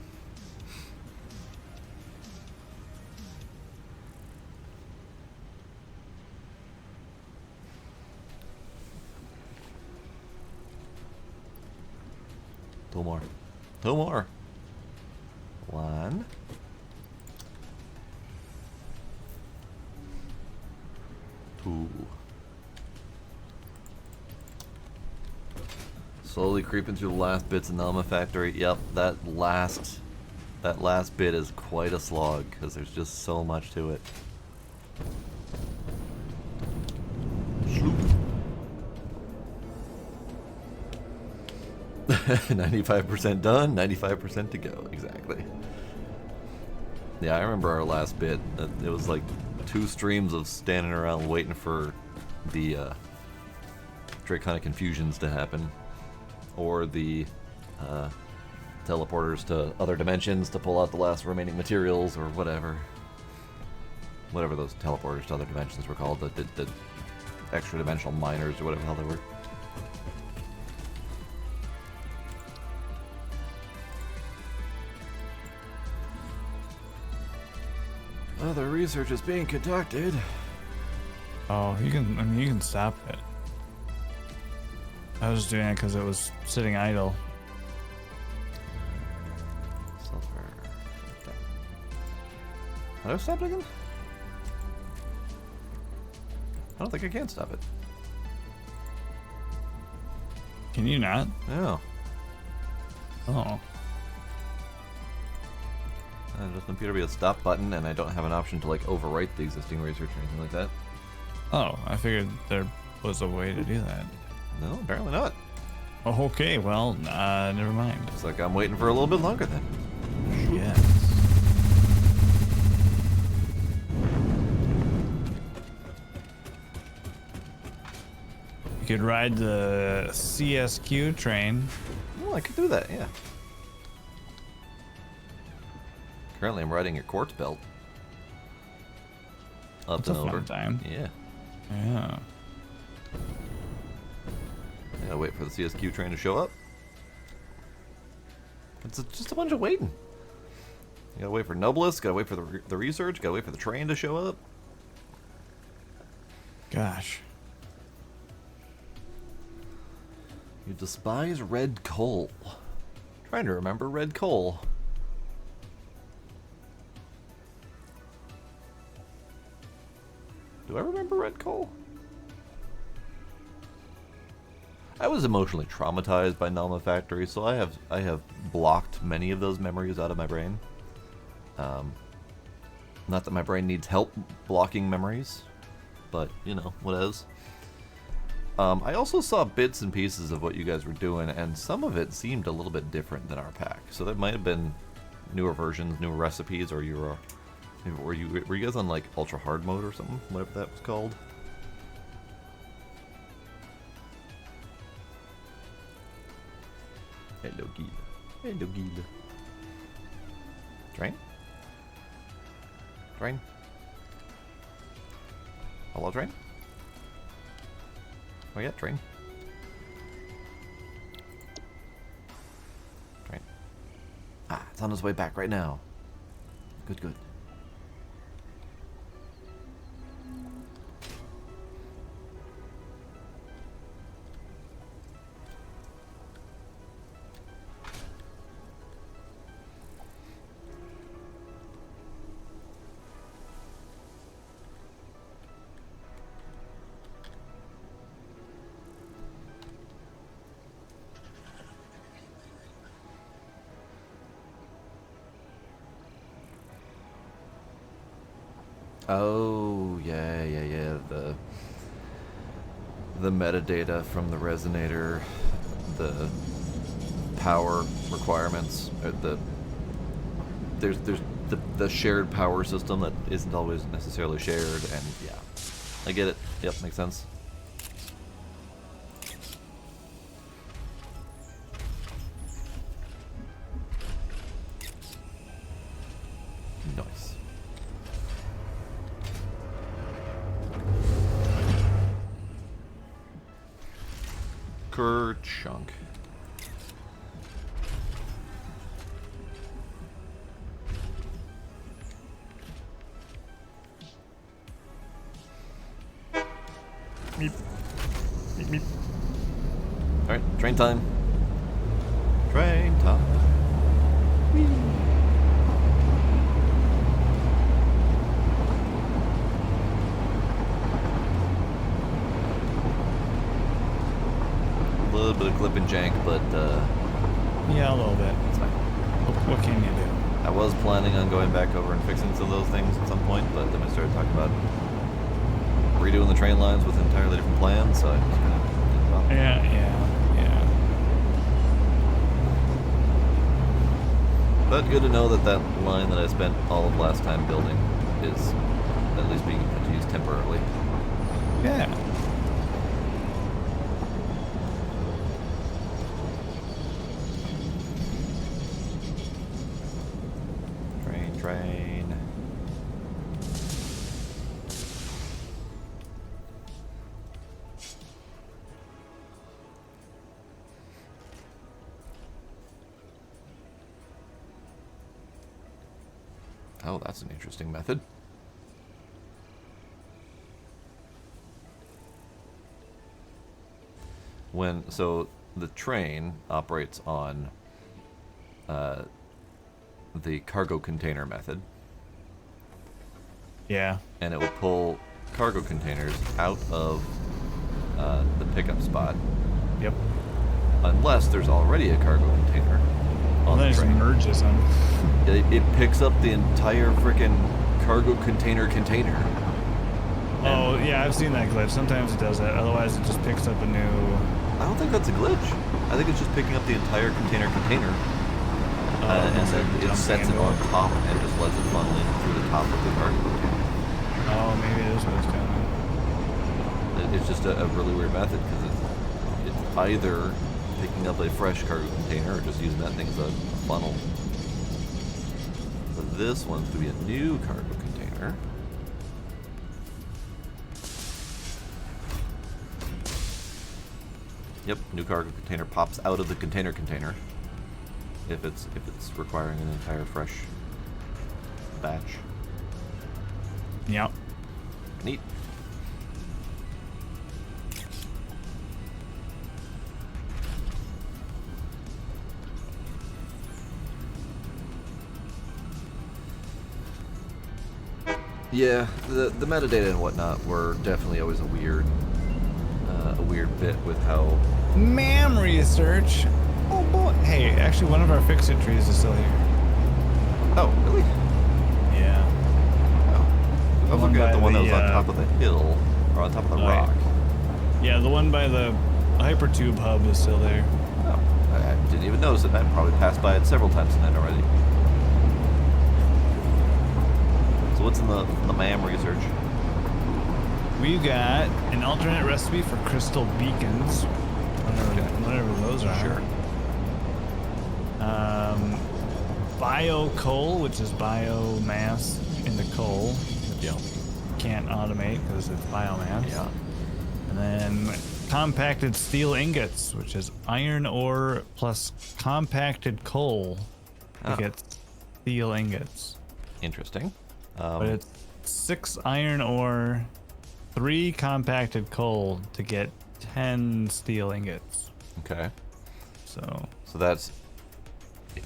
Two more. 2 more. 1. 2. Slowly creeping through the last bits of Satisfactory. Yep, that last bit is quite a slog because there's just so much to it. Sloop. 95% done, 95% to go. Exactly. Yeah, I remember our last bit. It was like 2 streams of standing around waiting for the Draconic Confusions to happen. Or the teleporters to other dimensions to pull out the last remaining materials, or whatever. Whatever those teleporters to other dimensions were called, the extra dimensional miners, or whatever the hell they were. Other research is being conducted. Oh, you can. I mean, you can stop it. I was just doing it because it was sitting idle. Sulfur. Okay. How do I stop it again? I don't think I can stop it. Can you not? No. Oh. There doesn't appear to be a stop button, and I don't have an option to like overwrite the existing research or anything like that. Oh, I figured there was a way to do that. No, apparently not. Oh, okay, well, never mind. Looks like I'm waiting for a little bit longer then. Yes. You could ride the CSQ train. Oh, I could do that, yeah. Currently, I'm riding your quartz belt. Up That's and a over. fun time. Yeah. Yeah. I gotta wait for the CSQ train to show up. It's just a bunch of waiting. You gotta wait for Noblest, gotta wait for the research, gotta wait for the train to show up. Gosh. You despise red coal. Trying to remember red coal. Do I remember red coal? I was emotionally traumatized by Satisfactory, so I have blocked many of those memories out of my brain. Not that my brain needs help blocking memories, but you know what is. I also saw bits and pieces of what you guys were doing, and some of it seemed a little bit different than our pack. So that might have been newer versions, newer recipes, or you were were you guys on like ultra hard mode or something, whatever that was called? Hello, Gila. Hello, Gila. Train? Train? Hello, train? Oh yeah, train. Train. Ah, it's on its way back right now. Good, good. Oh, yeah. The metadata from the resonator, the power requirements, there's the shared power system that isn't always necessarily shared, and yeah, I get it. Yep, makes sense. Ker-chunk. Meep. Meep, meep. Alright, train time. Train time. A little bit of clip and jank, but Yeah, a little bit. it's fine. What can you do? I was planning on going back over and fixing some of those things at some point, but then we started talking about redoing the train lines with entirely different plans, so I just kind of didn't bother. Yeah. But good to know that that line that I spent all of last time building is at least being put to use temporarily. Yeah. Train. Oh, that's an interesting method. So the train operates on the cargo container method, Yeah. and it will pull cargo containers out of the pickup spot, Yep. unless there's already a cargo container Well, on then the it just train. merges them. It picks up the entire freaking cargo container. Oh, yeah, I've seen that glitch. Sometimes it does that. Otherwise, it just picks up a new... I don't think that's a glitch. I think it's just picking up the entire container, and then it dumping sets it into on top and just lets it funnel in through the top of the cargo container. Oh, maybe it is what it's doing. It's just a really weird method because it's either picking up a fresh cargo container or just using that thing as a funnel. So this one's going to be a new cargo container. Yep, new cargo container pops out of the container if it's requiring an entire fresh batch. Yep. Neat. Yeah, the metadata and whatnot were definitely always a weird bit with how. Ma'am research. Oh, boy. Hey, actually, one of our fix-it trees is still here. Oh, really? Yeah. Oh. I was looking at the one that was on the, top of the hill, or on top of the oh, rock. Yeah, the one by the hypertube hub is still there. Oh, I didn't even notice it. I probably passed by it several times tonight already. So what's in the MAM research? We got an alternate recipe for crystal beacons. Whatever those are. Sure. Bio coal, which is biomass into coal. Which Yeah. can't automate because it's biomass. Yeah. And then compacted steel ingots, which is iron ore plus compacted coal to Oh. get steel ingots. Interesting. But it's 6 iron ore, 3 compacted coal to get 10 steel ingots. Okay. So So that's,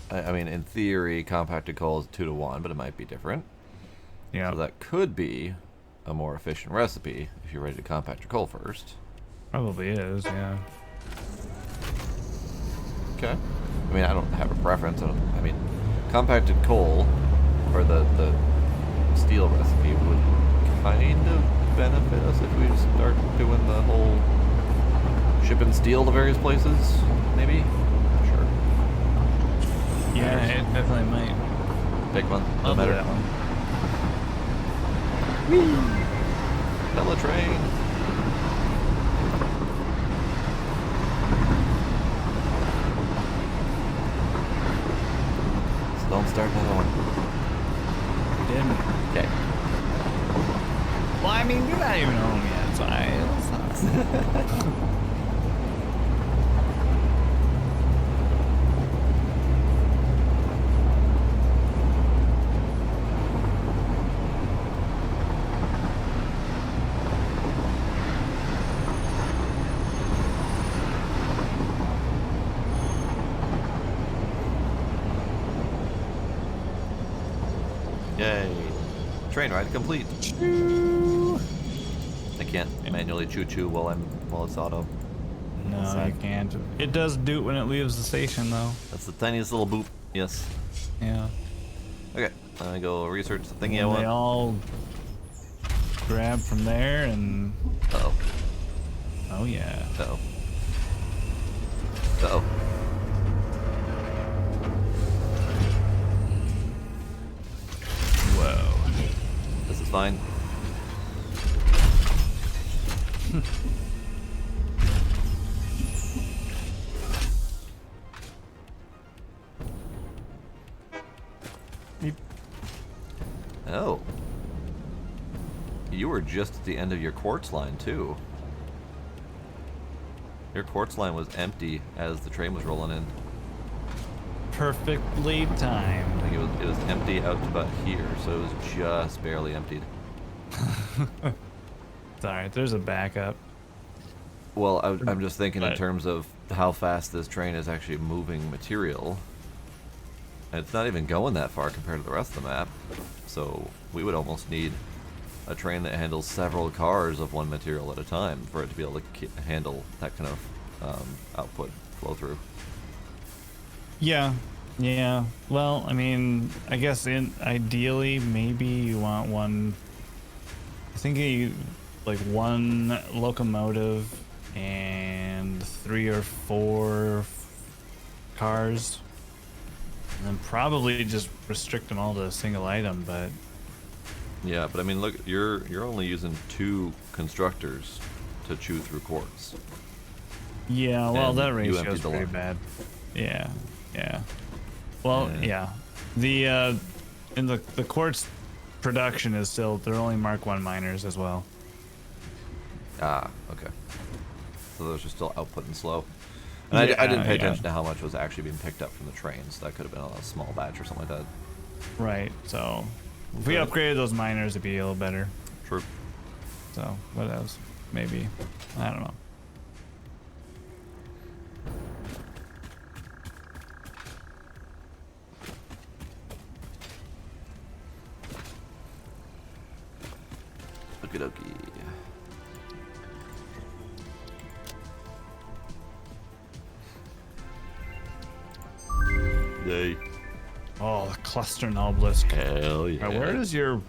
I mean, in theory, compacted coal is 2-to-1, but it might be different. yeah, So that could be a more efficient recipe if you're ready to compact your coal first. probably is. Yeah. Okay. I mean, I don't have a preference. I mean, compacted coal, or the steel recipe would kind of benefit us if we start doing the whole shipping steel to various places, maybe? Not sure. Yeah, it definitely might. Pick one. No I'll do matter. that one. Bella train. So don't start another one. Didn't. Okay. Well, I mean, you're not even home yet, so Yay. Train ride complete. Choo. I can't manually choo-choo while it's auto. No, Sad. you can't. It does do it when it leaves the station, though. That's the tiniest little boop. Yes. Yeah. Okay. I go research the thingy I And want. they all grab from there, and Uh-oh. oh yeah. Uh-oh. Uh-oh. Whoa. This is fine. Beep. Oh. You were just at the end of your quartz line, too. Your quartz line was empty as the train was rolling in. Perfectly I timed. think it was empty out to about here, so it was just barely emptied. It's alright, there's a backup. Well, I'm just thinking in But- terms of how fast this train is actually moving material. And it's not even going that far compared to the rest of the map. So we would almost need a train that handles several cars of one material at a time for it to be able to handle that kind of output flow through. Yeah. Yeah. Well, I mean, I guess ideally maybe you want one. I think like one locomotive and 3 or 4 cars, and then probably just restrict them all to a single item. But Yeah, but I mean, look, you're only using 2 constructors to chew through quartz. yeah, well, And that you ratio emptied is the pretty line. bad. Yeah. Yeah. Well, Yeah. yeah. In the quartz production is still, they're only Mark 1 miners as well. Ah, okay. So those are still outputting slow. And I didn't pay Yeah. attention to how much was actually being picked up from the trains. That could have been a small batch or something like that. Right. So if we Okay. upgraded those miners, it'd be a little better. True. So what else? Maybe. I don't know. Okie dokie. Yay. Oh, the cluster obelisk. Hell yeah. Alright, where's your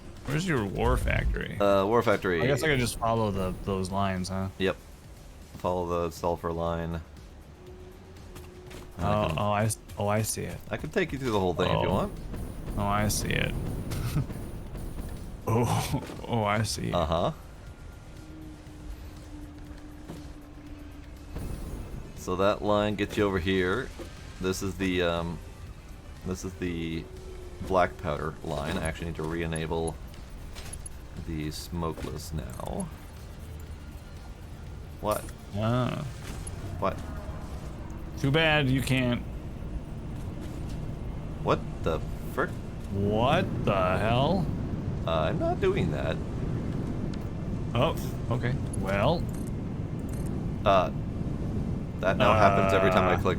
war factory? War Factory. I guess I could just follow those lines, huh? Yep. Follow the sulfur line. And I see it. I can take you through the whole thing if you Oh. want. Oh, I see it. oh, I see it. Uh-huh. So that line gets you over here. This is the black powder line. I actually need to re-enable the smokeless now. What? Ah. What? Too bad you can't. What the frick? What the hell? I'm not doing that. Oh, okay. Well, That now happens every time I Uh. click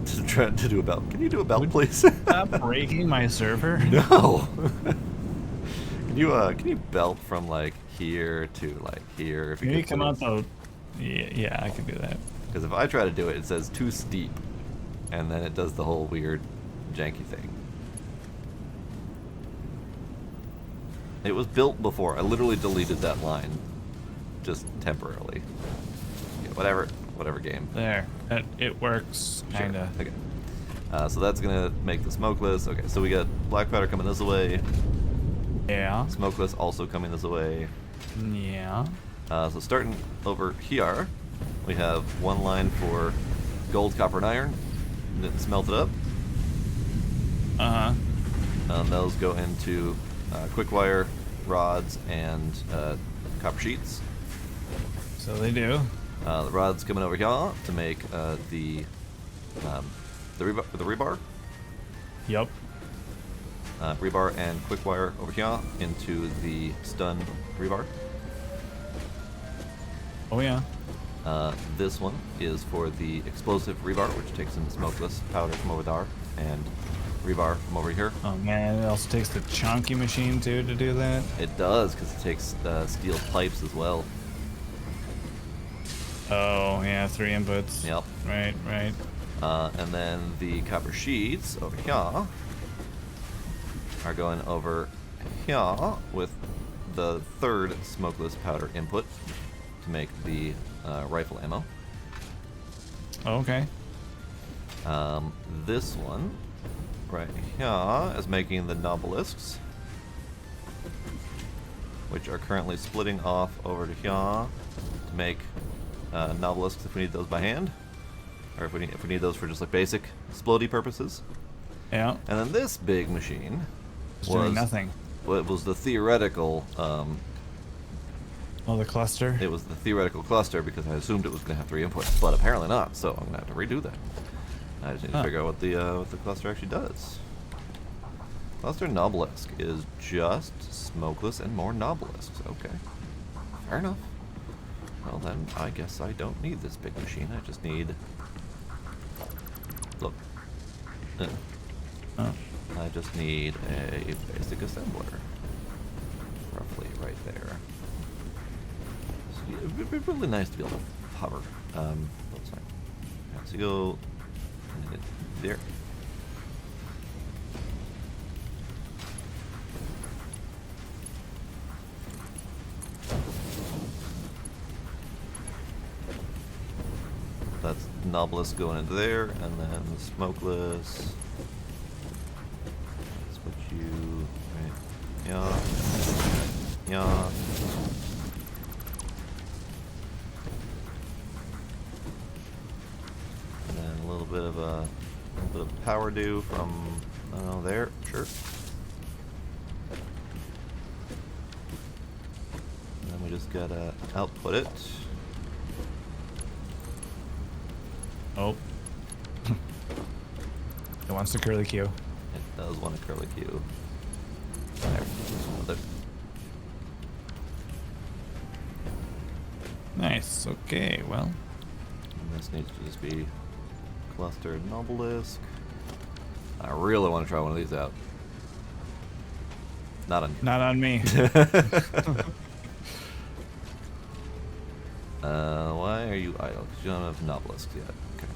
to try to do a belt. Can you do a belt, Would- please? stop breaking my server. No. Can you belt from like here to like here? If you Maybe could come please? out the. Yeah, I can do that. Because if I try to do it, it says too steep, and then it does the whole weird, janky thing. It was built before. I literally deleted that line, just temporarily. Okay, whatever game. There, it works, Sure, kinda. Okay. So that's gonna make the smokeless. Okay, so we got black powder coming this way. Yeah. Smokeless also coming this way. Yeah. So starting over here, we have one line for gold, copper, and iron. Smelt it up. Uh huh. Those go into quick wire, rods, and copper sheets. So they do. The rods coming over here to make the rebar. Yep. Rebar and quick wire over here into the stun rebar. Oh yeah. This one is for the explosive rebar, which takes in smokeless powder from over there and rebar from over here. Oh man, it also takes the chunky machine too to do that. It does, because it takes steel pipes as well. Oh yeah, 3 inputs. Yep. Right, right. And then the copper sheets over here are going over here with the third smokeless powder input to make the rifle ammo. Okay. This one right here is making the nobelisks, which are currently splitting off over to here to make nobelisks if we need those by hand, or if we need those for just like basic splody purposes. Yeah. And then this big machine It's doing nothing. Well, it was the theoretical. Oh, the cluster. It was the theoretical cluster because I assumed it was going to have 3 inputs, but apparently not. So I'm going to have to redo that. I just need to figure out what the cluster actually does. Cluster Nobelisk is just smokeless and more Nobelisks. Okay, fair enough. Well then, I guess I don't need this big machine. I just need. Look. Oh. I just need a basic assembler. Roughly right there. So it'd be really nice to be able to hover. Oh, sorry. Yeah, so you go there. That's Noblest going into there, and then the Smokeless. Switch you right. Yeah. Yeah. And then a little bit of power due from there, sure. And then we just gotta output it. Oh. It wants the curly Q. It does want a curly Q. There. Another. Nice. Okay. Well. And this needs to just be clustered Nobelisk. I really want to try one of these out. Not on you. Not on me. Why are you idle? Because you don't have Nobelisks yet. Okay.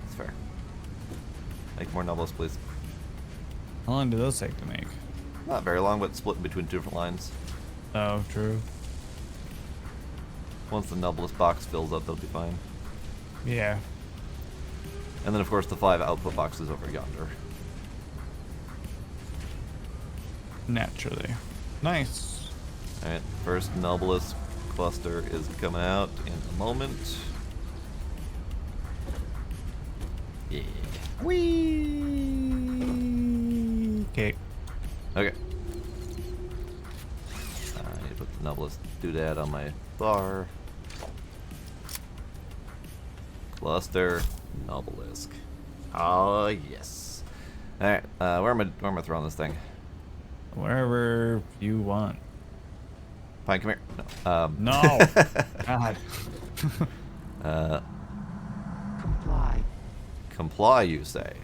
That's fair. Make more Nobelisks, please. How long do those take to make? Not very long, but split between 2 different lines. Oh, true. Once the Nobelist box fills up, they'll be fine. Yeah. And then, of course, the 5 output boxes over yonder. Naturally. Nice. Alright, first Nobelist cluster is coming out in a moment. Yeah. Whee! Okay. Okay. I need to put the Nobelist doodad on my bar. Cluster Nobelisk. Oh yes. Alright, where am I throwing this thing? Wherever you want. Pine, come here. No. No. God. Comply. Comply, you say.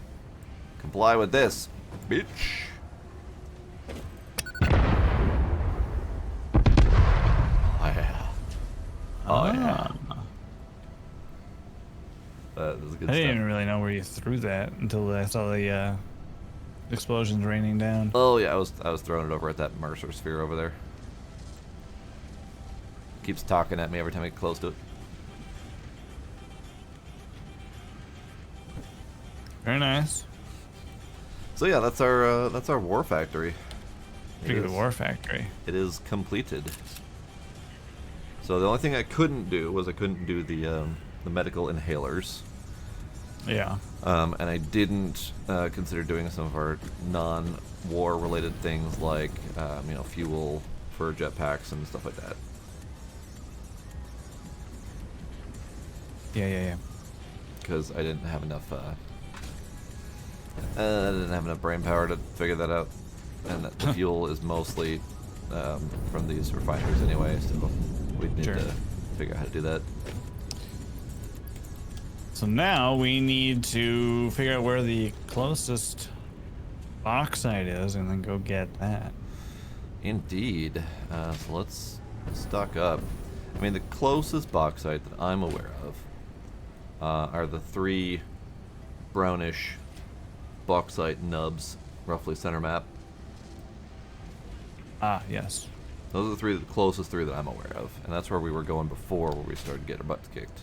Comply with this, bitch. Oh yeah. Oh yeah. This is good I didn't even stuff. really know where you threw that until I saw the explosions raining down. Oh yeah, I was throwing it over at that Mercer sphere over there. Keeps talking at me every time I get close to it. Very nice. So yeah, that's our war factory. Speaking of the war factory. It is completed. So the only thing I couldn't do was the medical inhalers. Yeah. And I didn't consider doing some of our non-war related things like fuel for jetpacks and stuff like that. Yeah. Because I didn't have enough. I didn't have enough brain power to figure that out, and that the fuel is mostly from these refineries anyway, so we need Sure. to figure out how to do that. So now we need to figure out where the closest bauxite is and then go get that. Indeed. So let's stock up. I mean, the closest bauxite that I'm aware of are the 3 brownish bauxite nubs, roughly center map. Ah, yes. Those are the closest 3 that I'm aware of, and that's where we were going before, where we started getting our butts kicked.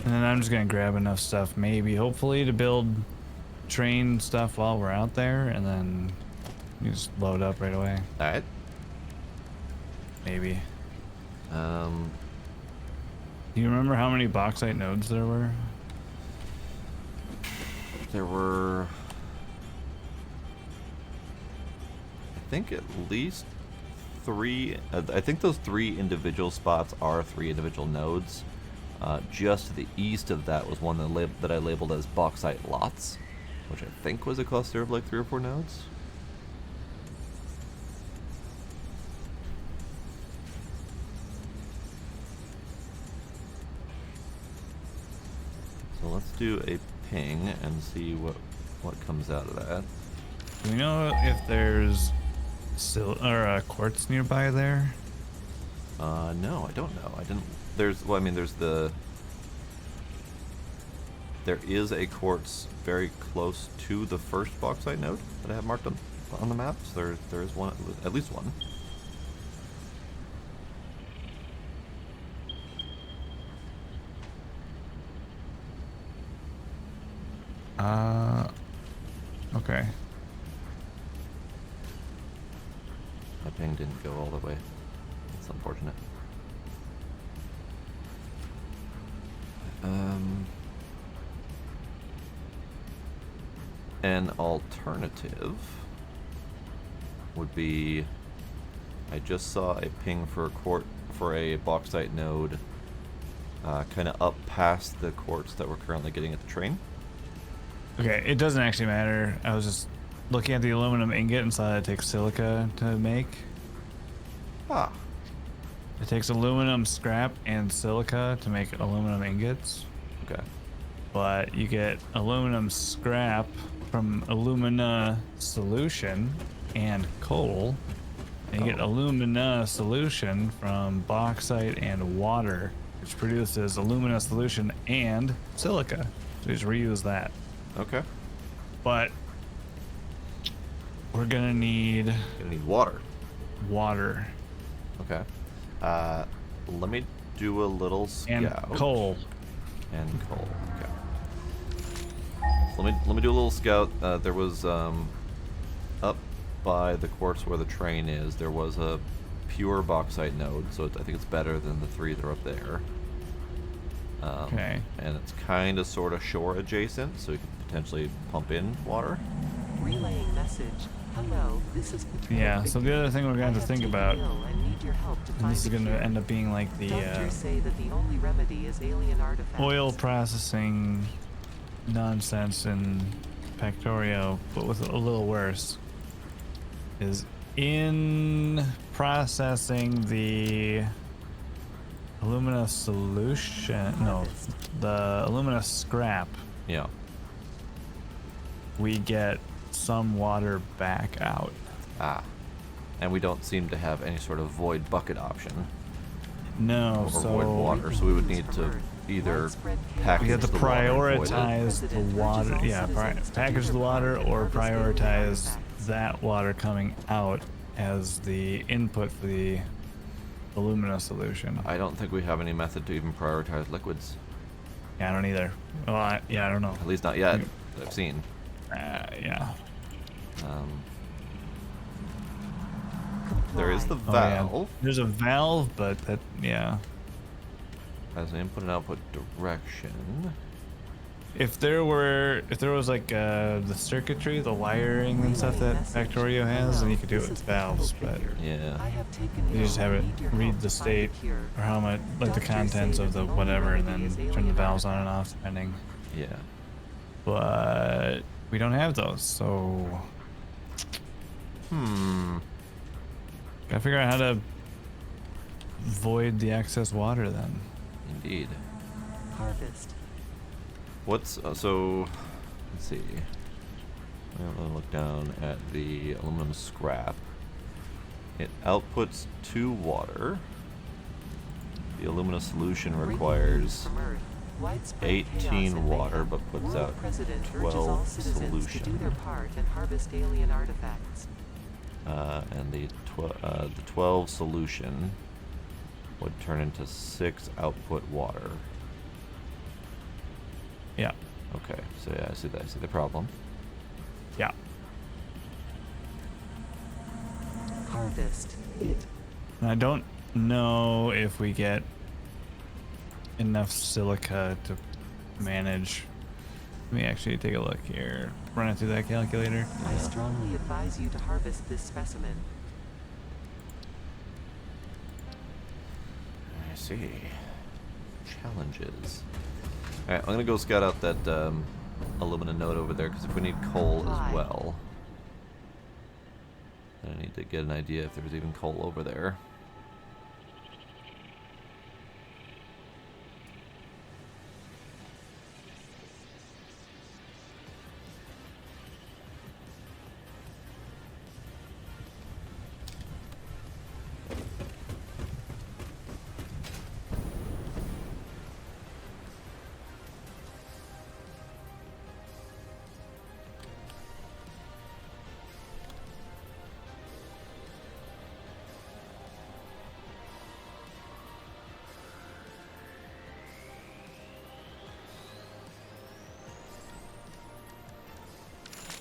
And then I'm just gonna grab enough stuff, maybe, hopefully, to build train stuff while we're out there, and then you just load up right away. All right. Maybe. Um, Do you remember how many bauxite nodes there were? there were, I think, at least 3. I think those 3 individual spots are 3 individual nodes. Just to the east of that was one that I labeled as bauxite lots, which I think was a cluster of like 3 or 4 nodes. So let's do a ping and see what comes out of that. Do we know if there's quartz nearby there? No, I don't know. I didn't. Well, I mean, there is a quartz very close to the first bauxite node that I have marked on the map. So there is one, at least one. Okay. My ping didn't go all the way. That's unfortunate. An alternative would be, I just saw a ping for a bauxite node, kind of up past the quartz that we're currently getting at the train. Okay, it doesn't actually matter. I was just looking at the aluminum ingot and saw that it takes silica to make. Ah, It takes aluminum scrap and silica to make aluminum ingots, okay. but you get aluminum scrap from alumina solution and coal, and you get alumina solution from bauxite and water, which produces alumina solution and silica. So you just reuse that. Okay. But we're gonna need Gonna need water. water Okay. Let me do a little scout. and coal. And coal. Okay. Let me do a little scout. There was up by the quartz where the train is. There was a pure bauxite node, so I think it's better than the 3 that are up there. Okay. And it's kind of sort of shore adjacent, so we could potentially pump in water. Relaying message. Hello, this is Patrol Yeah, so the other thing we're gonna have to think about, and need your help to and find this is a gonna cure. end up being like the Doctors say that the only remedy is alien artifacts. oil processing nonsense in Factorio, but with a little worse, is in processing the alumina solution, no, the alumina scrap, Yeah. we get some water back out. Ah. And we don't seem to have any sort of void bucket option. No, Or void so water, so we would need to either package we have to the water and void it. prioritize the water. Yeah, package the water or prioritize that water coming out as the input for the alumina solution. I don't think we have any method to even prioritize liquids. Yeah, I don't either. Well, I don't know. At least not yet, that I've seen. Yeah. There is the Oh, yeah. valve There's a valve, but that, yeah. as an input and output direction. If there was like the circuitry, the wiring and stuff that Factorio has, then you could do it with valves, but Yeah. you just have it read the state or how much, like the contents of the whatever, and then turn the valves on and off depending. Yeah. But we don't have those, so gotta figure out how to void the excess water then. Indeed. Harvest. What's so? Let's see. I'm gonna look down at the aluminum scrap. It outputs 2 water. The alumina solution Breaking news requires from Earth. Widespread 18 chaos and water, mayhem. but puts World out President urges all 12 citizens to do solution. their part and harvest alien artifacts. And the 12 solution would turn into 6 output water. Yeah. Okay, so yeah, I see that. I see the problem. Yeah. Harvest. It. And I don't know if we get enough silica to manage. Let me actually take a look here. Run it through that calculator. I strongly advise you to harvest this specimen. I see. Challenges. Alright, I'm gonna go scout out that alumina node over there, because if we need coal as well, then I need to get an idea if there's even coal over there.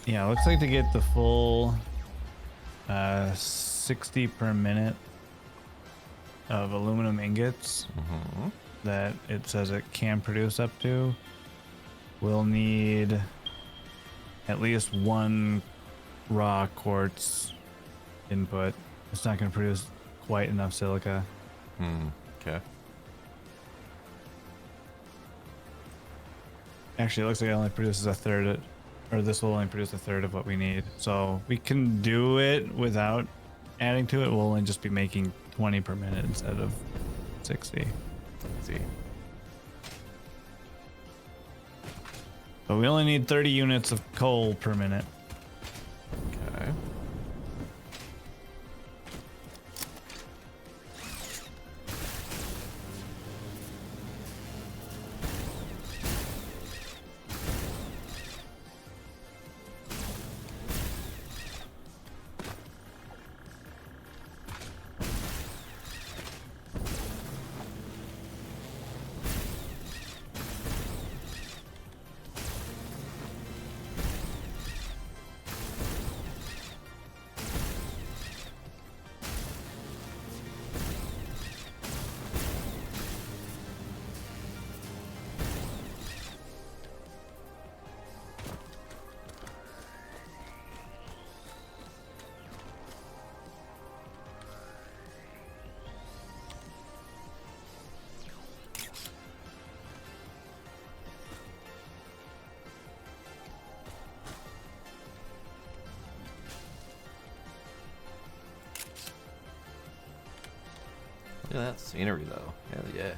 Yeah, it looks like to get the full 60 per minute of aluminum ingots that it says it can produce up to, we'll need at least 1 raw quartz input. It's not going to produce quite enough silica. Okay. Actually, it looks like it only produces a third, or this will only produce a third of what we need. So we can do it without adding to it. We'll only just be making 20 per minute instead of 60. Let's see. But we only need 30 units of coal per minute. Okay. Look at that scenery, though. Hell yeah.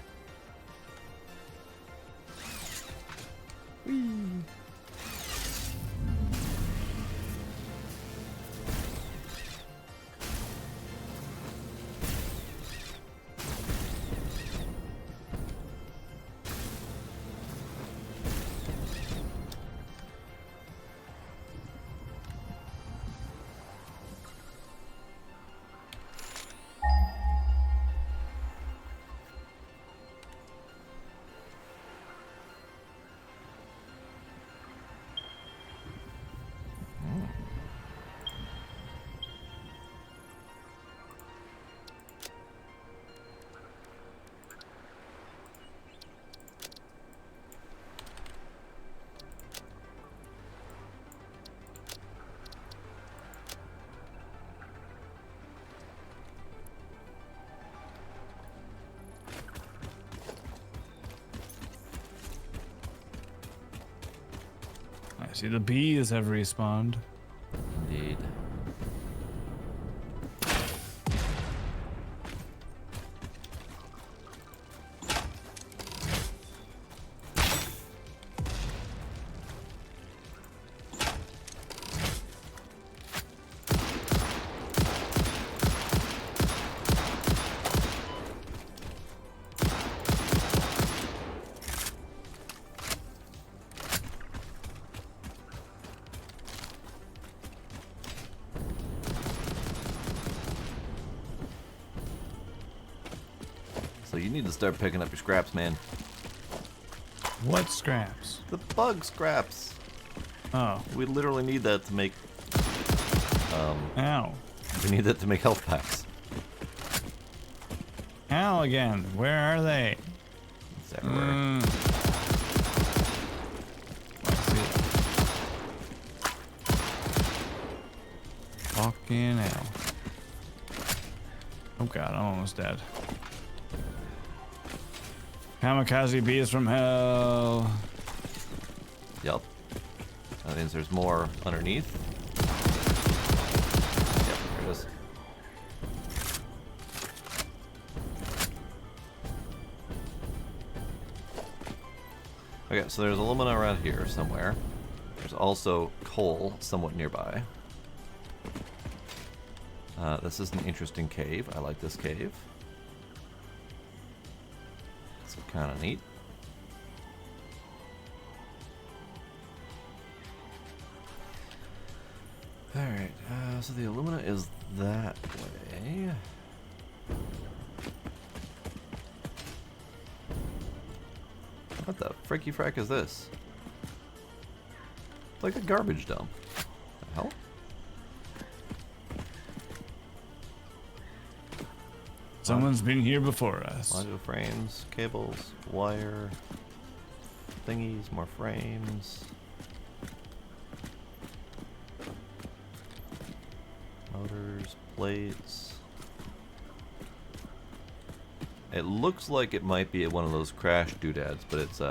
I see the bees have respawned. Indeed. So you need to start picking up your scraps, man. What scraps? The bug scraps. Oh. We literally need that to make. Ow. We need that to make health packs. Ow again. Where are they? It's everywhere. I see it. Fucking hell. Oh god, I'm almost dead. Kamikaze bees from hell. Yup. That means there's more underneath. Yep, there it is. Okay, so there's alumina around here somewhere. There's also coal somewhat nearby. This is an interesting cave. I like this cave. It's kind of neat. Alright, so the alumina is that way. What the fricky frack is this? It's like a garbage dump. The hell? Someone's been here before us. Module frames, cables, wire, thingies, more frames. Motors, plates. It looks like it might be one of those crash doodads, but it's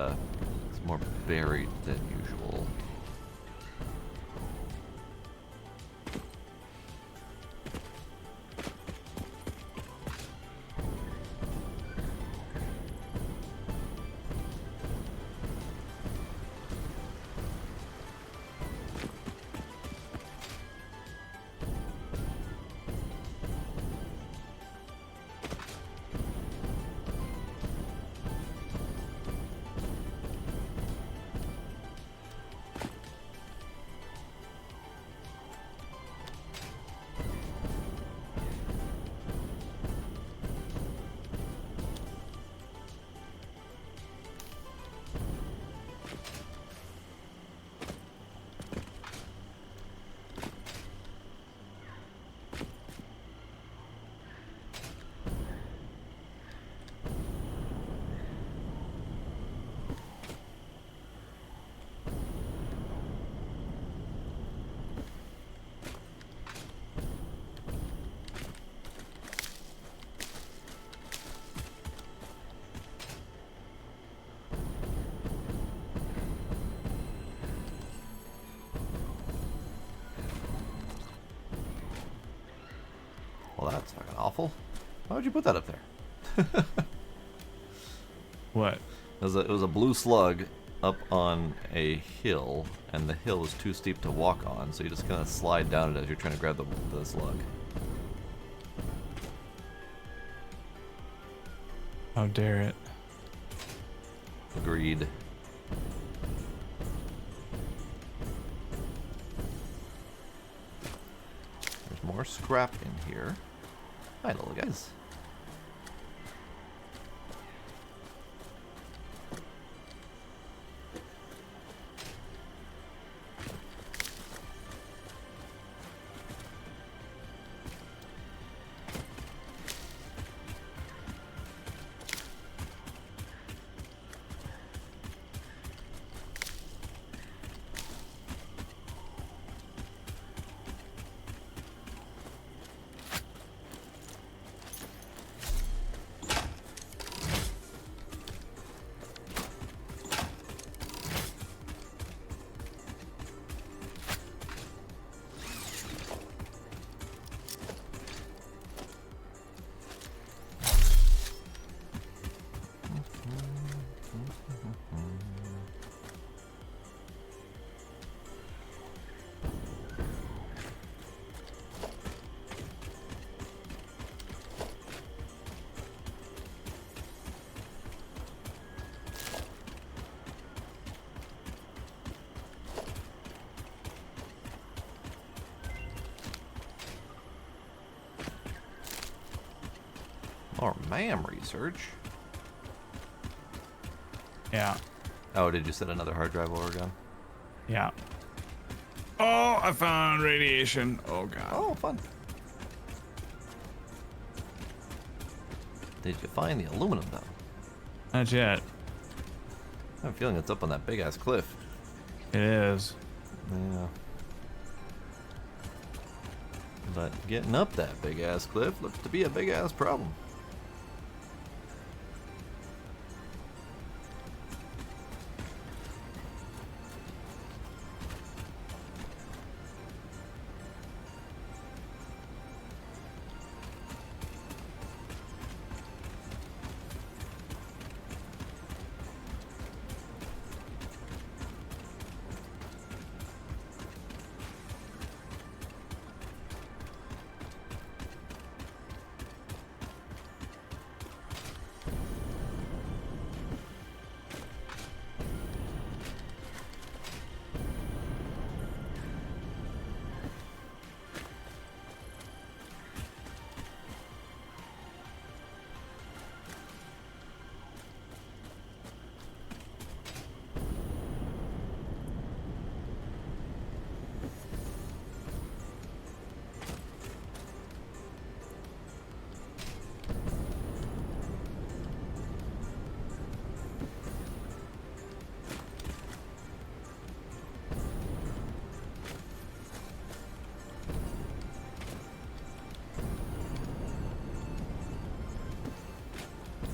more buried than usual. Well, that's fucking awful. Why would you put that up there? What? It was a blue slug up on a hill, and the hill was too steep to walk on, so you just kind of slide down it as you're trying to grab the slug. How dare it? Agreed. There's more scrap in here. Hi, little guys. More MAM research. Yeah. Oh, did you set another hard drive over again? Yeah. Oh, I found radiation. Oh god. Oh, fun. Did you find the aluminum though? Not yet. I have a feeling it's up on that big ass cliff. It is. Yeah. But getting up that big ass cliff looks to be a big ass problem.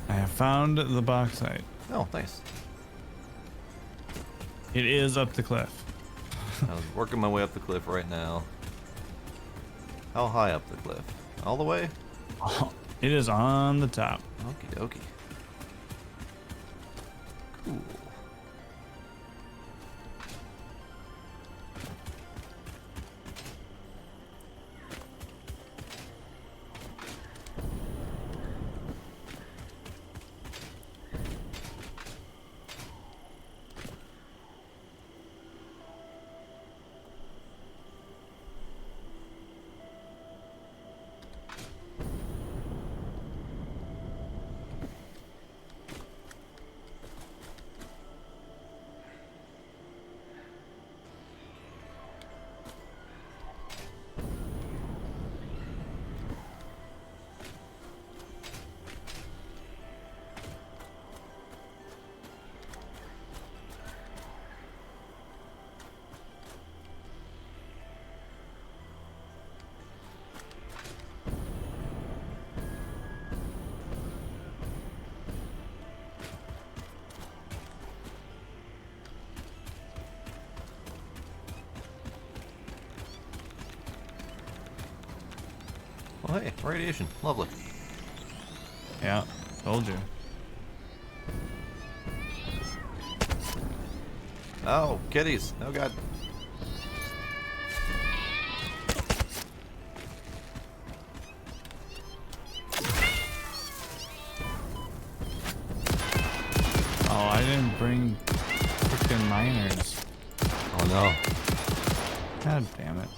I have found the bauxite. Oh, nice. It is up the cliff. I was working my way up the cliff right now. How high up the cliff? All the way? It is on the top. Okie dokie. Cool. Oh, hey, radiation. Lovely. Yeah, told you. Oh, kitties. Oh, God. Oh, I didn't bring freaking miners. Oh, no. God damn it.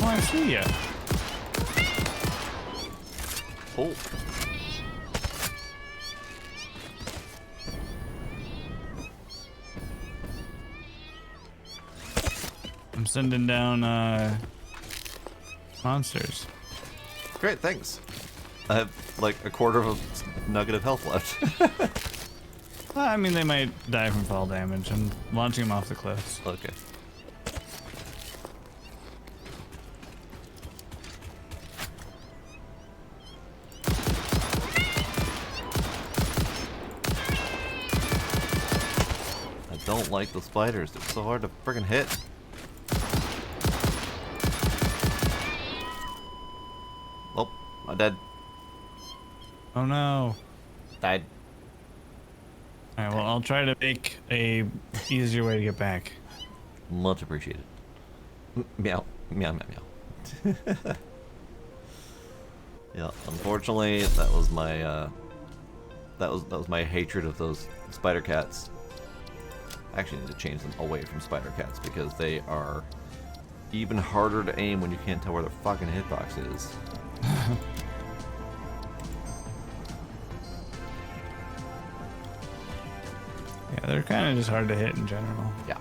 Oh, I see ya. Oh. I'm sending down monsters. Great, thanks. I have like a quarter of a nugget of health left. Well, I mean, they might die from fall damage. I'm launching them off the cliffs. Okay. I don't like the spiders. They're so hard to friggin' hit. Oh, I'm dead. Oh no. Died. Alright, well, I'll try to make a easier way to get back. Much appreciated. Meow. Meow, meow, meow. Yeah, unfortunately, that was my that was my hatred of those spider cats. I actually need to change them away from spider cats because they are even harder to aim when you can't tell where their fucking hitbox is. Yeah, they're kind of just hard to hit in general. Yeah.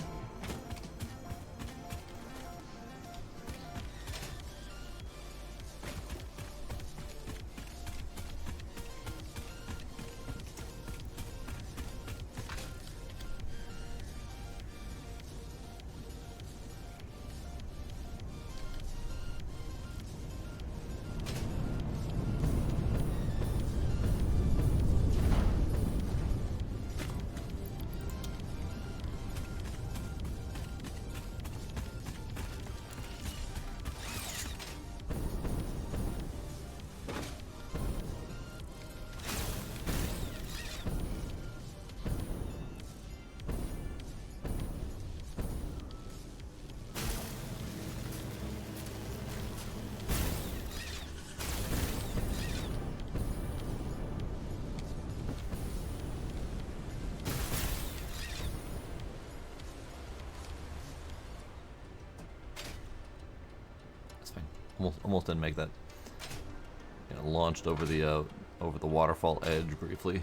That's fine. Almost didn't make that. You know, launched over the waterfall edge briefly.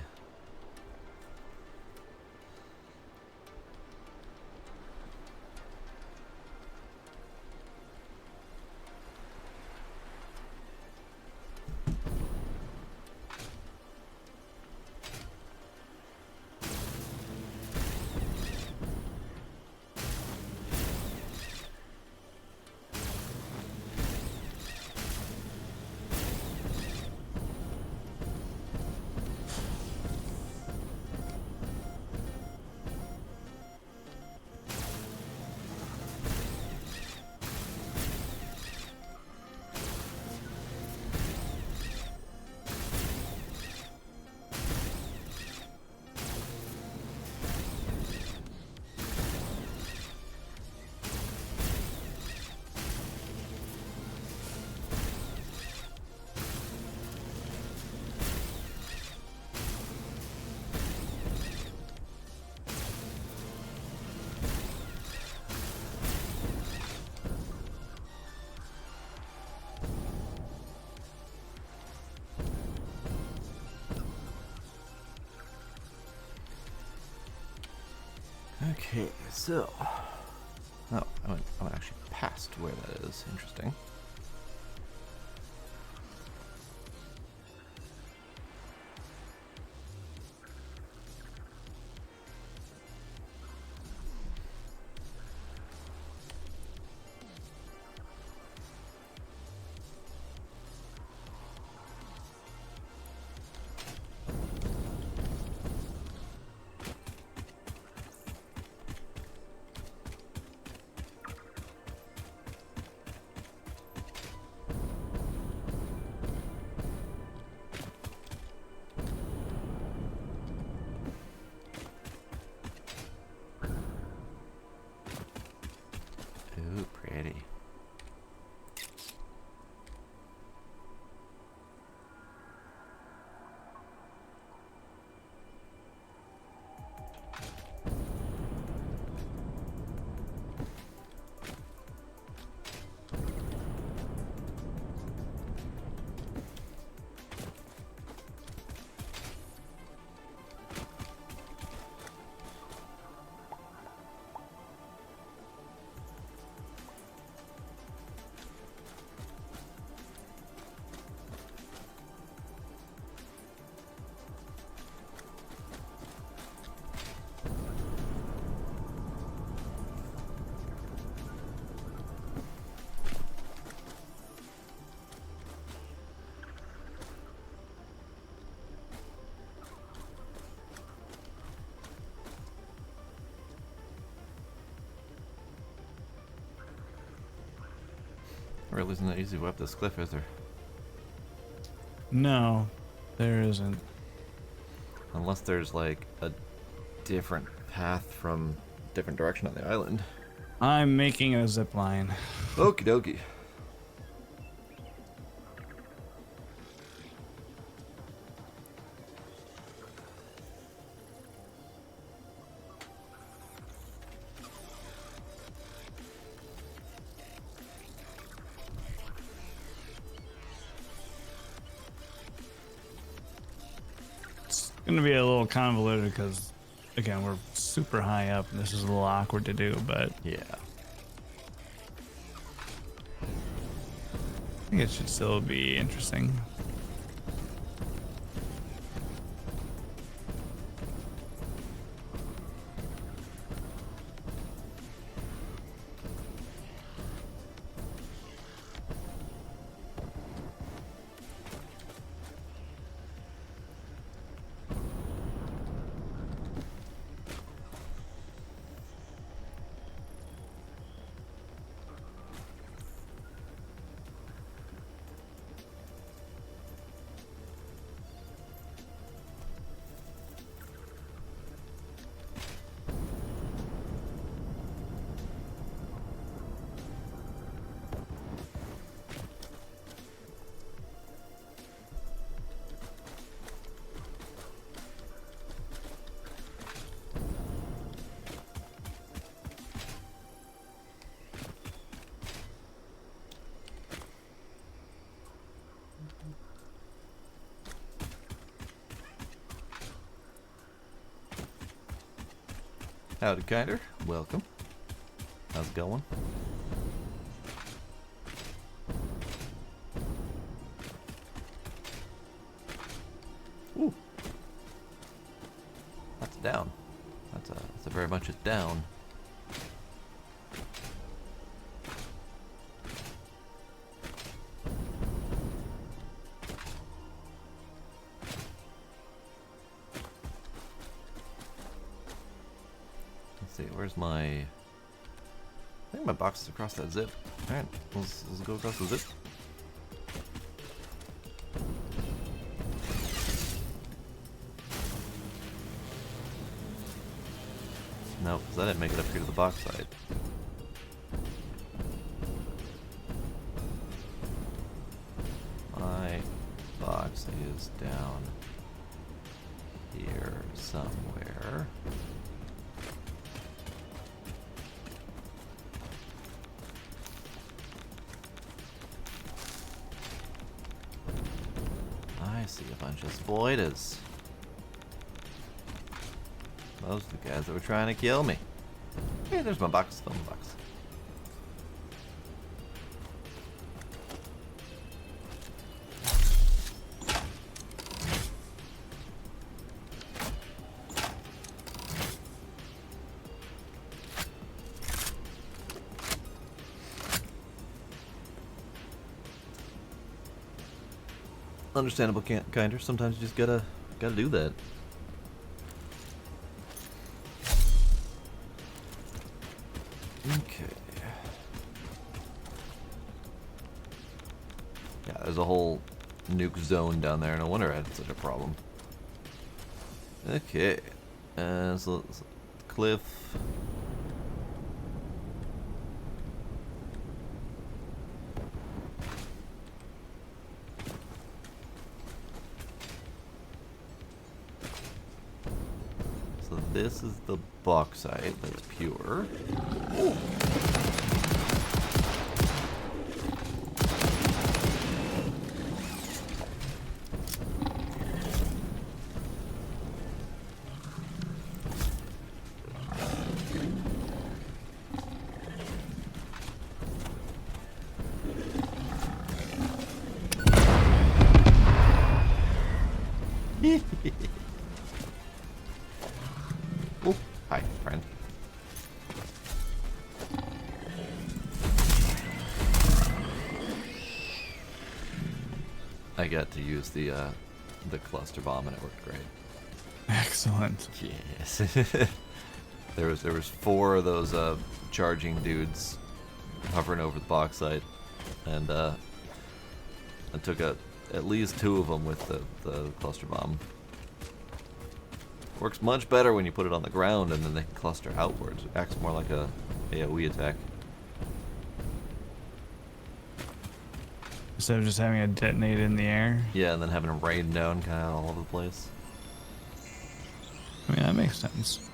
Okay, so oh, I went actually past where that is. Interesting. Ooh, pretty. Really isn't that easy to go up this cliff, is there? No, there isn't. Unless there's like a different path from different direction on the island. I'm making a zip line. Okie dokie. gonna be a little convoluted because, again, we're super high up and this is a little awkward to do, but Yeah. I think it should still be interesting. Howdy, Kinder. Welcome. How's it going? Ooh. That's down. That's a very much a down. Let's see, where's my... I think my box is across that zip. Alright, let's go across the zip. No, because I didn't make it up here to the box side. My box is down here somewhere. I see a bunch of spoilers. Those are the guys that were trying to kill me. Hey, there's my box. Still in the box. Understandable, Kinder. Sometimes you just gotta do that. Okay. Yeah, there's a whole nuke zone down there. No wonder I had such a problem. Okay. So cliff. So this is the bauxite that's pure. Ooh. Oh, hi, friend. I got to use the cluster bomb and it worked great. Excellent. Yes. there was 4 of those charging dudes hovering over the bauxite, and I took at least 2 of them with the cluster bomb. Works much better when you put it on the ground and then they can cluster outwards. It acts more like a AoE attack. Instead of just having it detonate in the air. Yeah, and then having them rain down kind of all over the place. I mean, that makes sense.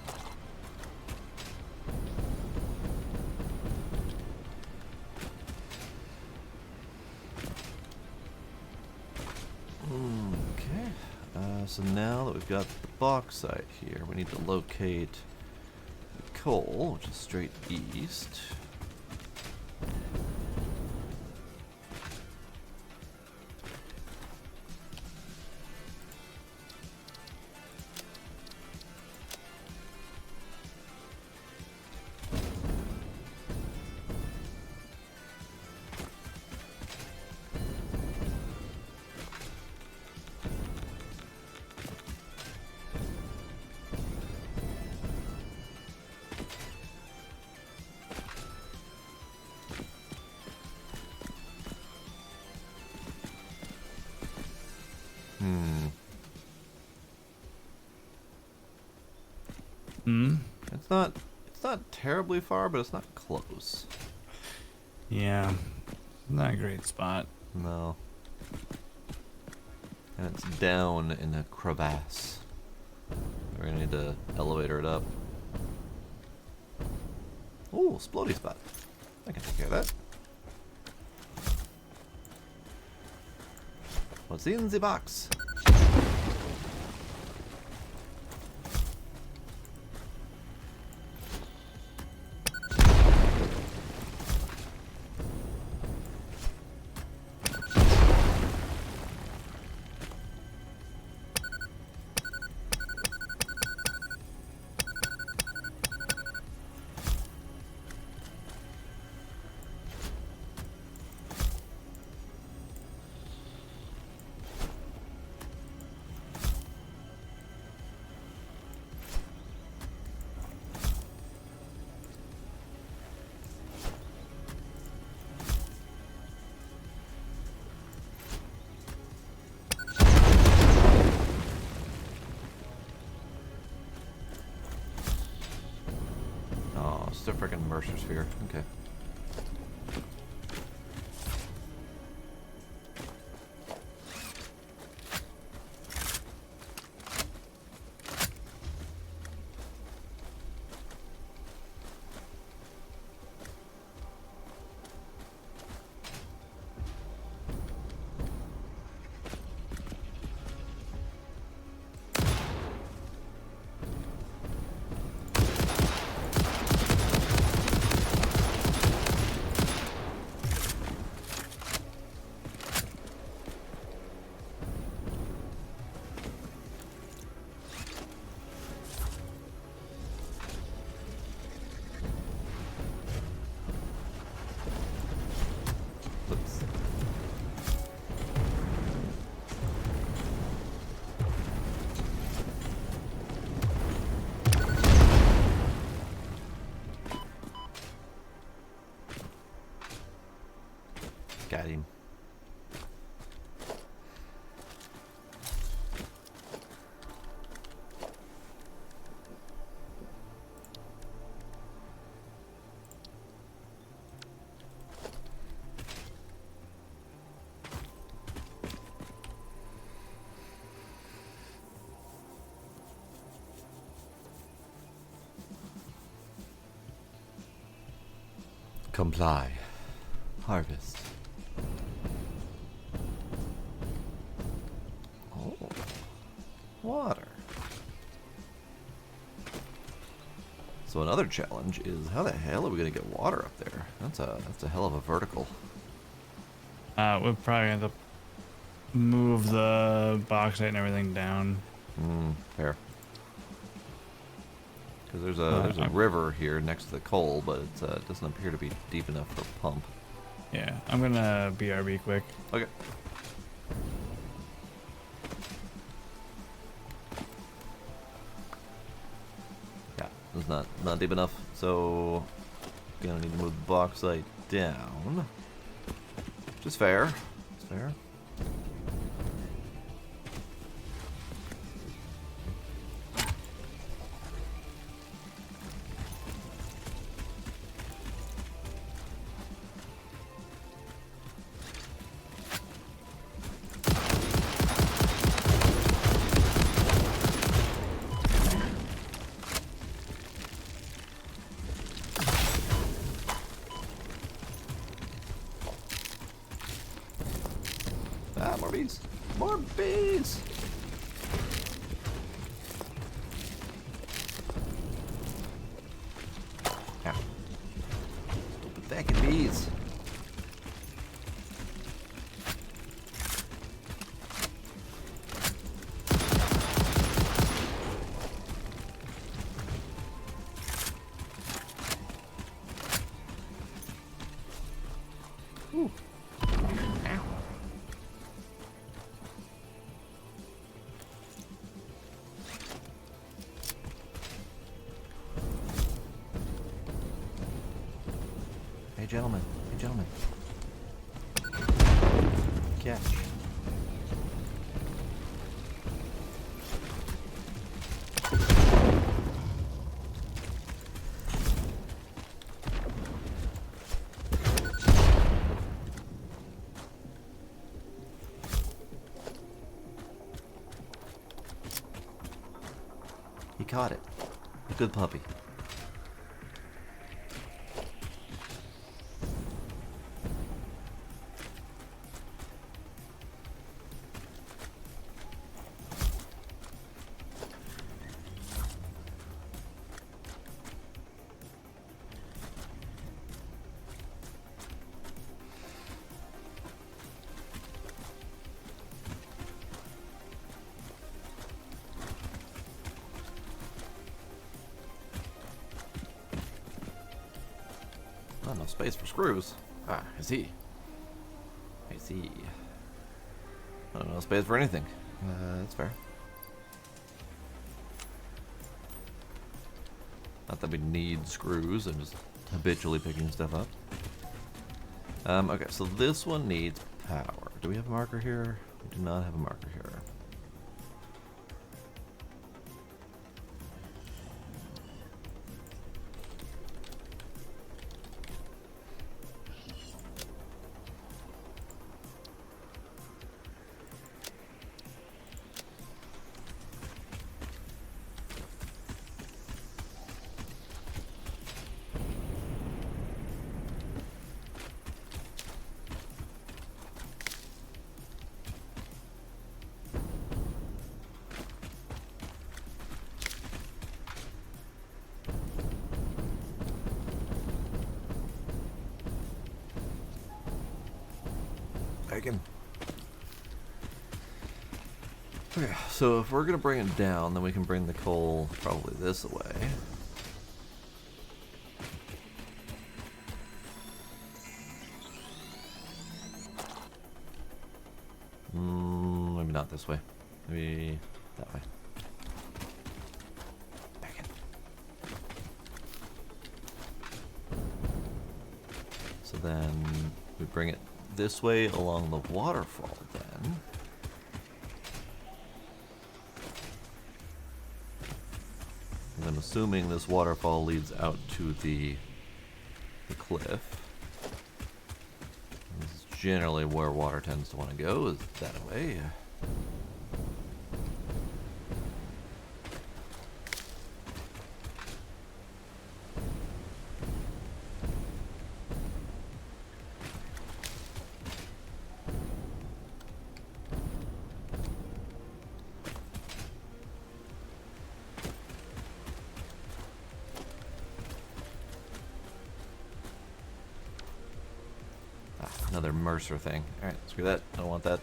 Okay. so now that we've got the bauxite here, we need to locate the coal, which is straight east. It's not terribly far, but it's not close. Yeah, not a great spot. No. And it's down in a crevasse. We're gonna need to elevator it up. Ooh, splody spot. I can take care of that. What's in the box? It's a freaking Mercer sphere. Okay. Oops. Got him. Comply. Harvest. Oh. Water. So another challenge is how the hell are we gonna get water up there? That's a hell of a vertical. We'll probably have to move the bauxite and everything down. Fair. Because there's a river here next to the coal, but it doesn't appear to be deep enough for a pump. Yeah, I'm gonna BRB quick. Okay. Yeah, it's not deep enough, so gonna need to move the bauxite down. Which is fair. It's fair. Ah, more bees! More bees! Back in bees. Ooh. Ow. Hey gentlemen, hey gentlemen. Catch. He caught it. Good puppy. Not enough space for screws. Ah, I see. I see. Not enough space for anything. That's fair. Not that we need screws, I'm just habitually picking stuff up. Okay, so this one needs power. Do we have a marker here? We do not have a marker here. Okay, so if we're gonna bring it down, then we can bring the coal probably this way. Maybe not this way. Maybe that way. Back in. So then we bring it this way along the waterfall then. And I'm assuming this waterfall leads out to the cliff. This is generally where water tends to want to go, is that way. Another Mercer thing. Alright, screw that. I don't want that.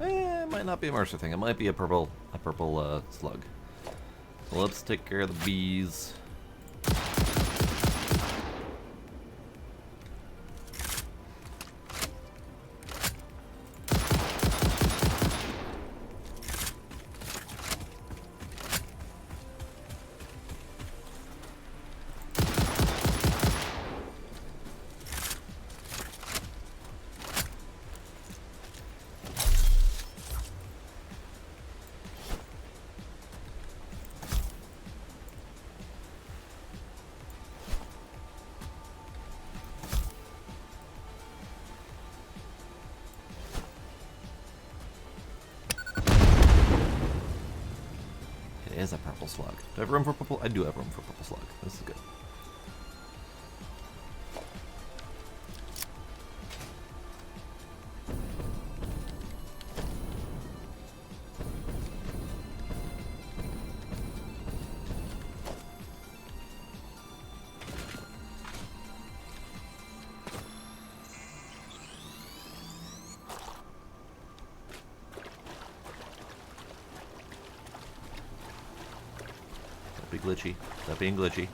It might not be a Mercer thing. It might be a purple slug. So let's take care of the bees. It is a purple slug. Do I have room for purple? I do have room for purple slug. This is good. glitchy. Stop being glitchy.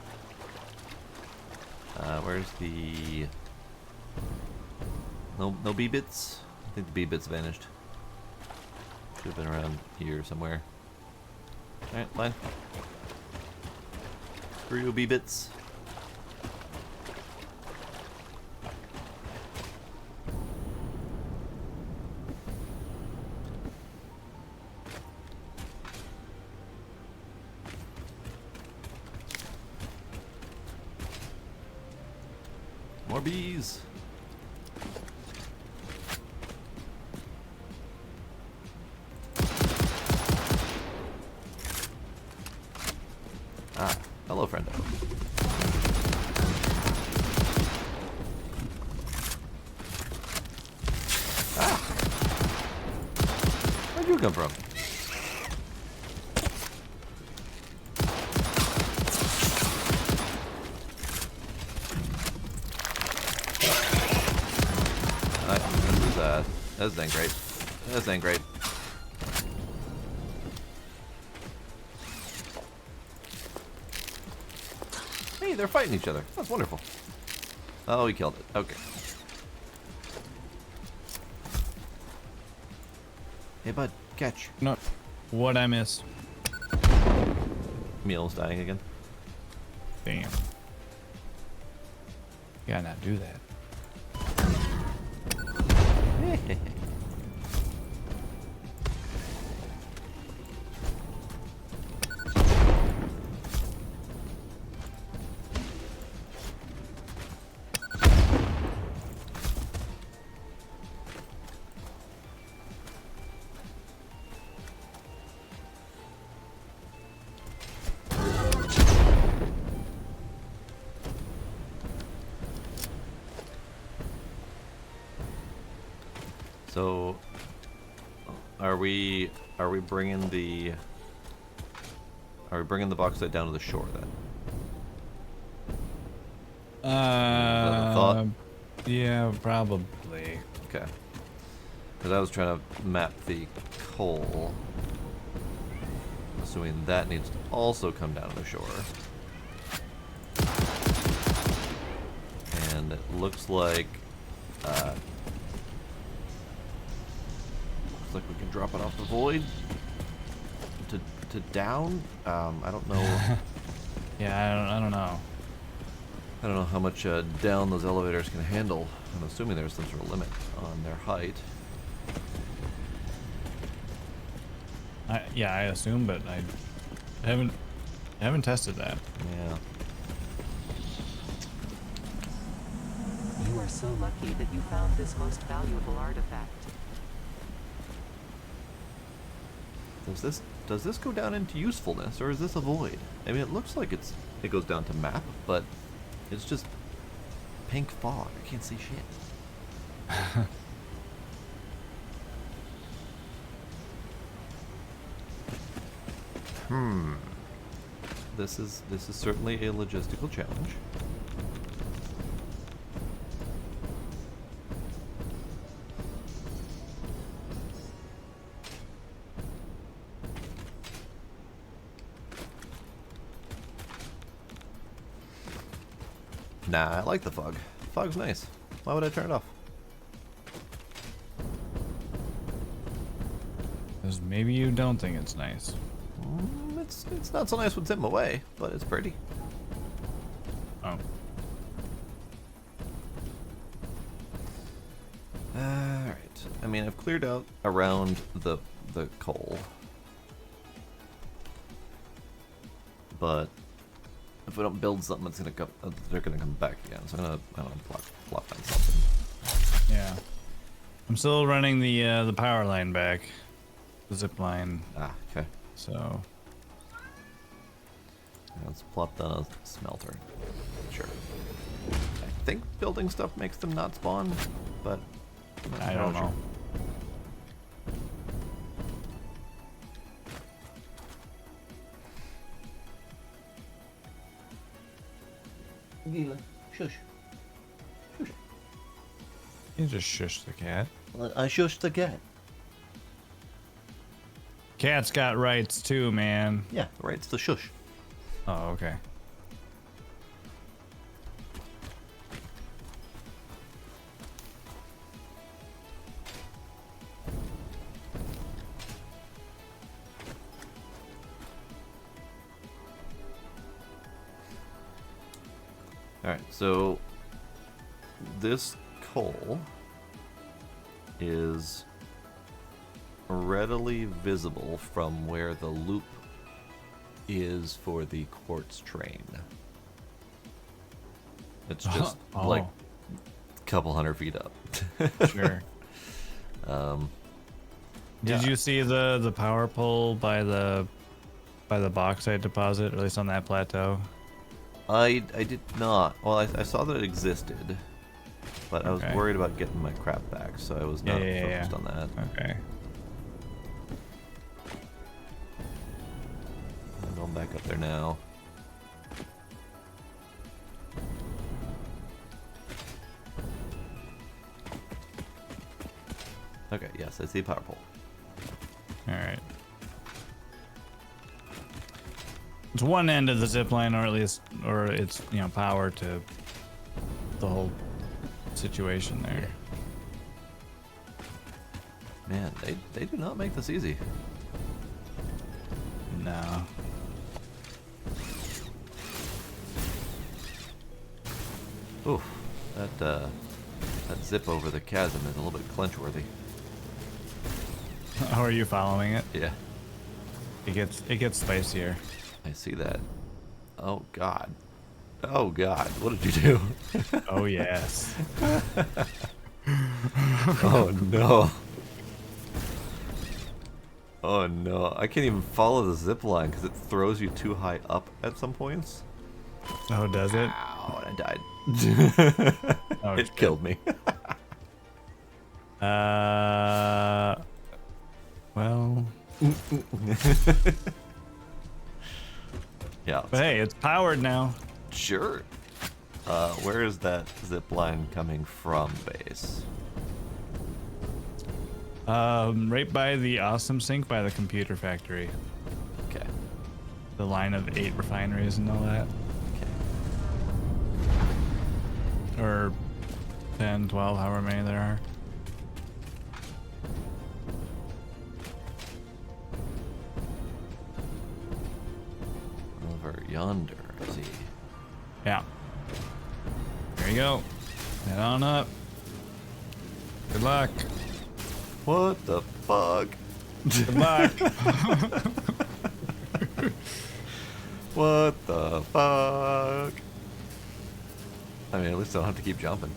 Where's the... No B-bits? I think the B-bits vanished. Should have been around here somewhere. Alright, fine. Screw you, B-bits. More bees. Ah, hello, friendo. Ah! Where'd you come from? This ain't great. This ain't great. Hey, they're fighting each other. That's wonderful. Oh, he killed it. Okay. Hey, bud, catch. No, what I missed. Meal's dying again. Damn. You gotta not do that. So, are we bringing the bauxite down to the shore then? Thought? Yeah, probably. Okay. Because I was trying to map the coal, assuming that needs to also come down to the shore. And it looks like we can drop it off the void to down. I don't know. Yeah, I don't know. I don't know how much down those elevators can handle. I'm assuming there's some sort of limit on their height. Yeah, I assume, but I haven't tested that. Yeah. You are so lucky that you found this most valuable artifact. Does this go down into usefulness, or is this a void? I mean, it looks like it goes down to map, but it's just pink fog. I can't see shit. This is certainly a logistical challenge. Nah, I like the fog. Fog's nice. Why would I turn it off? Because maybe you don't think it's nice. It's not so nice when it's in my way, but it's pretty. Oh. Alright. I mean, I've cleared out around the coal. But if we don't build something, it's gonna come. They're gonna come back again. So I'm gonna plop down something. Yeah. I'm still running the power line back. The zip line. Ah, okay. So Let's plop down a smelter. Sure. I think building stuff makes them not spawn, but I don't know. Gila, shush. Shush. You just shush the cat. I shush the cat. Cat's got rights too, man. Yeah, right. It's the shush. Oh, okay. Alright, so this coal is readily visible from where the loop is for the quartz train. It's just like a couple 100 feet up. Sure. Yeah. Did you see the power pole by the bauxite deposit, or at least on that plateau? I did not. Well, I saw that it existed, but I was Okay. worried about getting my crap back, so I was not focused on that. Okay. I'm going back up there now. Okay, yes, I see a power pole. All right. It's one end of the zip line, or at least, or it's, you know, power to the whole situation there. Man, they do not make this easy. No. Oof, that zip over the chasm is a little bit clinch-worthy. How are you following it? Yeah, It gets spicier. I see that. Oh God. Oh God, what did you do? Oh yes. Oh no. Oh no, I can't even follow the zip line because it throws you too high up at some points. Oh, does it? Ow, and I died. Oh, It shit. killed me. Well, Yeah, but hey, it's powered now. sure. Where is that zip line coming from, base? Right by the awesome sink by the computer factory. Okay. The line of 8 refineries and all that. Okay. Or 10, 12, however many there are. Over yonder, I see. Yeah. There you go. Head on up. Good luck. What the fuck? Good luck. What the fuck? I mean, at least I don't have to keep jumping.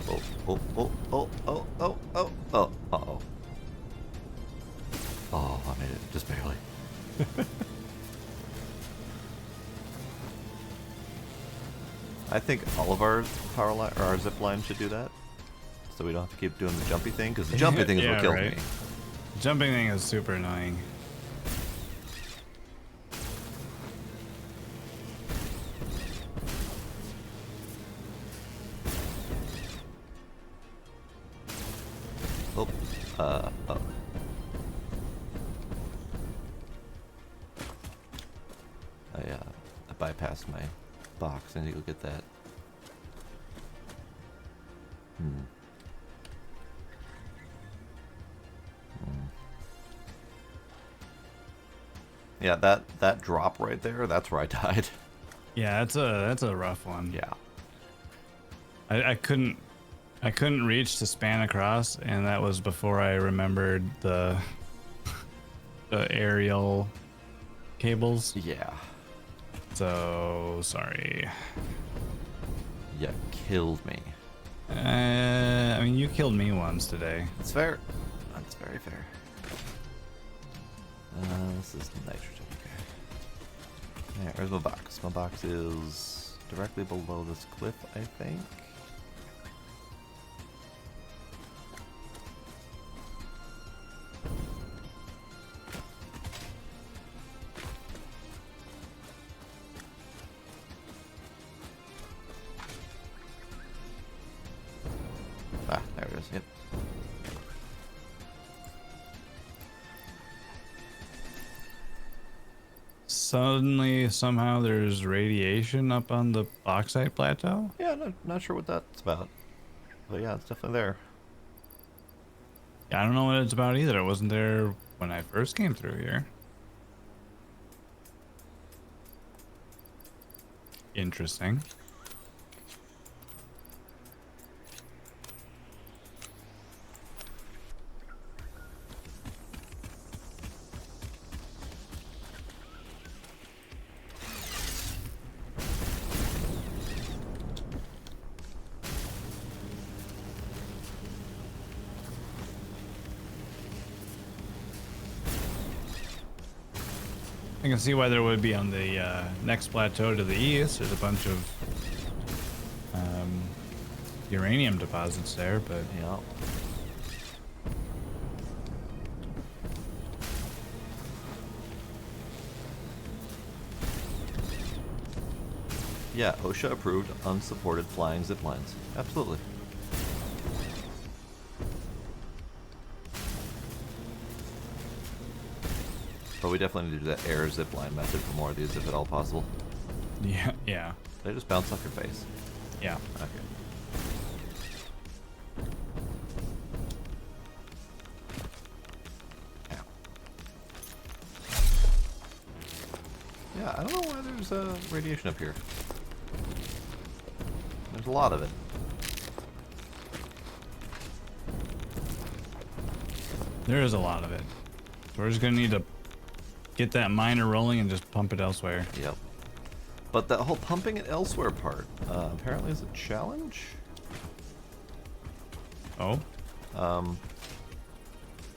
Oh, oh, oh, oh, oh, oh, oh, oh, uh-oh. Oh, I made it, just barely. I think all of our power line or our zip line should do that, so we don't have to keep doing the jumpy thing. Because the jumpy thing is what Yeah, kills right. me. The jumping thing is super annoying. Oh, oh. I bypassed my box. I need to go get that. Yeah, that drop right there, that's where I died. Yeah, that's a rough one. Yeah. I couldn't reach to span across, and that was before I remembered the aerial cables. Yeah. So sorry. You killed me. I mean, you killed me once today. That's fair. That's very fair. This is nitrogen. Okay. Yeah, where's my box? My box is directly below this cliff, I think. it is. Yep. Suddenly, somehow, there's radiation up on the bauxite plateau. Yeah, not sure what that's about. But yeah, it's definitely there. Yeah, I don't know what it's about either. It wasn't there when I first came through here. Interesting. I can see why there would be on the next plateau to the east. There's a bunch of uranium deposits there, but Yeah. Yeah, OSHA approved unsupported flying zip lines. Absolutely. But we definitely need to do that air zip line method for more of these if at all possible. yeah. They just bounce off your face. Yeah. Okay. Ow. Yeah, I don't know why there's radiation up here. There's a lot of it. There is a lot of it. So we're just gonna need to get that miner rolling and just pump it elsewhere. Yep. But that whole pumping it elsewhere part apparently is a challenge. Oh?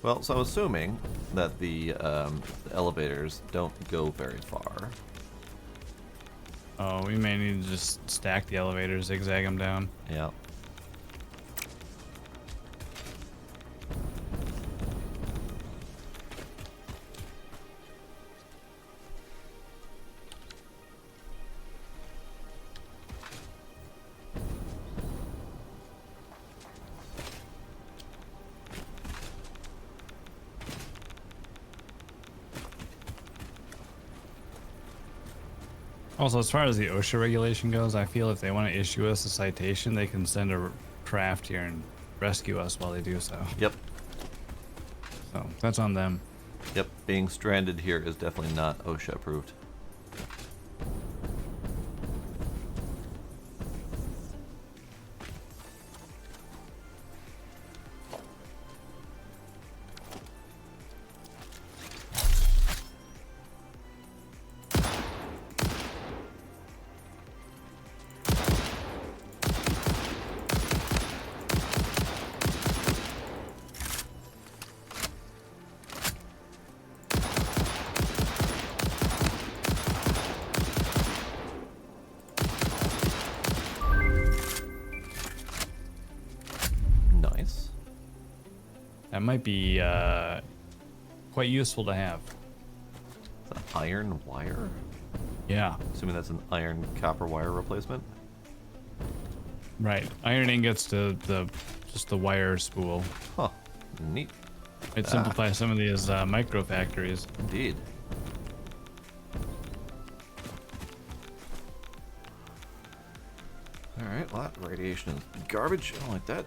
Well, so I'm assuming that the elevators don't go very far. Oh, we may need to just stack the elevators, zigzag them down. Yeah. Also, as far as the OSHA regulation goes, I feel if they want to issue us a citation, they can send a craft here and rescue us while they do so. Yep. So that's on them. Yep. Being stranded here is definitely not OSHA approved. Nice. That might be quite useful to have. It's an iron wire? Yeah, Assuming that's an iron copper wire replacement. right. Iron ingots to just the wire spool. Huh. Neat. It simplifies some of these micro factories. Indeed. Alright, well, that radiation is garbage. I don't like that.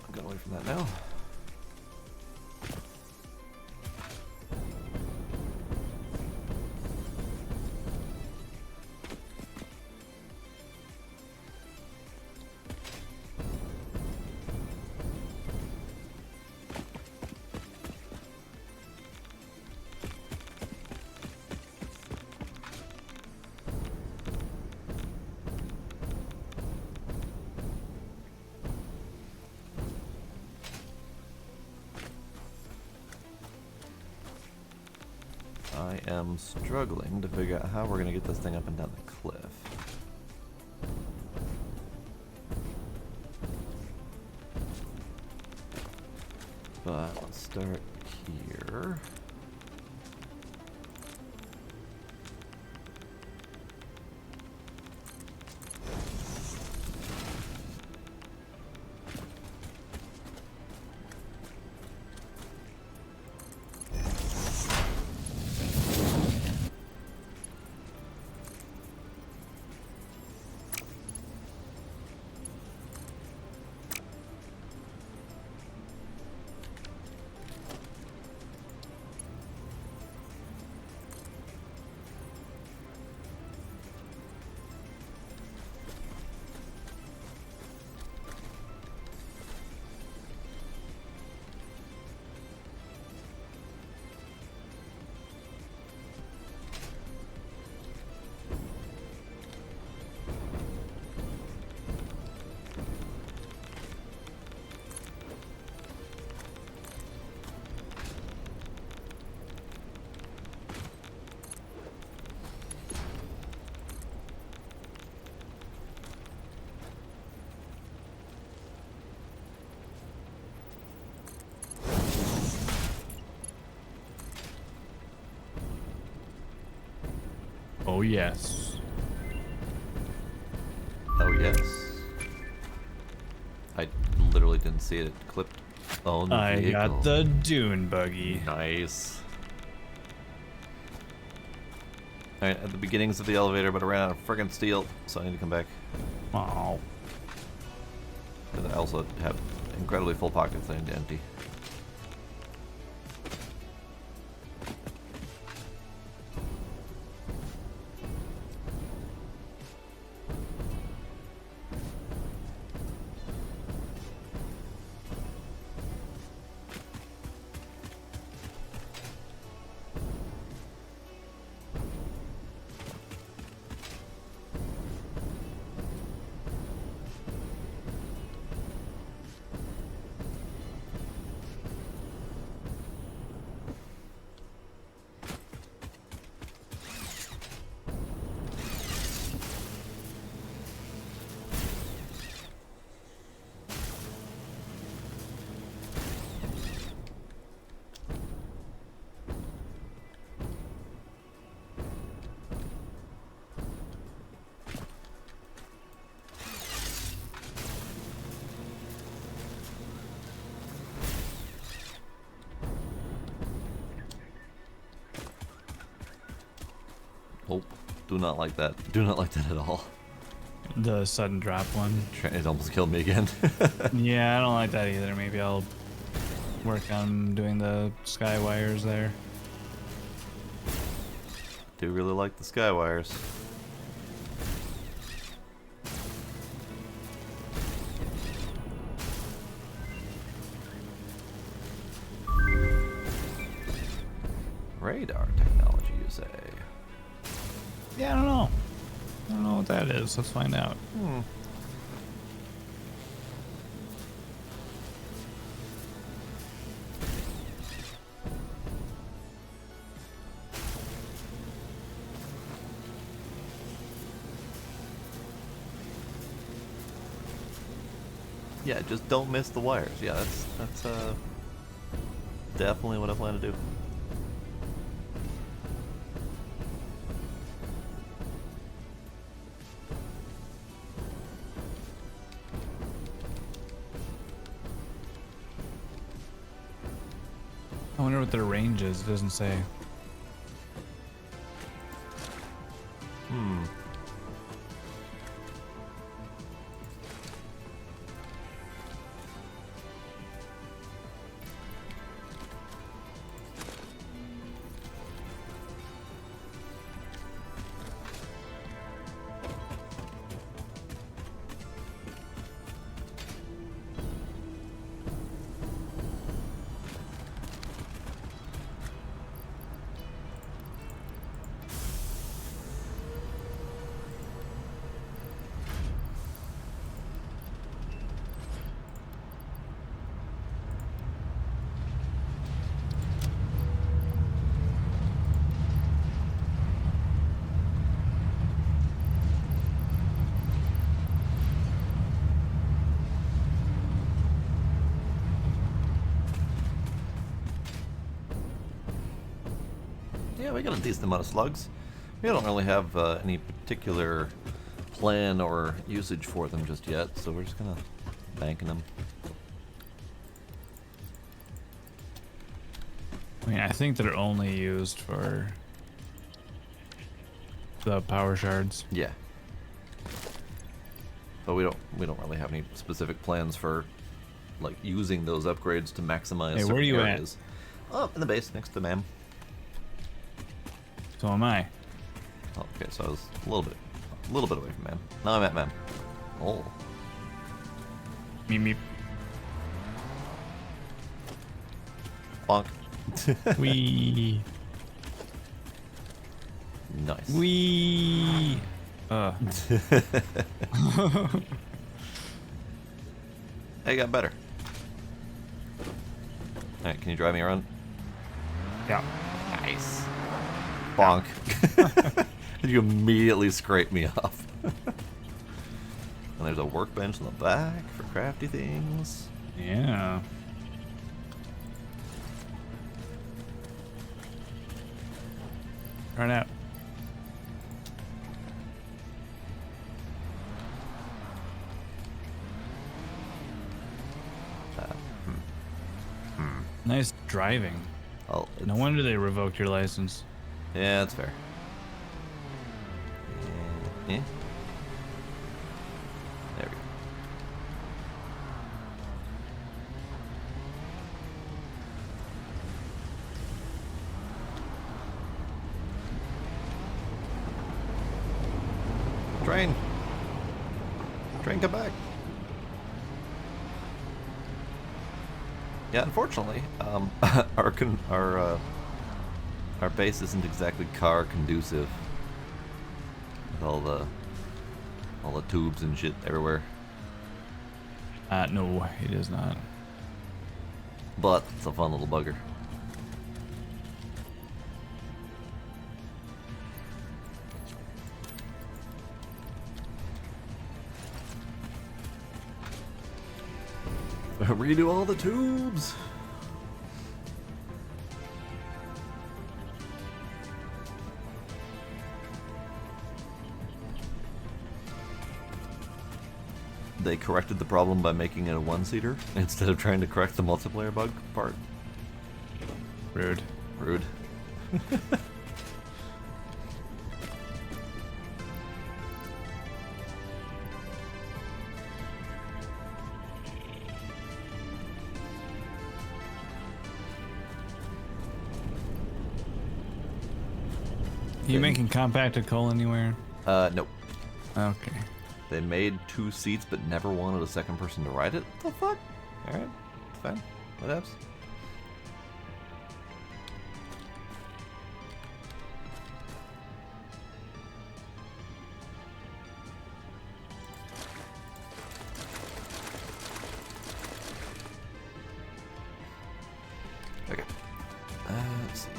I'm going away from that now. I am struggling to figure out how we're going to get this thing up and down the cliff. But let's start here. Oh, yes. Oh, yes. I literally didn't see it. It clipped on the I vehicle. got the dune buggy. Nice. Alright, at the beginnings of the elevator, but I ran out of friggin' steel, so I need to come back. Oh. But I also have incredibly full pockets I need to empty. Oh, do not like that. Do not like that at all. The sudden drop one. It almost killed me again. Yeah, I don't like that either. Maybe I'll work on doing the sky wires there. Do really like the sky wires. Radar technology, you say? Yeah, I don't know. I don't know what that is. Let's find out. Yeah, just don't miss the wires. Yeah, that's definitely what I plan to do. I wonder what their range is. It doesn't say. Yeah, we got a decent amount of slugs. We don't really have any particular plan or usage for them just yet, so we're just gonna banking them. I mean, I think they're only used for the power shards. Yeah. But we don't really have any specific plans for like using those upgrades to maximize. Hey, where are you areas. Oh, in the base next to Mam. So am I. Oh, okay, so I was a little bit away from Mam. Now I'm at Mam. Oh. Meep meep. Bonk. Wee. Nice. Wee. Hey, got better. Alright, can you drive me around? Yeah. Nice. Bonk. You immediately scrape me off. And there's a workbench in the back for crafty things. Yeah. Run out. Nice driving. Oh, No wonder they revoked your license. yeah, that's fair. Yeah. There we go. Train. Train, come back. Yeah, unfortunately, our base isn't exactly car conducive with all the tubes and shit everywhere. No, it is not. But it's a fun little bugger. Redo all the tubes. They corrected the problem by making it a one-seater instead of trying to correct the multiplayer bug part. Rude. Rude. You making compacted coal anywhere? Nope. Okay. They made 2 seats but never wanted a second person to ride it? What the fuck? Alright, it's fine. Whatevs. Okay. Let's see.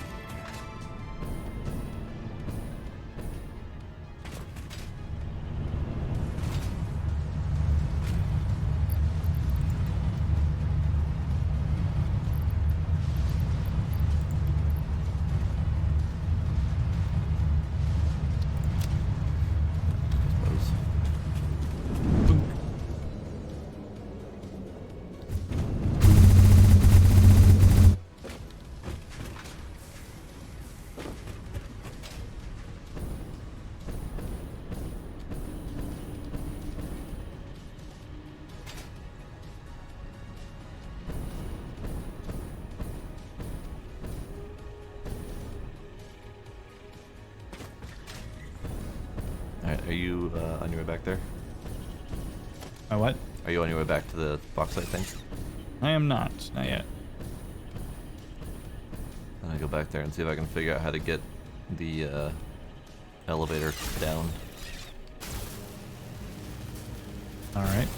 Alright, are you on your way back there? My what? Are you on your way back to the bauxite thing? I am not. Not yet. I'm gonna go back there and see if I can figure out how to get the elevator down. Alright.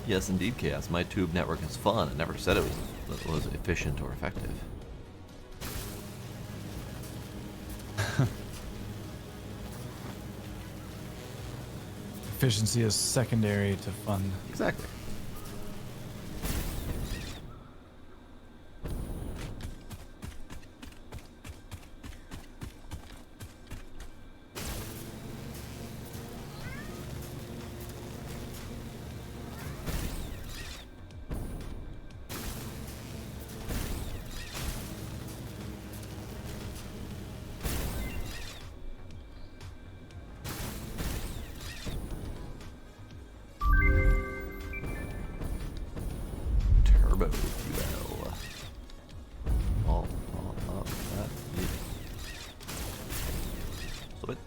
Yes, indeed, Chaos. My tube network is fun. I never said it was efficient or effective. Efficiency is secondary to fun. Exactly. Turbo fuel. Oh, that. Yeah. Stop it.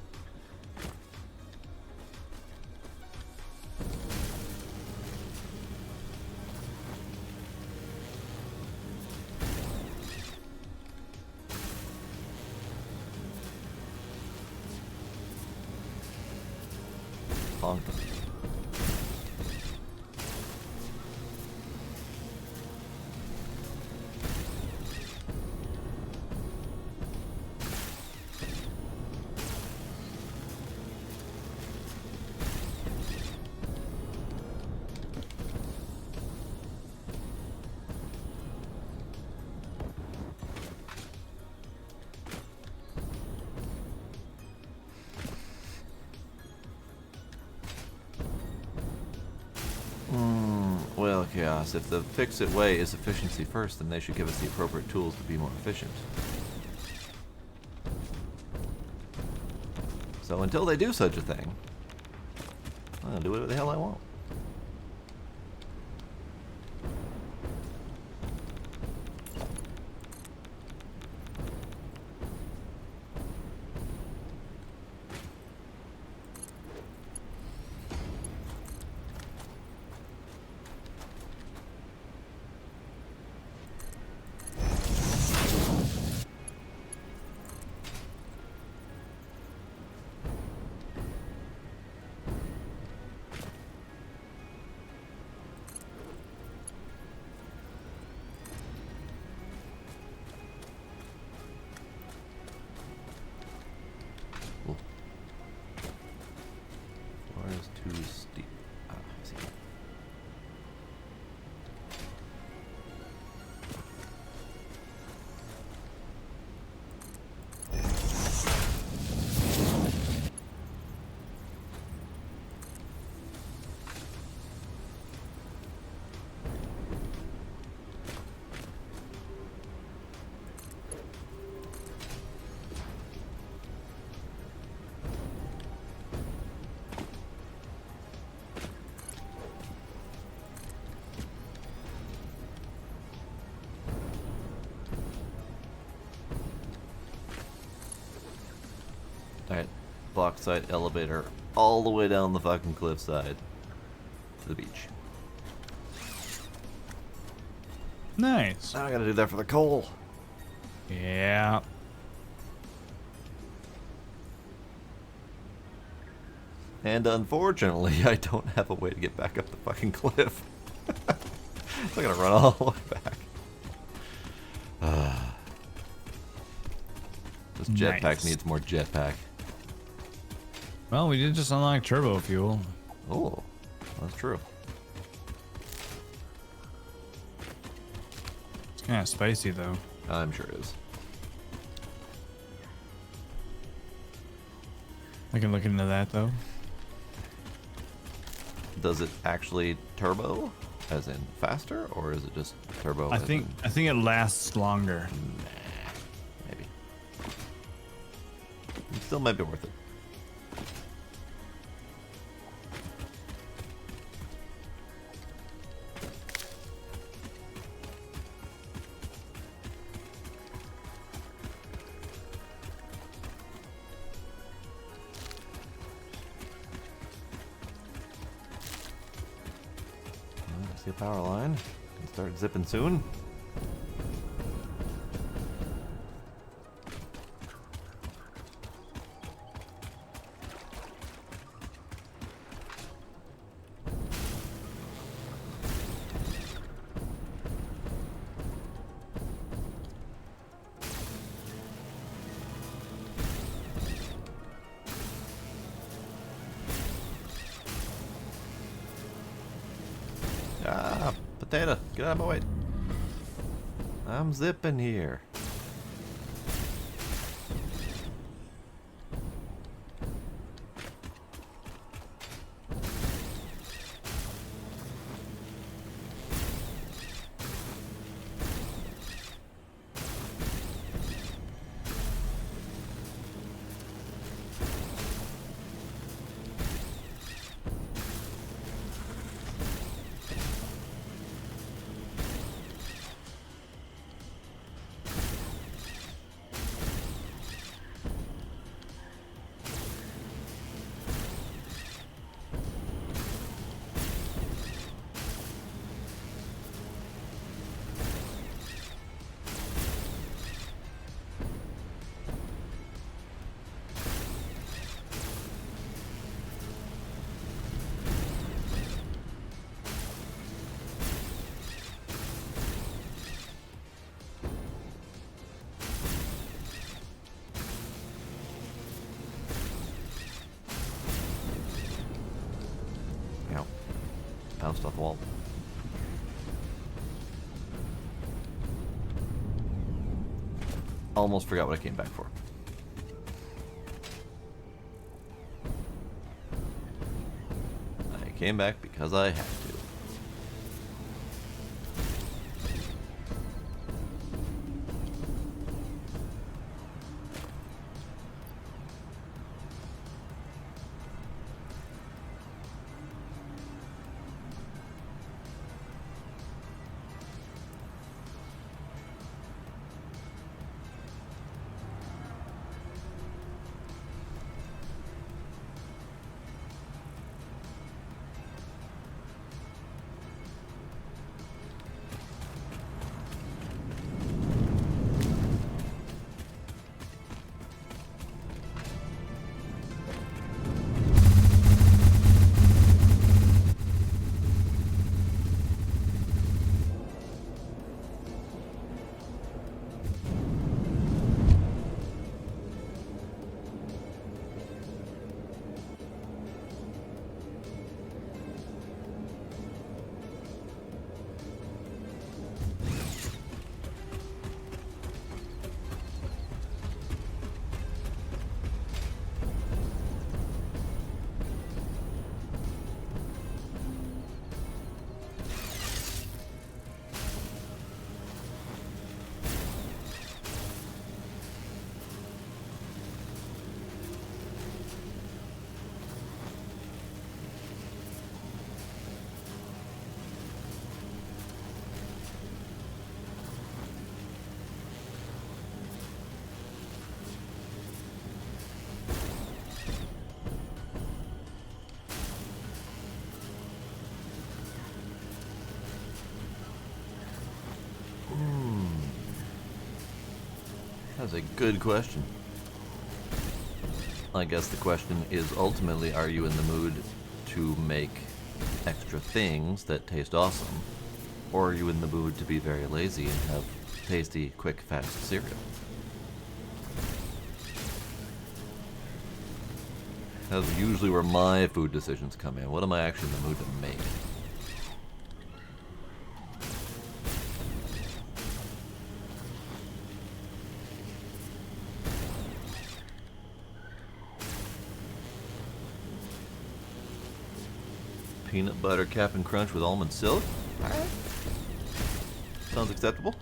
Honk. chaos. If the fix-it way is efficiency first, then they should give us the appropriate tools to be more efficient. So until they do such a thing, I'll do whatever the hell I want. Floor is too steep. Ah, I see. Alright, bauxite elevator all the way down the fucking cliffside to the beach. Nice. Now I gotta do that for the coal. Yeah. And unfortunately, I don't have a way to get back up the fucking cliff. I'm gonna run all the way back. This jetpack Nice. needs more jetpack. Well, we did just unlock turbo fuel. Oh, that's true. It's kind of spicy though. I'm sure it is. I can look into that though. Does it actually turbo, as in faster, or is it just turbo? I as think it lasts longer. maybe. It still might be worth it. See a power line. Can start zipping soon. Ah, potato, get out of my way. I'm zipping here. Ow. Bounced off the wall. Almost forgot what I came back for. I came back because I had to. That's a good question. I guess the question is ultimately, are you in the mood to make extra things that taste awesome? Or are you in the mood to be very lazy and have tasty, quick, fast cereal? That's usually where my food decisions come in. What am I actually in the mood to make? Peanut butter Cap'n Crunch with almond silk? Alright. Sounds acceptable.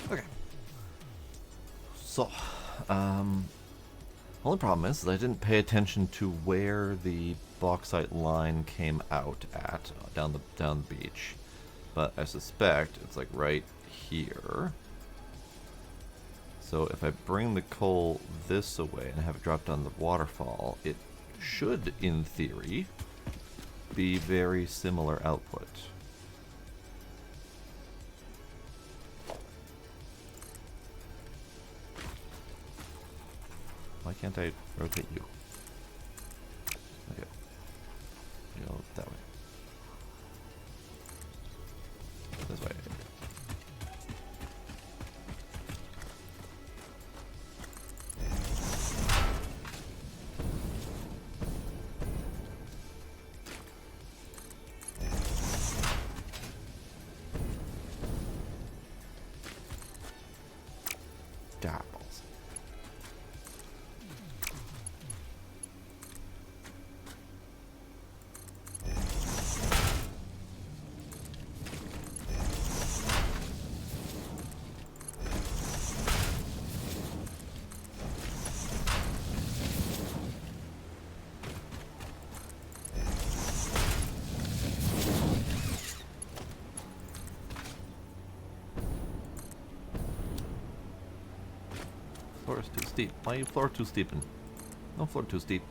Okay. So, only problem is I didn't pay attention to where the bauxite line came out at down the beach, but I suspect it's like right here. So if I bring the coal this away and have it drop down the waterfall, it should, in theory, be very similar output. Why can't I rotate you? Okay. You go that way. This way. Apples. Floor is too steep. Why are you floor too steepin'? No floor too steep.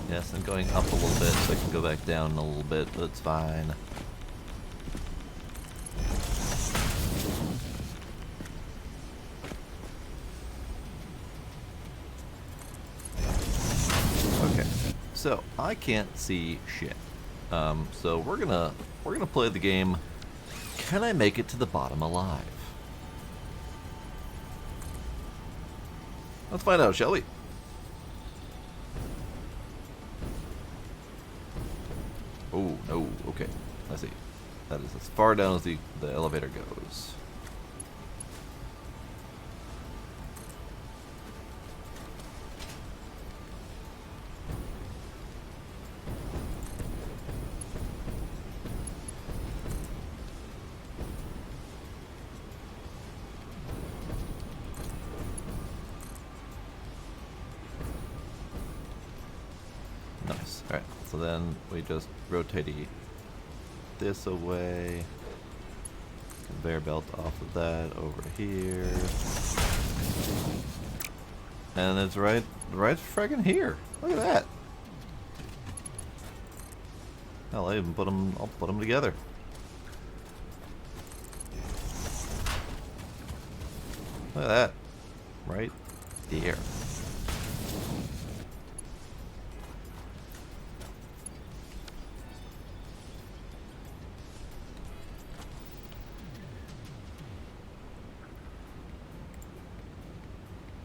Yes, I'm going up a little bit so I can go back down a little bit, but it's fine. Okay, so I can't see shit. So we're gonna play the game. Can I make it to the bottom alive? Let's find out, shall we? Oh, no, okay. I see. That is as far down as the elevator goes. Nice. Alright, so then we just rotate this away. Conveyor belt off of that over here. And it's right friggin' here. Look at that. Hell, I even I'll put them together. Look at that. Right there.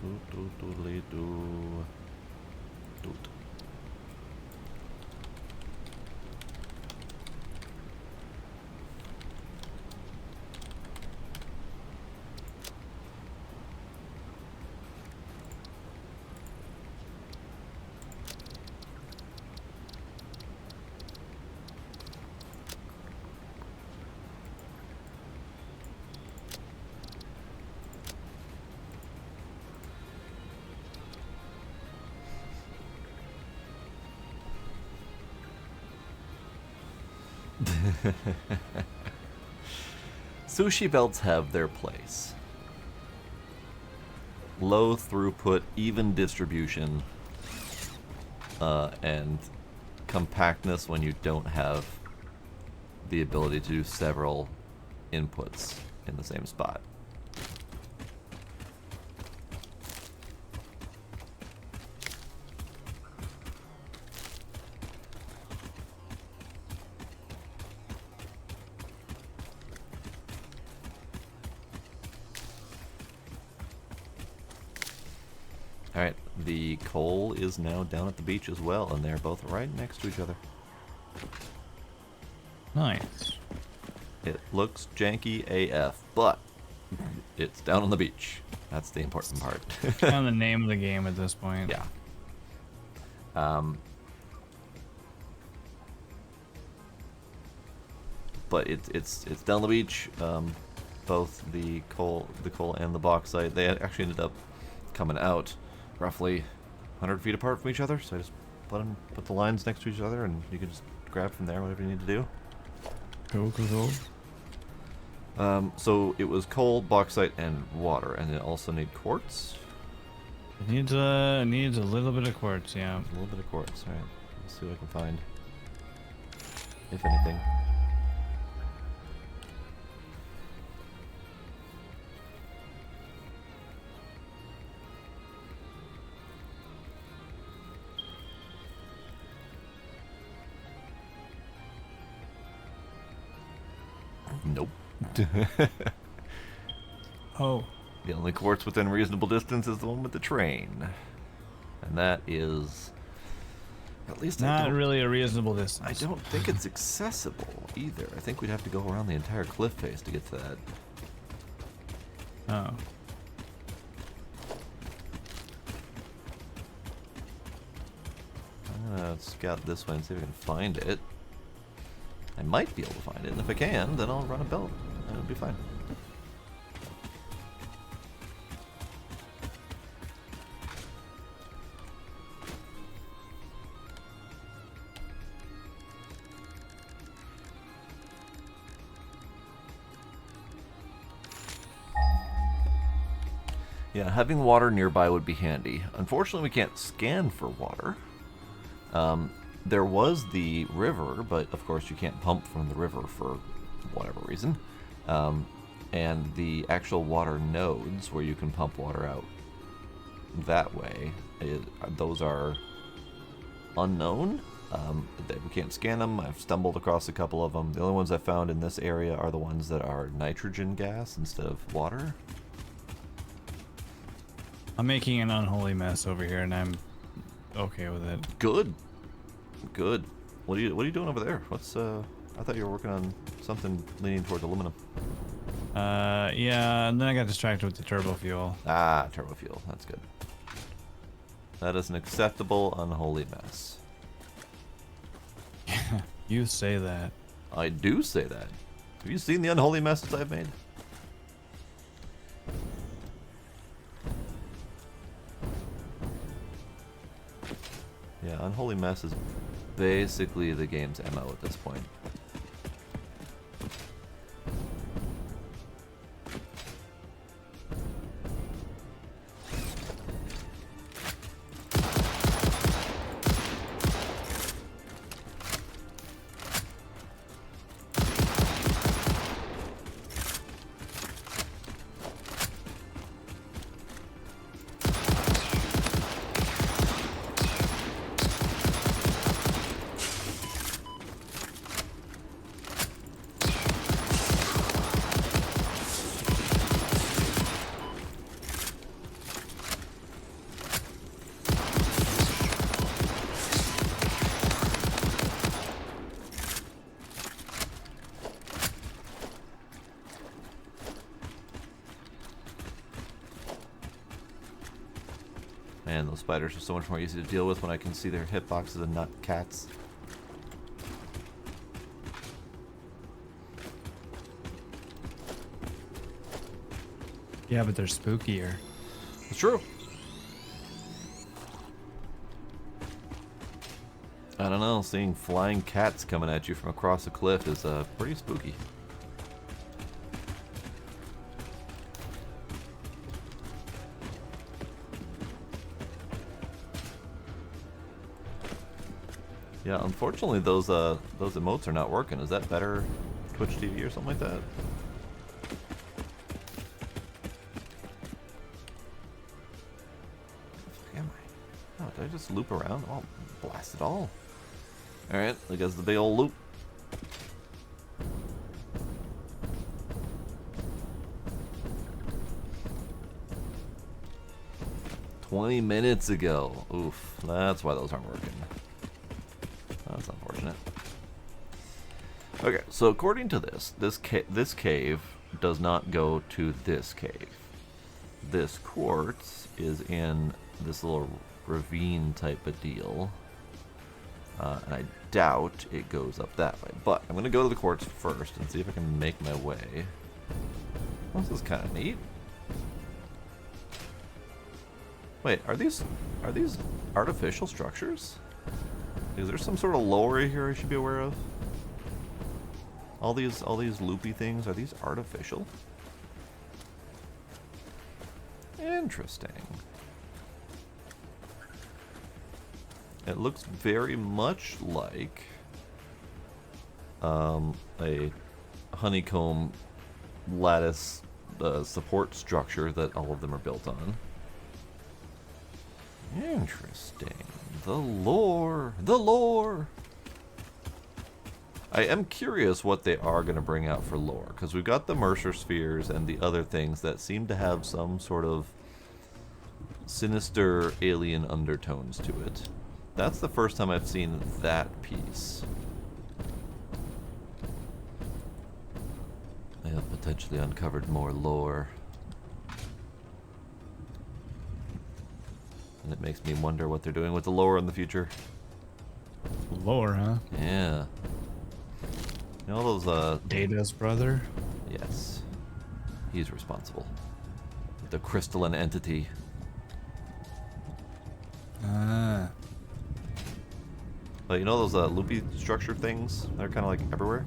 Doodly-doo. Doot. Sushi belts have their place. Low throughput, even distribution, and compactness when you don't have the ability to do several inputs in the same spot. Alright, the coal is now down at the beach as well, and they're both right next to each other. Nice. It looks janky AF, but it's down on the beach. That's the important part. Kind of the name of the game at this point. Yeah. But it's down the beach. Both the coal and the bauxite, they actually ended up coming out roughly 100 feet apart from each other. So I just put the lines next to each other, and you can just grab from there whatever you need to do. Cool. So it was coal, bauxite, and water, and it also need quartz. It needs a little bit of quartz, yeah. A little bit of quartz. All right, let's see what I can find, if anything. Nope. Oh. The only quartz within reasonable distance is the one with the train. And that is... At least Not really a reasonable distance. I don't think it's accessible either. I think we'd have to go around the entire cliff face to get to that. Oh. I'm gonna scout this way and see if I can find it. I might be able to find it, and if I can, then I'll run a belt, and it'll be fine. Yeah, having water nearby would be handy. Unfortunately, we can't scan for water. There was the river, but of course you can't pump from the river for whatever reason. And the actual water nodes where you can pump water out that way, those are unknown. We can't scan them. I've stumbled across a couple of them. The only ones I found in this area are the ones that are nitrogen gas instead of water. I'm making an unholy mess over here, and I'm okay with it. Good. Good. What are you doing over there? What's I thought you were working on something leaning towards aluminum. Yeah, and then I got distracted with the turbo fuel. Ah, turbo fuel. That's good. That is an acceptable unholy mess. You say that. I do say that. Have you seen the unholy messes I've made? Yeah, unholy mess is basically the game's MO at this point. Man, those spiders are so much more easy to deal with when I can see their hitboxes and not cats. Yeah, but they're spookier. It's true. I don't know, seeing flying cats coming at you from across a cliff is pretty spooky. Yeah, unfortunately those emotes are not working. Is that better Twitch TV or something like that? Where am I? Oh, did I just loop around? Oh, blast it all. Alright, I guess the big old loop. $20 minutes ago. Oof, that's why those aren't working. That's unfortunate. Okay, so according to this cave does not go to this cave. This quartz is in this little ravine type of deal. And I doubt it goes up that way. But I'm going to go to the quartz first and see if I can make my way. Well, this is kind of neat. Wait, are these artificial structures? Is there some sort of lore here I should be aware of? All these loopy things, are these artificial? Interesting. It looks very much like a honeycomb lattice support structure that all of them are built on. Interesting. The lore! The lore! I am curious what they are going to bring out for lore, because we've got the Mercer spheres and the other things that seem to have some sort of sinister alien undertones to it. That's the first time I've seen that piece. They have potentially uncovered more lore. And it makes me wonder what they're doing with the lore in the future. Lore, huh? Yeah. You know those, Data's brother? Yes. He's responsible. The crystalline entity. Ah. But you know those, loopy structure things? They're kind of like everywhere?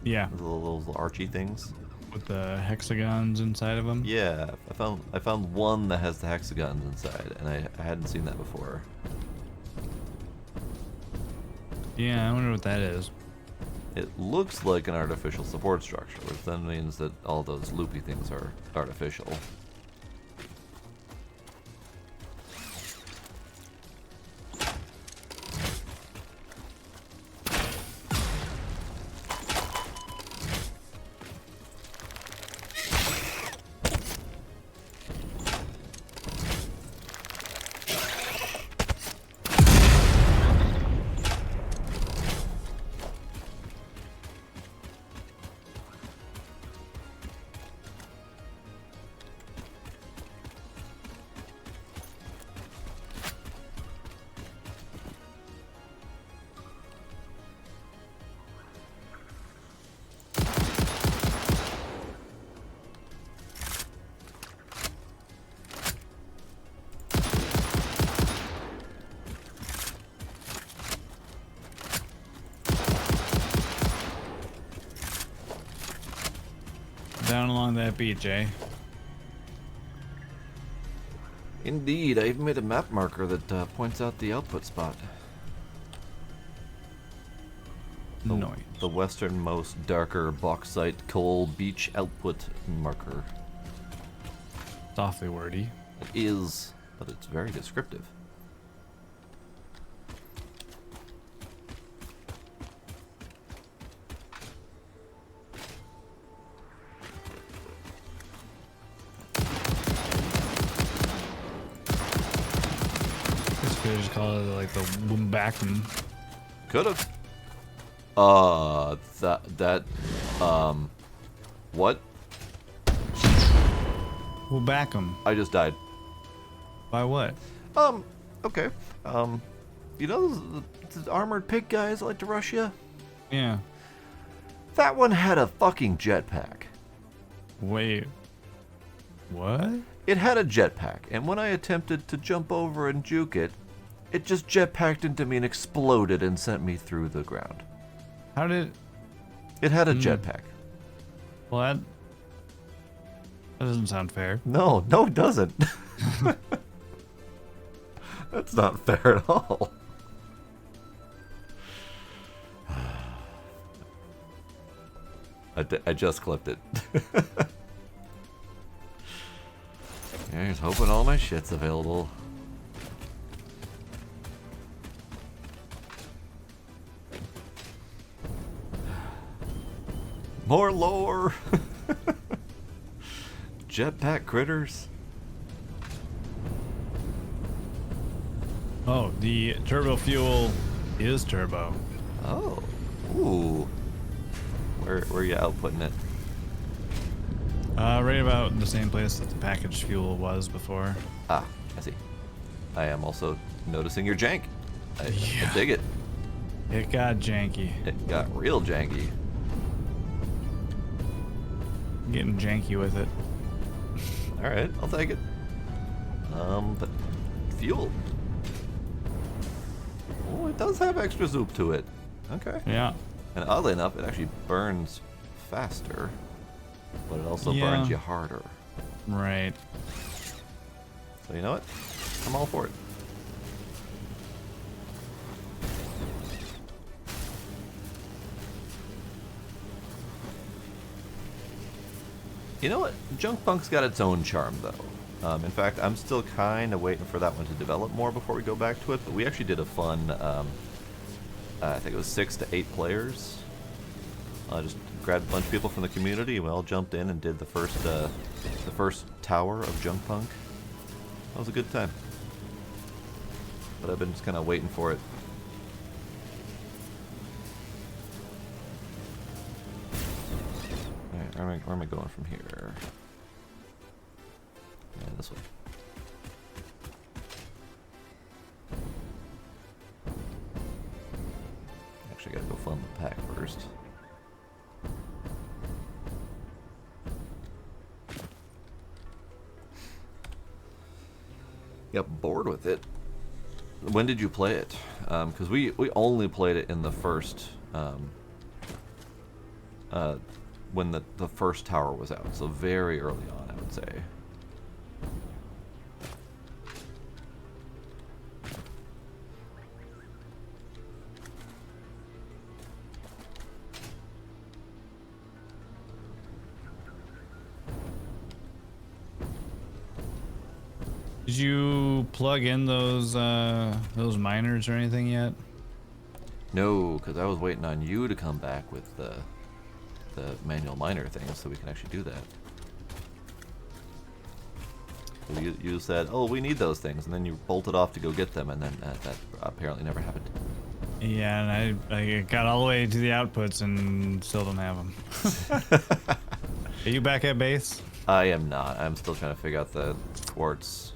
Yeah. Those little archy things? With the hexagons inside of them? Yeah, I found one that has the hexagons inside, and I hadn't seen that before. Yeah, I wonder what that is. It looks like an artificial support structure, which then means that all those loopy things are artificial. Down along that beach, eh? Indeed, I even made a map marker that points out the output spot. Nice. The westernmost darker bauxite coal beach output marker. Softly wordy. It is, but it's very descriptive. Could just call it like the Wumbacken. Could've. What? We'll back them. I just died. By what? Okay. You know those armored pig guys that like to rush you? Yeah. That one had a fucking jetpack. Wait. What? It had a jetpack, and when I attempted to jump over and juke it, it just jetpacked into me and exploded and sent me through the ground. How did... It had a jetpack. Well, that doesn't sound fair. No, it doesn't. That's not fair at all. I just clipped it. Yeah, just hoping all my shit's available. More lore! Jetpack critters. Oh, the turbo fuel is turbo. Oh. Ooh. Where are you outputting it? Right about the same place that the packaged fuel was before. Ah, I see. I am also noticing your jank. I Yeah. dig it. It got janky. It got real janky. Getting janky with it. Alright, I'll take it. But fuel. Oh, it does have extra zoop to it. Okay. Yeah. And oddly enough, it actually burns faster, but it also Yeah. burns you harder. Right. So you know what? I'm all for it. You know what? Junk Punk's got its own charm, though. In fact, I'm still kind of waiting for that one to develop more before we go back to it. But we actually did a fun, I think it was 6 to 8 players. I just grabbed a bunch of people from the community, and we all jumped in and did the first tower of Junk Punk. That was a good time. But I've been just kind of waiting for it. Alright, where am I going from here? Yeah, this way. Actually, I gotta go fund the pack first. Got bored with it. When did you play it? Because we only played it in the first when the first tower was out, so very early on, I would say. Did you plug in those miners or anything yet? No, because I was waiting on you to come back with the manual miner thing so we can actually do that. So you said, oh, we need those things, and then you bolted off to go get them, and then that apparently never happened. Yeah, and I got all the way to the outputs and still don't have them. Are you back at base? I am not. I'm still trying to figure out the quartz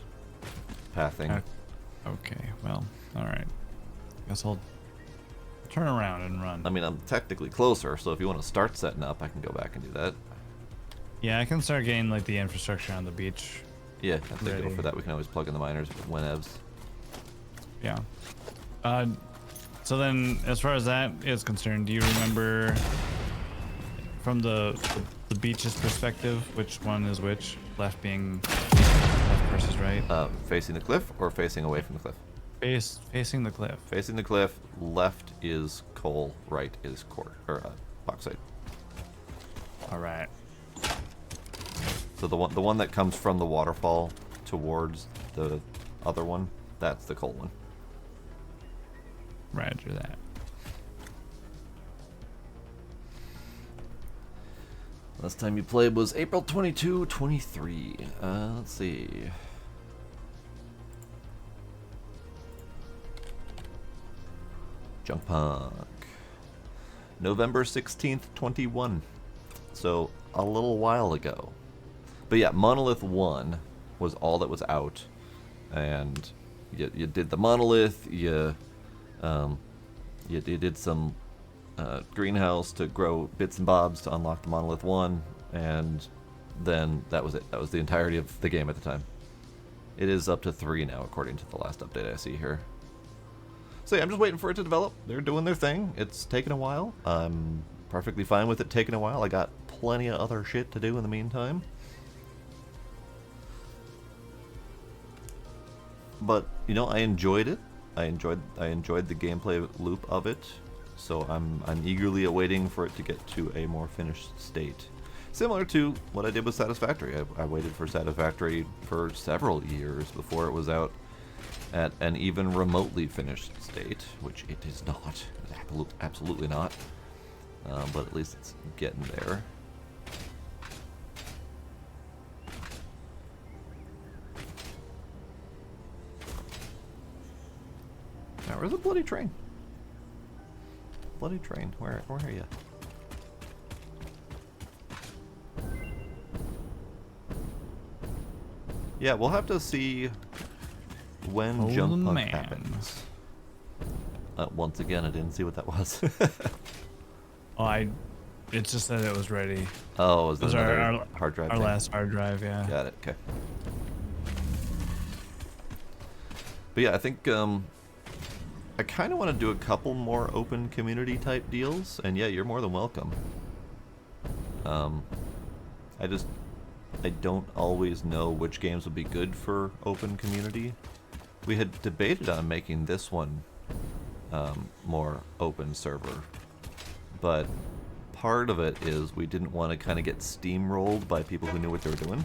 pathing. Okay, well, alright. Guess I'll turn around and run. I mean, I'm technically closer, so if you want to start setting up, I can go back and do that. Yeah, I can start getting like the infrastructure on the beach. Yeah, I think Ready. for that we can always plug in the miners whenevs. Yeah. So then, as far as that is concerned, do you remember from the beach's perspective, which one is which? Left being left versus right? Facing the cliff or facing away from the cliff? Facing the cliff. Facing the cliff, left is coal, right is bauxite. All right. So the one that comes from the waterfall towards the other one, that's the coal one. Roger that. Last time you played was April 22, 23. Let's see. Junk Punk. November 16th, 21. So, a little while ago. But yeah, Monolith 1 was all that was out. and you did the monolith. You did some greenhouse to grow bits and bobs to unlock the monolith 1, and then that was it. That was the entirety of the game at the time. It is up to 3 now, according to the last update I see here. So yeah, I'm just waiting for it to develop. They're doing their thing. It's taken a while. I'm perfectly fine with it taking a while. I got plenty of other shit to do in the meantime. But you know, I enjoyed it. I enjoyed the gameplay loop of it. So I'm eagerly awaiting for it to get to a more finished state. Similar to what I did with Satisfactory. I waited for Satisfactory for several years before it was out at an even remotely finished state, which it is not. Absolutely not. But at least it's getting there. Now, where's the bloody train? Bloody train, where are you? Yeah, we'll have to see when Jump Punk happens. Once again, I didn't see what that was. It just said it was ready. Oh, it was our hard drive Our thing? last hard drive, yeah. Got it, okay. But yeah, I think I kind of want to do a couple more open community type deals, and yeah, you're more than welcome. I don't always know which games would be good for open community. We had debated on making this one more open server, but part of it is we didn't want to kind of get steamrolled by people who knew what they were doing.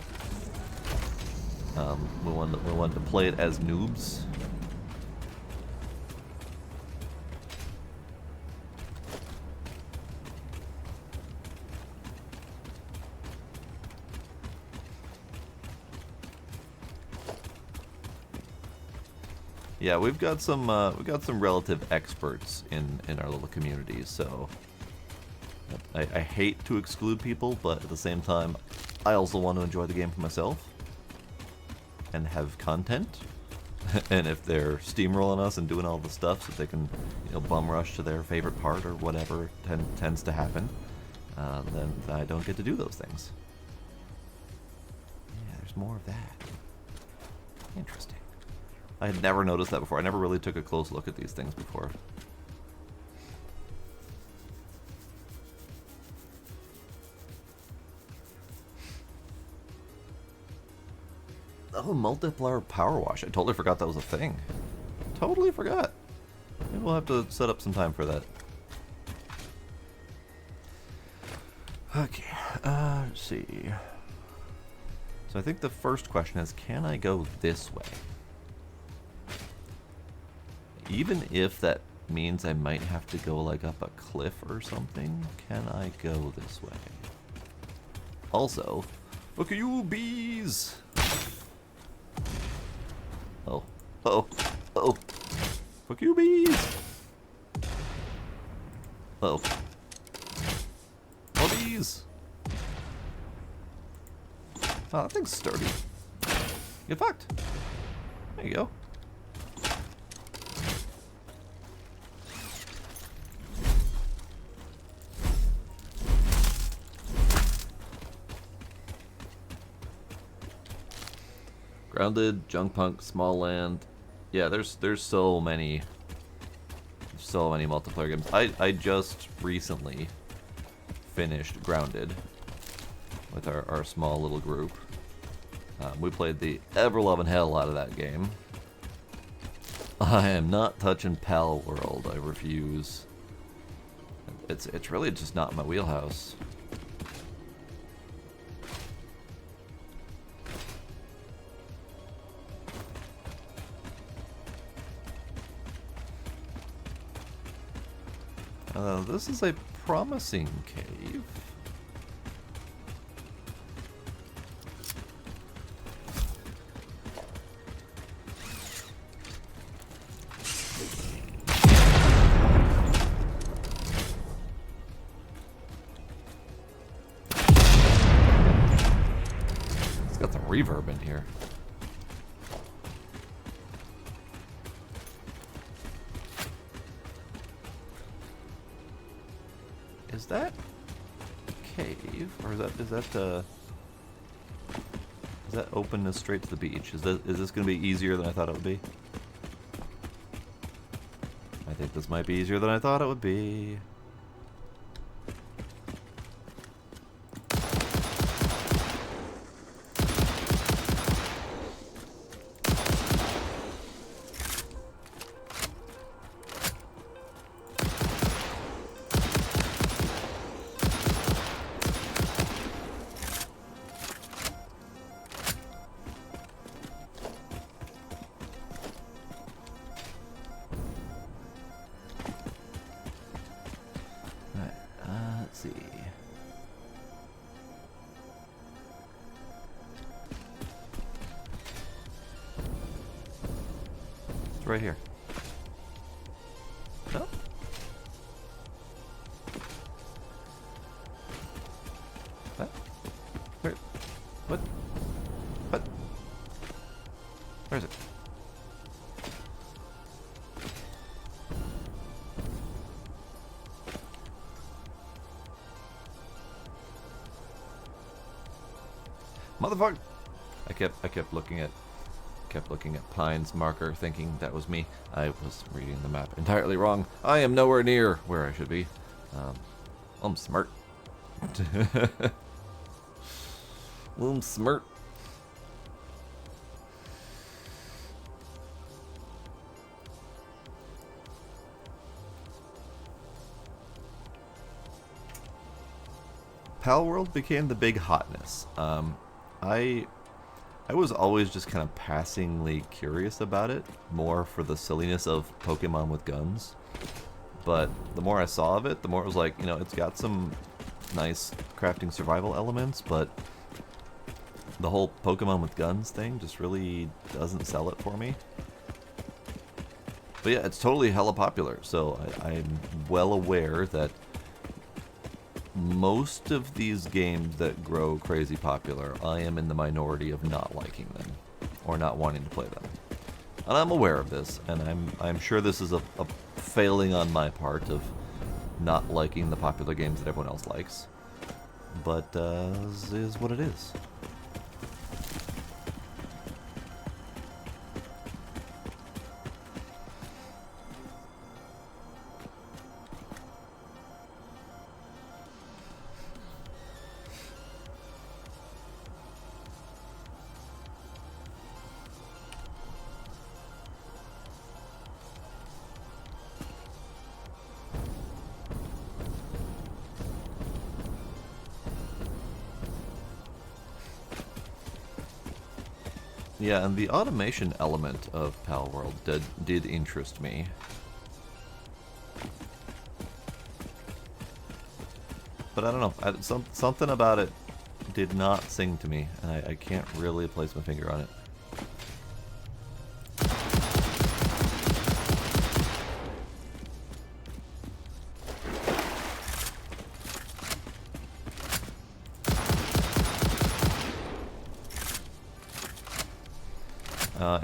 We wanted to play it as noobs. Yeah, we've got some relative experts in our little community, so I hate to exclude people, but at the same time, I also want to enjoy the game for myself and have content. And if they're steamrolling us and doing all the stuff so they can, you know, bum rush to their favorite part or whatever tends to happen, then I don't get to do those things. Yeah, there's more of that. Interesting. I had never noticed that before. I never really took a close look at these things before. Oh, multiplier power wash. I totally forgot that was a thing. Totally forgot. Maybe we'll have to set up some time for that. Okay, let's see. So I think the first question is, can I go this way? Even if that means I might have to go like up a cliff or something, can I go this way? Also, look at you bees! Oh, oh, fuck you bees! Oh. Oh, bees! Oh, that thing's sturdy. Get fucked. There you go. Grounded, Junk Punk, Small Land. Yeah, there's so many multiplayer games. I just recently finished Grounded with our small little group. We played the ever-loving hell out of that game. I am not touching Pal World. I refuse. It's really just not my wheelhouse. This is a promising cave. It's got some reverb in here. Is that a cave, or is that openness straight to the beach? Is this going to be easier than I thought it would be? I think this might be easier than I thought it would be. Let's see. It's right here. No? What? Where? What? What? Where is it? Motherfucker! I kept looking at Pine's marker, thinking that was me. I was reading the map entirely wrong. I am nowhere near where I should be. I'm smart. I'm smart. Pal World became the big hotness. I was always just kind of passingly curious about it, more for the silliness of Pokemon with guns. But the more I saw of it, the more it was like, you know, it's got some nice crafting survival elements, but the whole Pokemon with guns thing just really doesn't sell it for me. But yeah, it's totally hella popular, so I'm well aware that most of these games that grow crazy popular, I am in the minority of not liking them or not wanting to play them. And I'm aware of this, and I'm sure this is a failing on my part of not liking the popular games that everyone else likes. But this is what it is. Yeah, and the automation element of Pal World did interest me. But I don't know, something about it did not sing to me, and I can't really place my finger on it.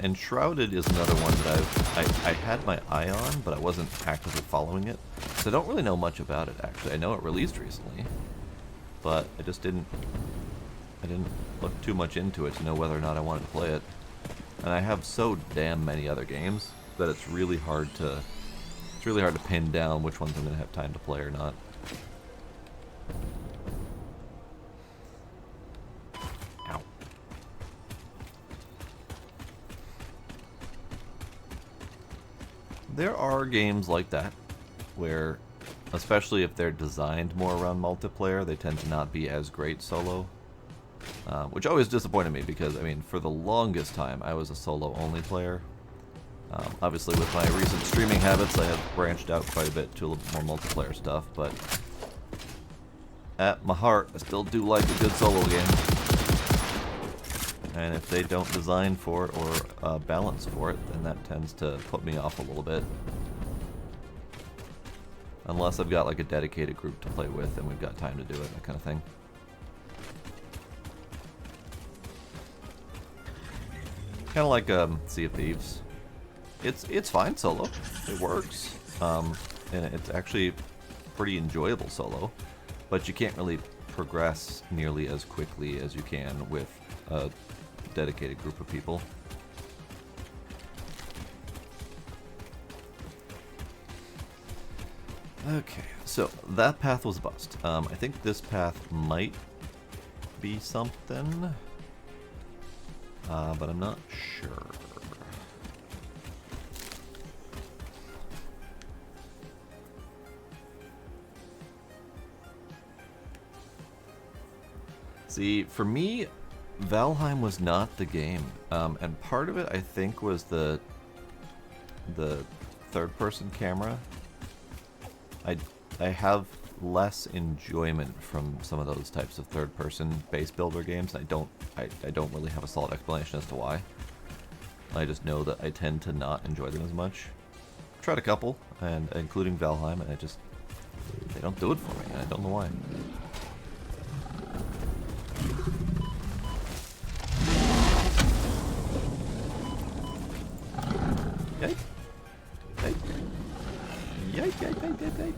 Enshrouded is another one that I had my eye on, but I wasn't actively following it. So I don't really know much about it, actually. I know it released recently, but I didn't look too much into it to know whether or not I wanted to play it. And I have so damn many other games that it's really hard to pin down which ones I'm going to have time to play or not. There are games like that, where, especially if they're designed more around multiplayer, they tend to not be as great solo. Which always disappointed me, because, I mean, for the longest time, I was a solo-only player. Obviously, with my recent streaming habits, I have branched out quite a bit to a little bit more multiplayer stuff, but at my heart, I still do like a good solo game. And if they don't design for it or balance for it, then that tends to put me off a little bit. Unless I've got like a dedicated group to play with and we've got time to do it, that kind of thing. Kind of like Sea of Thieves. It's fine solo. It works. And it's actually pretty enjoyable solo, but you can't really progress nearly as quickly as you can with a dedicated group of people. Okay, so that path was a bust. I think this path might be something, but I'm not sure. See, for me, Valheim was not the game, and part of it I think was the third-person camera. I have less enjoyment from some of those types of third-person base builder games. I don't really have a solid explanation as to why. I just know that I tend to not enjoy them as much. I've tried a couple, and including Valheim, and they don't do it for me. And I don't know why. Yike! Yike! Yike! Yike! Yike! Yike! Yike!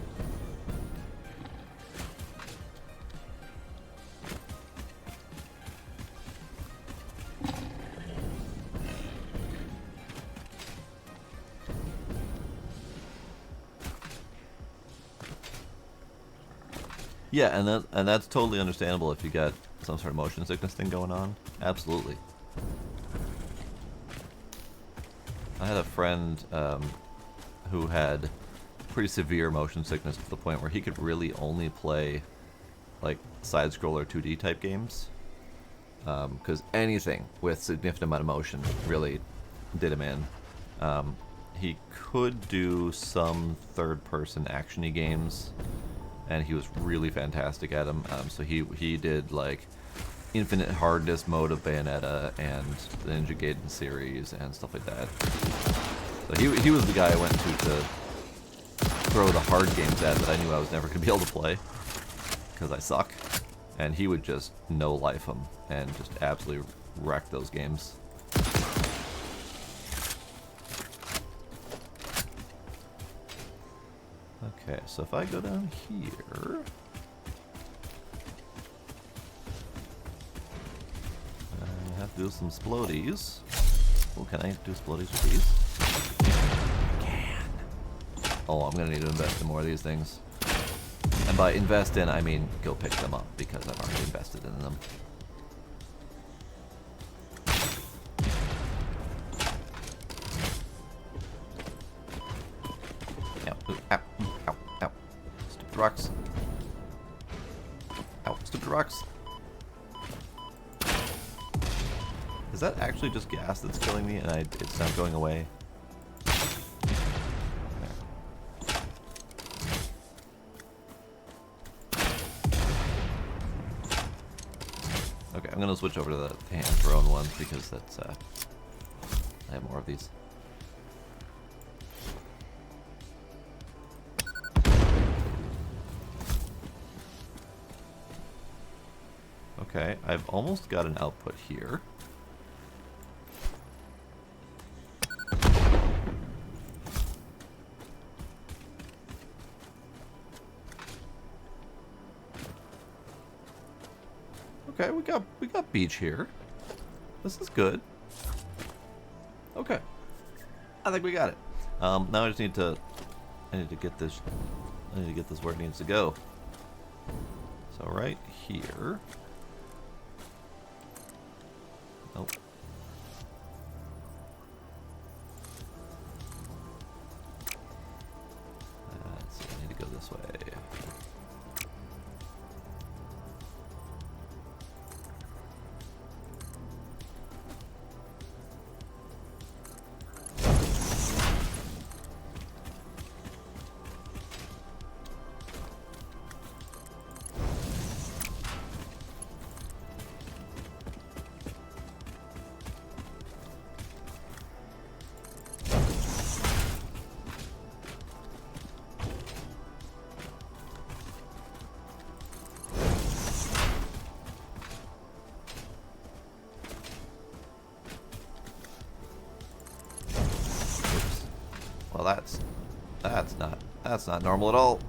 Yeah, and that's totally understandable if you got some sort of motion sickness thing going on. Absolutely. I had a friend who had pretty severe motion sickness to the point where he could really only play like side-scroller 2D type games, because anything with significant amount of motion really did him in. He could do some third-person action-y games, and he was really fantastic at them. So he did like infinite hardness mode of Bayonetta and the Ninja Gaiden series and stuff like that. So he was the guy I went to throw the hard games at that I knew I was never going to be able to play because I suck. And he would just no-life them and just absolutely wreck those games. Okay, so if I go down here, I have to do some splodies. Oh, can I do splodies with these? I can. Oh, I'm gonna need to invest in more of these things. And by invest in, I mean go pick them up because I've already invested in them. Rocks. Ow, stupid rocks. Is that actually just gas that's killing me and it's not going away? Okay, I'm gonna switch over to the hand-thrown ones because that's, I have more of these. Okay, I've almost got an output here. Okay, we got beach here. This is good. Okay. I think we got it. Now I just need to get this where it needs to go. So right here. Nope. Let's see, I need to go this way. Well, that's not normal at all.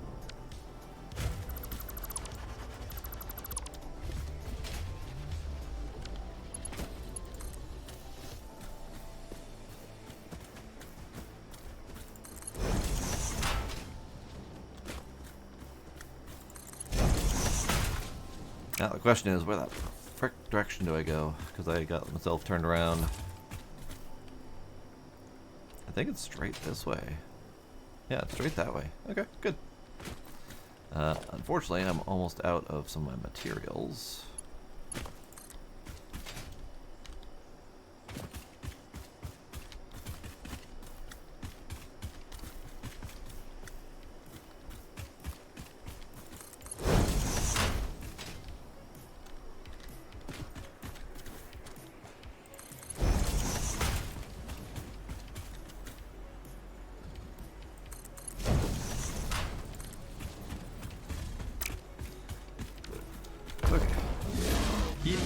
Now the question is, where the frick direction do I go? Because I got myself turned around. I think it's straight this way. Yeah, it's straight that way. Okay, good. Unfortunately, I'm almost out of some of my materials. Okay. Yeet.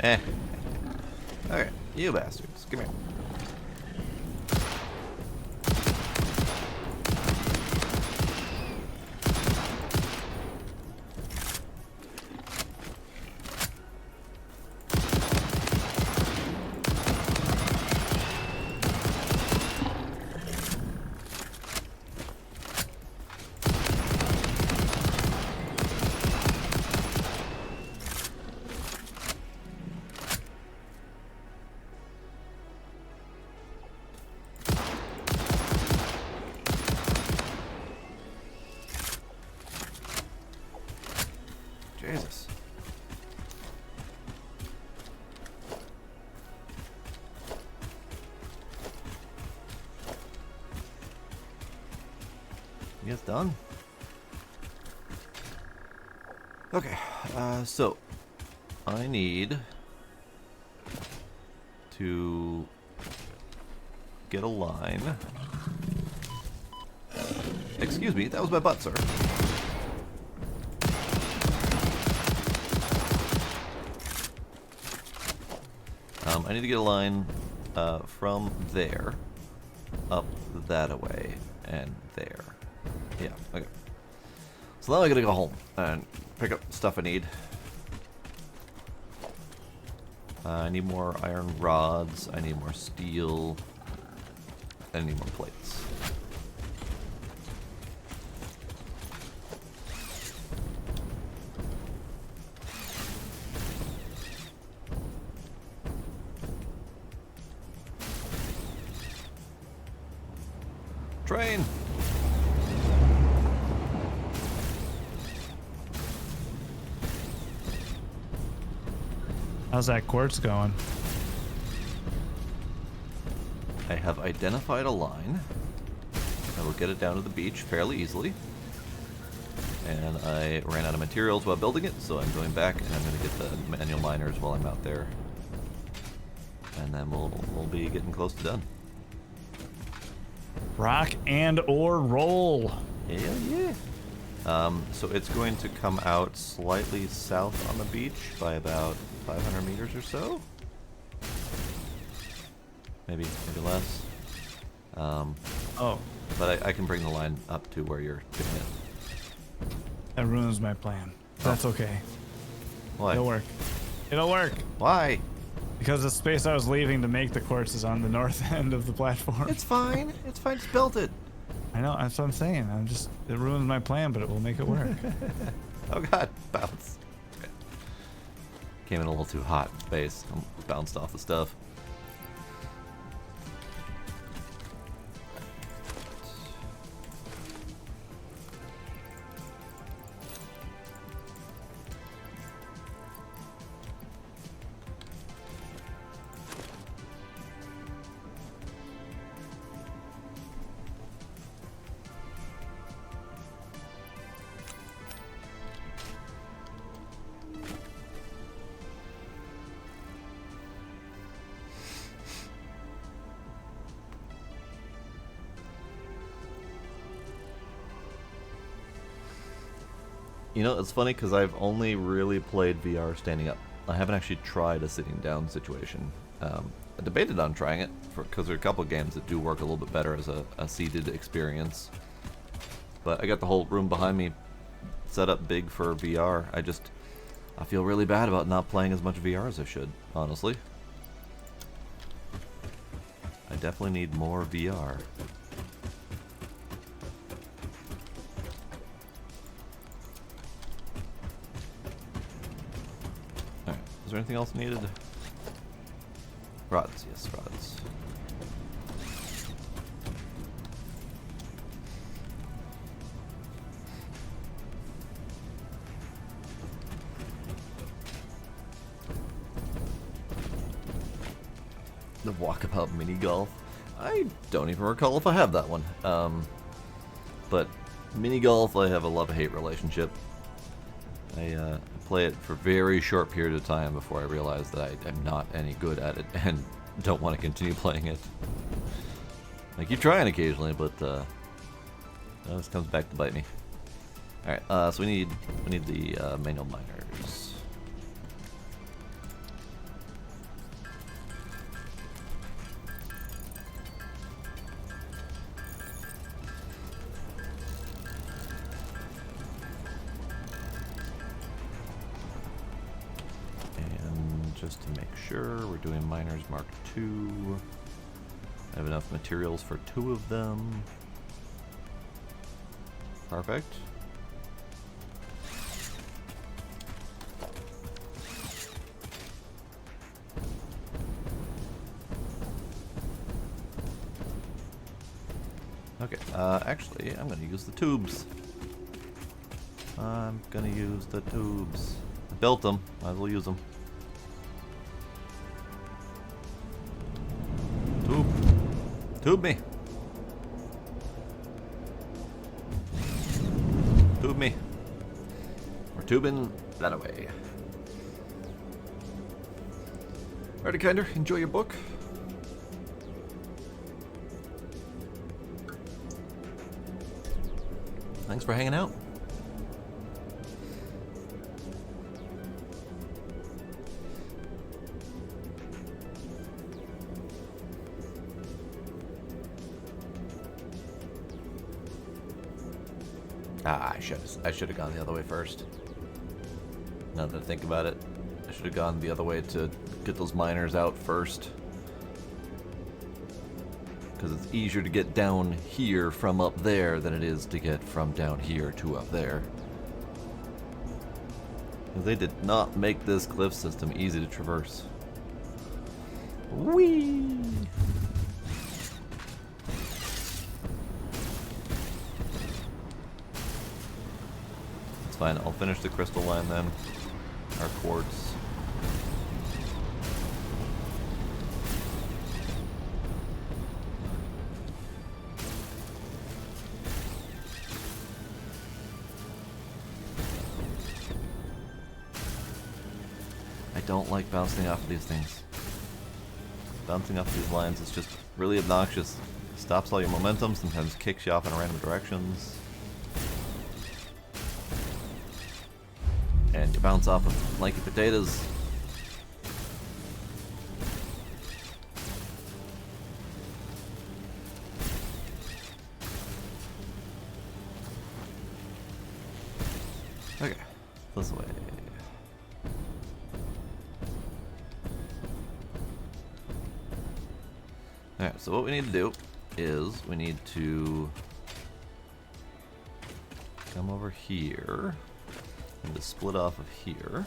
Eh. Okay, you bastards, come here. Jesus. You guys done? Okay, so I need to get a line. Excuse me, that was my butt, sir. I need to get a line from there up that way and there. Yeah, okay. So now I gotta go home and pick up stuff I need. I need more iron rods, I need more steel, and I need more plates. Train! How's that quartz going? I have identified a line. I will get it down to the beach fairly easily. And I ran out of materials while building it, so I'm going back and I'm going to get the manual miners while I'm out there. And then we'll be getting close to done. Rock and or roll. Hell yeah. So it's going to come out slightly south on the beach by about 500 meters or so. Maybe less. Oh, But I can bring the line up to where you're doing it. that ruins my plan. That's okay. Why? It'll work. It'll work. Why? Because the space I was leaving to make the quartz is on the north end of the platform. It's fine. It's fine. Just built it. I know, that's what I'm saying. It ruins my plan, but it will make it work. Oh god, bounce. Came in a little too hot space. Bounced off the stuff. You know, it's funny because I've only really played VR standing up. I haven't actually tried a sitting down situation. I debated on trying it because there are a couple of games that do work a little bit better as a seated experience. But I got the whole room behind me set up big for VR. I feel really bad about not playing as much VR as I should, honestly. I definitely need more VR. Alright, is there anything else needed? Rods, yes, rods. The walkabout mini golf. I don't even recall if I have that one. But mini golf, I have a love-hate relationship. I play it for a very short period of time before I realize that I am not any good at it and don't want to continue playing it. I keep trying occasionally, but this comes back to bite me. All right, so we need the manual miners. Just to make sure we're doing miners Mark II. I have enough materials for 2 of them. Perfect. Okay, actually, I'm gonna use the tubes. I built them, might as well use them. Tube me. Tube me. We're tubing that away. Alrighty, Kinder, enjoy your book. Thanks for hanging out. I should have gone the other way first. Now that I think about it, I should have gone the other way to get those miners out first. Because it's easier to get down here from up there than it is to get from down here to up there. They did not make this cliff system easy to traverse. Whee! Fine, I'll finish the crystal line then. Our quartz. I don't like bouncing off of these things. Bouncing off of these lines is just really obnoxious. It stops all your momentum, sometimes kicks you off in random directions. And you bounce off of lanky potatoes. Okay, this way. Alright, so what we need to do is we need to come over here. And to split off of here.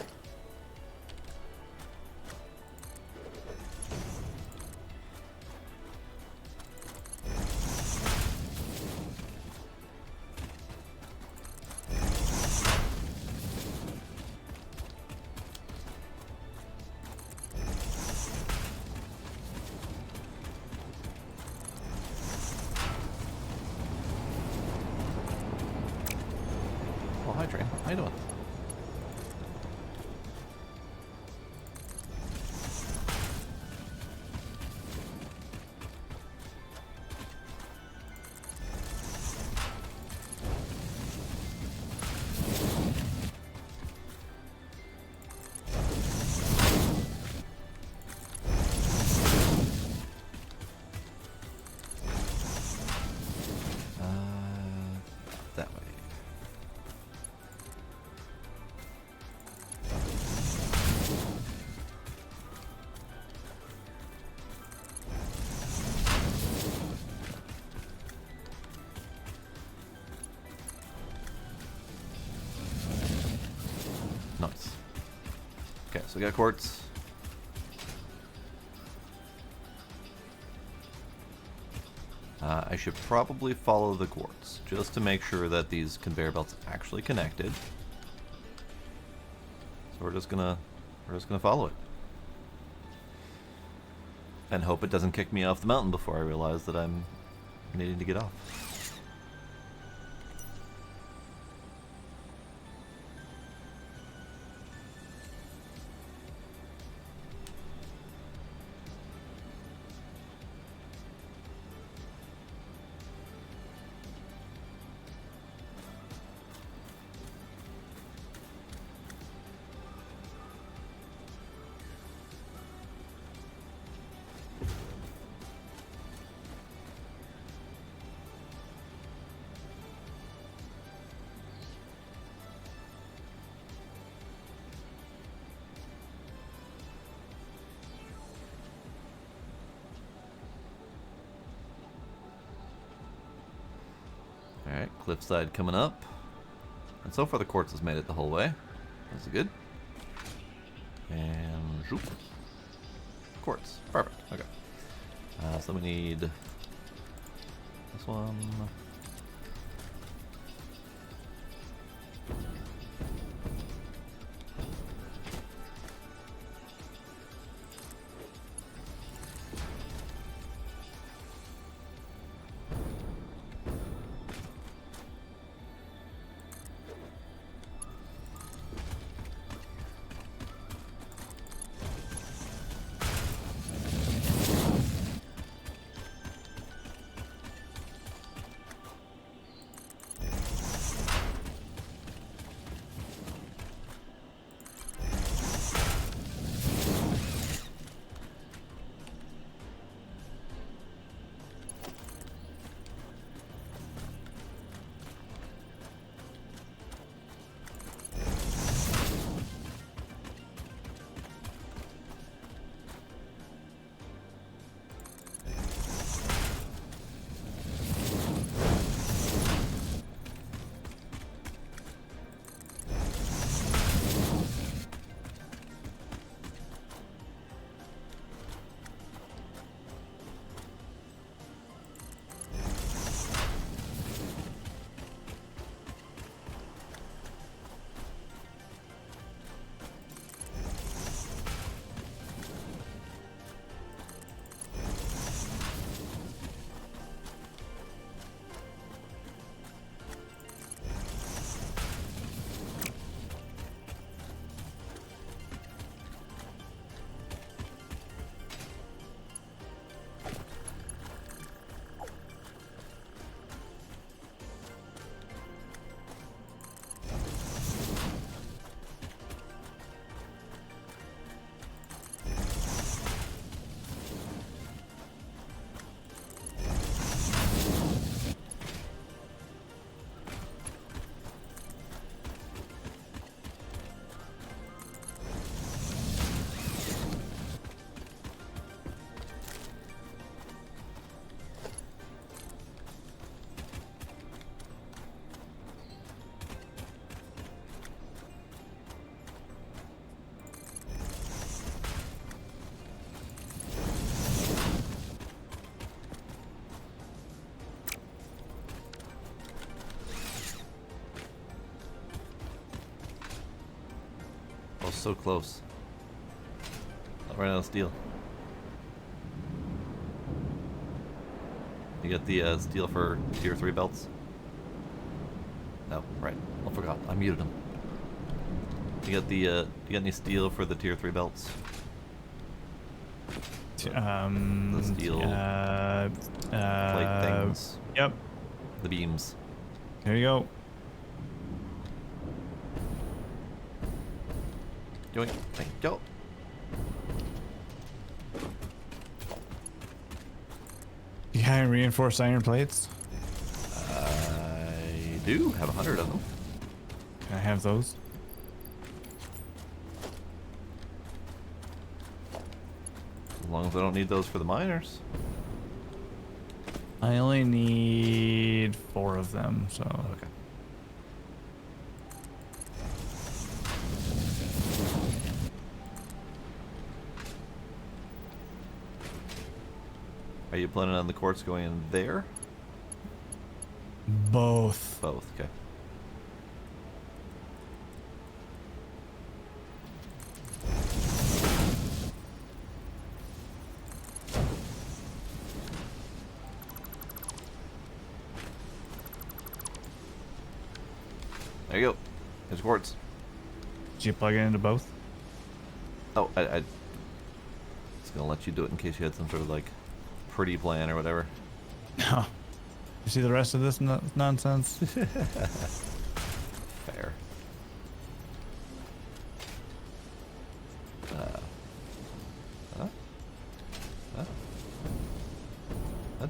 Oh, hi, Train. How you doing? so we got quartz. I should probably follow the quartz, just to make sure that these conveyor belts actually connected. So we're just gonna follow it. And hope it doesn't kick me off the mountain before I realize that I'm needing to get off. Alright, cliffside coming up. And so far the quartz has made it the whole way. That's good. And zoop. Quartz. Perfect. Okay. So we need this one. Oh, so close. I ran out of steel. You get the steel for tier 3 belts? Oh, right. I forgot. I muted them. You get the you get any steel for the tier 3 belts? The steel plate things. Yep. The beams. There you go. Yoink. Thank you. You have reinforced iron plates? I do have 100 of them. Can I have those? As long as I don't need those for the miners. I only need 4 of them, so. Okay. Are you planning on the quartz going in there? Both. Both, okay. There you go. There's quartz. Did you plug it into both? Oh, I was gonna let you do it in case you had some sort of like pretty plan or whatever. No. You see the rest of this nonsense? Fair. Huh? Huh? What?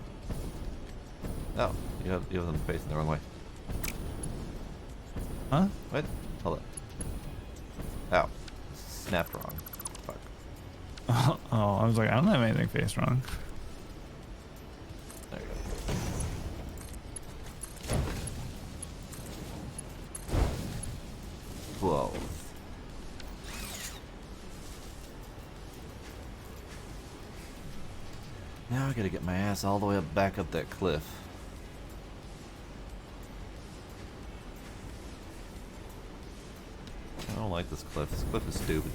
Oh, you have them facing the wrong way. Huh? What? Hold up. Ow. Snapped wrong. Fuck. Oh, I was like, I don't have anything faced wrong. There you go. Whoa. Now I gotta get my ass all the way up back up that cliff. I don't like this cliff. This cliff is stupid.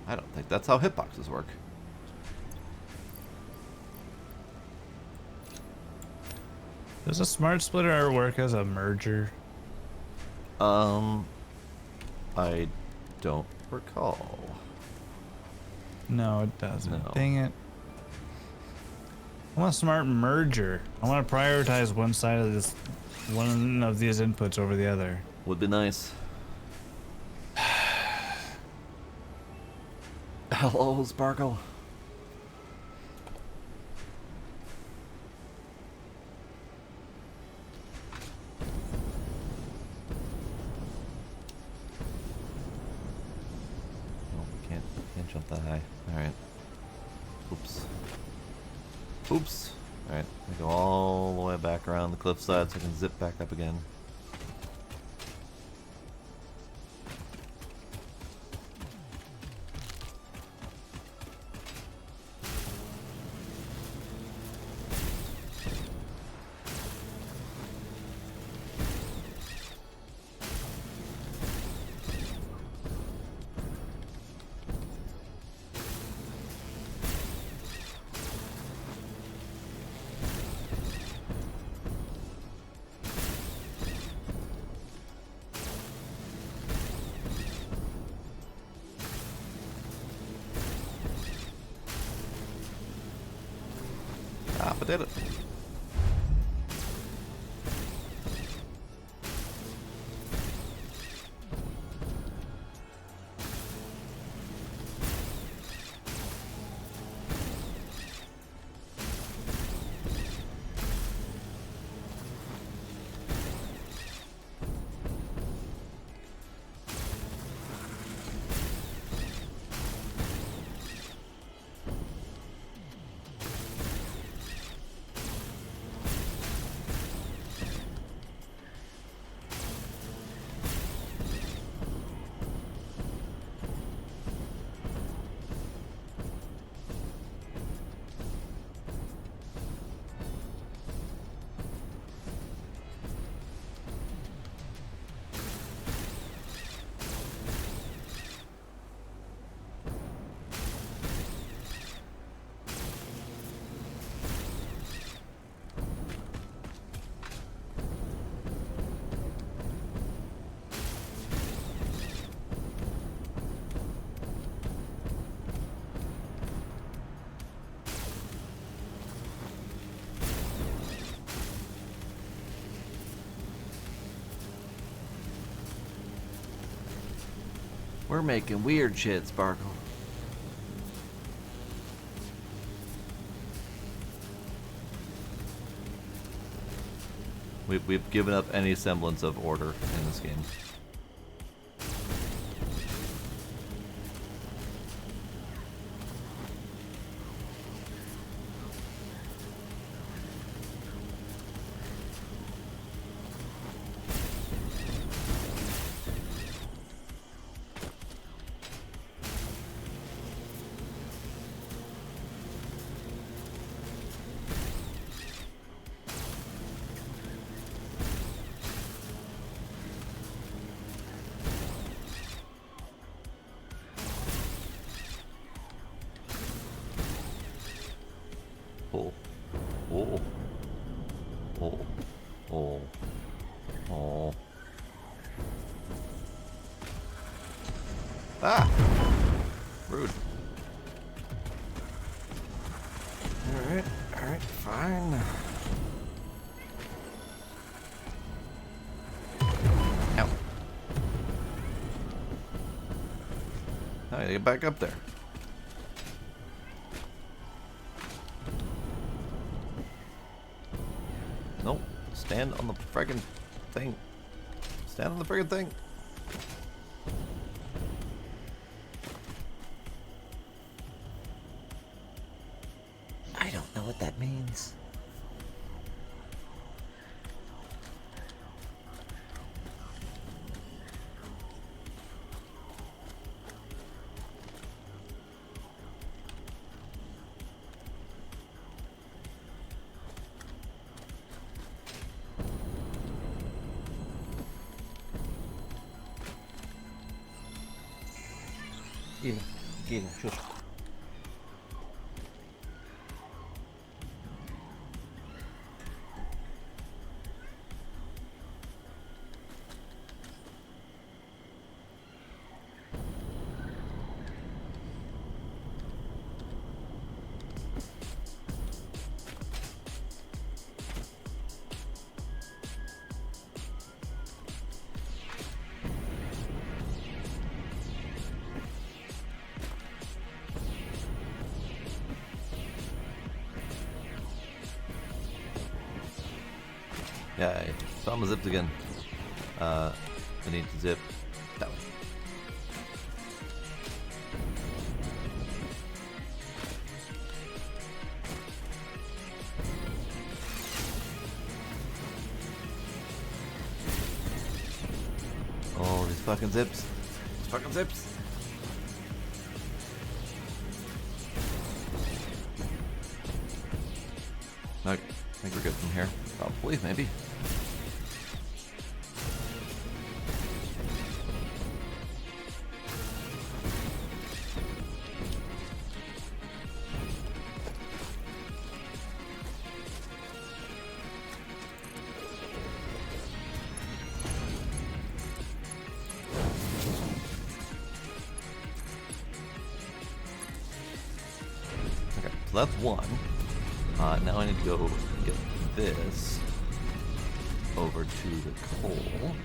I don't think that's how hitboxes work. Does a smart splitter work as a merger? I don't recall. No, it doesn't. No. Dang it. I want a smart merger. I want to prioritize one of these inputs over the other. Would be nice. Hello, Sparkle. Oh, we can't jump that high. Alright. Oops. Oops. Alright, we go all the way back around the cliffside so I can zip back up again. Ah, I did it. We're making weird shit, Sparkle. We've given up any semblance of order in this game. Ah! Rude. Alright, fine. Ow. Now I gotta get back up there. Nope. Stand on the friggin' thing. Stand on the friggin' thing. I don't know what that means. Gina, shush. Yeah, I found my zips again. I need to zip that way. Oh, these fucking zips. These fucking zips. No, I think we're good from here. Probably, maybe. Okay, so that's one. Now I need to go get this over to the coal.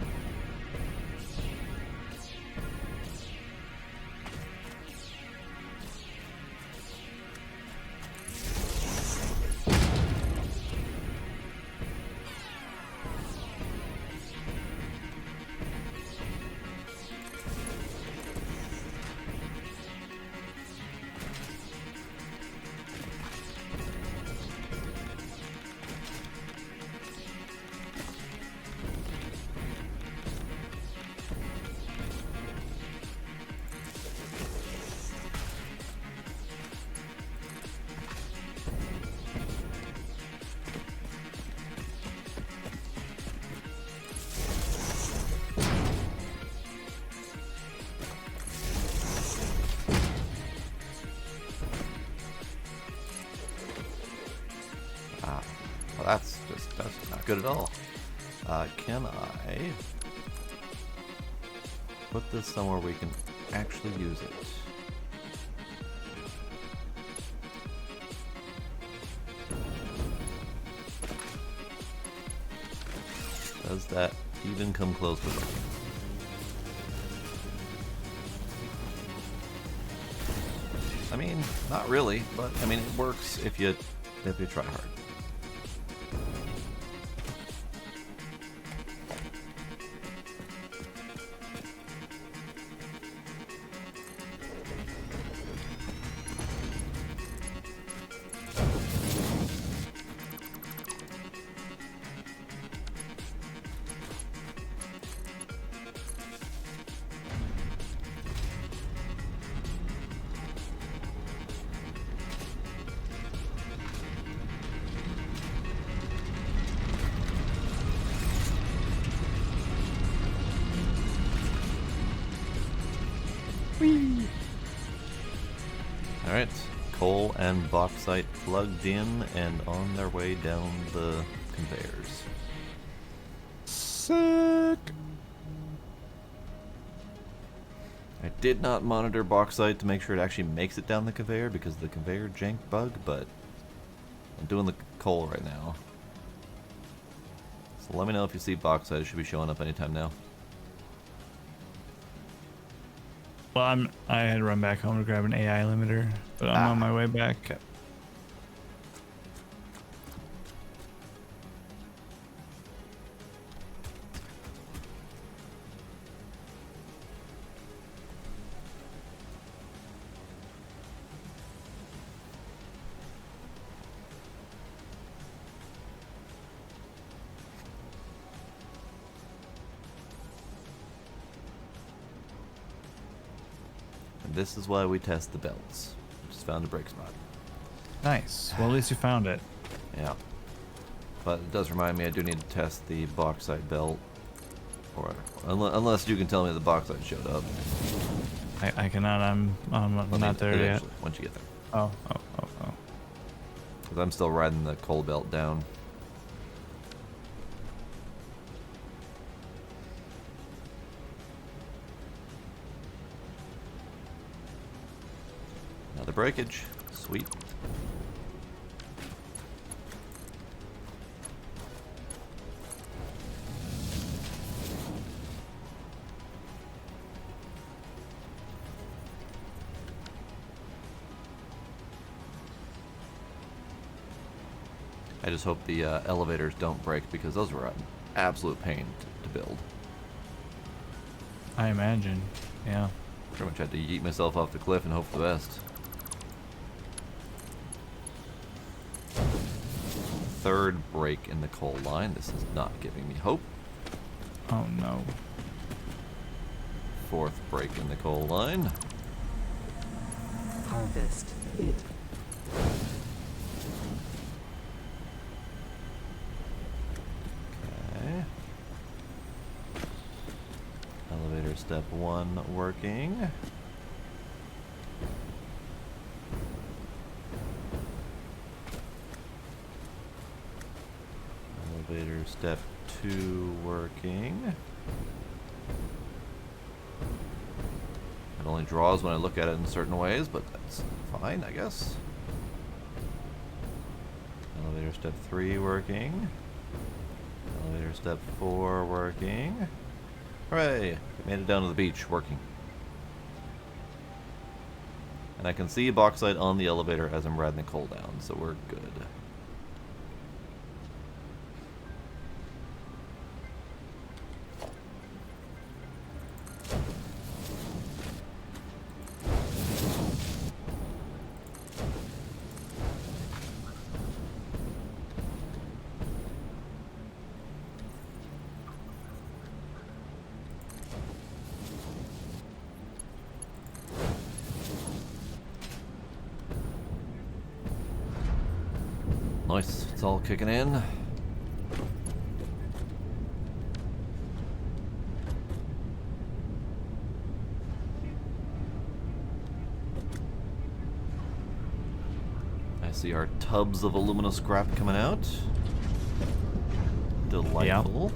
Well, that's not good at all. Can I put this somewhere we can actually use it? Does that even come close to working? I mean, not really, but I mean it works if you try hard. Alright, coal and bauxite plugged in and on their way down the conveyors. Sick. I did not monitor bauxite to make sure it actually makes it down the conveyor because of the conveyor jank bug, but I'm doing the coal right now. So let me know if you see bauxite. It should be showing up anytime now. Well, I had to run back home to grab an AI limiter, but I'm on my way back. Okay. And this is why we test the belts. Just found a break spot. Nice. Well, at least you found it. Yeah. But it does remind me I do need to test the bauxite belt. Or unless you can tell me the bauxite showed up. I cannot. I'm not there yet. Eventually, once you get there. Oh. Because I'm still riding the coal belt down. Another breakage. Sweet. I just hope the elevators don't break because those were an absolute pain to build. I imagine. Yeah. Pretty much had to yeet myself off the cliff and hope for the best. Third break in the coal line. This is not giving me hope. Oh no. Fourth break in the coal line. Harvest. Hit. Okay. Elevator step 1 working. Elevator step 2 working. It only draws when I look at it in certain ways, but that's fine, I guess. Elevator step 3 working. Elevator step 4 working. Hooray! We made it down to the beach, working. And I can see bauxite on the elevator as I'm riding the coal down, so we're good. Nice, it's all kicking in. I see our tubs of aluminum scrap coming out. Delightful.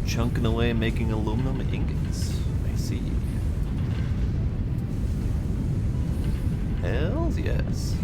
Chunking away making aluminum ingots. I see. Hells yes.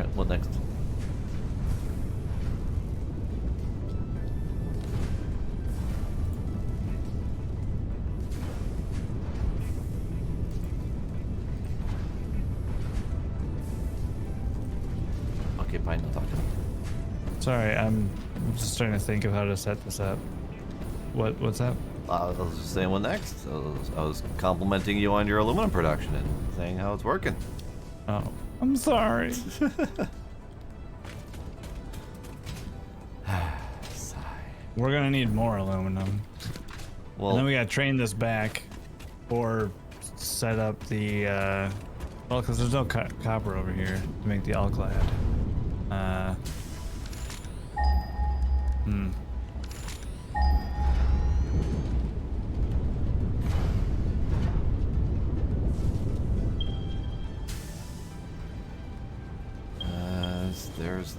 Alright, what next? Okay, fine, no talking. Sorry, I'm just trying to think of how to set this up. What's that? I was just saying what next. I was complimenting you on your aluminum production and saying how it's working. Oh, I'm sorry. Sigh. We're gonna need more aluminum. Well, And then we gotta train this back, or set up the, well, because there's no copper over here to make the alclad. Hmm.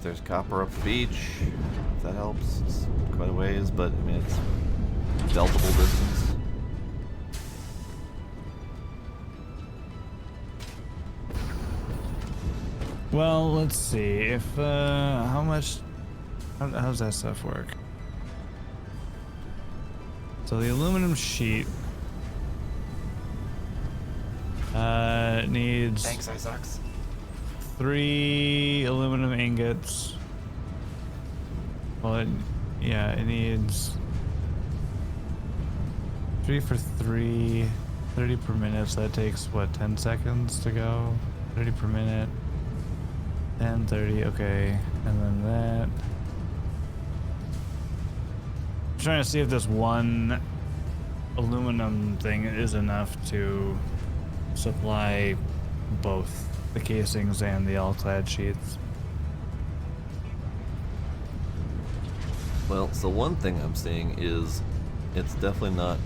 There's copper up the beach. If that helps, it's quite a ways, but I mean it's deltable distance. Well, let's see if how much. How does that stuff work? So the aluminum sheet needs Thanks, Isaacs. 3 aluminum ingots. Well, it needs 3 for 3, 30 per minute. So that takes what, 10 seconds to go? 30 per minute. 10, 30, okay. And then that. I'm trying to see if this one aluminum thing is enough to supply both the casings and the all-clad sheets. Well, so one thing I'm seeing is it's definitely not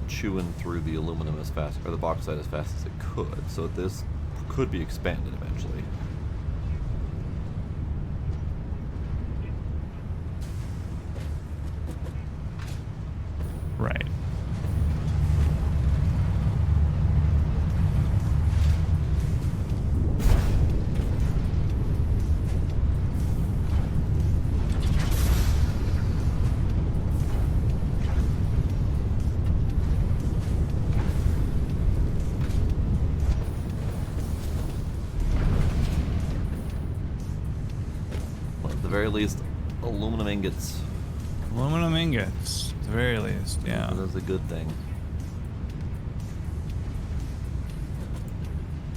chewing through the aluminum as fast, or the bauxite as fast as it could. So this could be expanded eventually. Right. Well, at the very least, aluminum ingots. Aluminum ingots, at the very least, yeah. That's a good thing.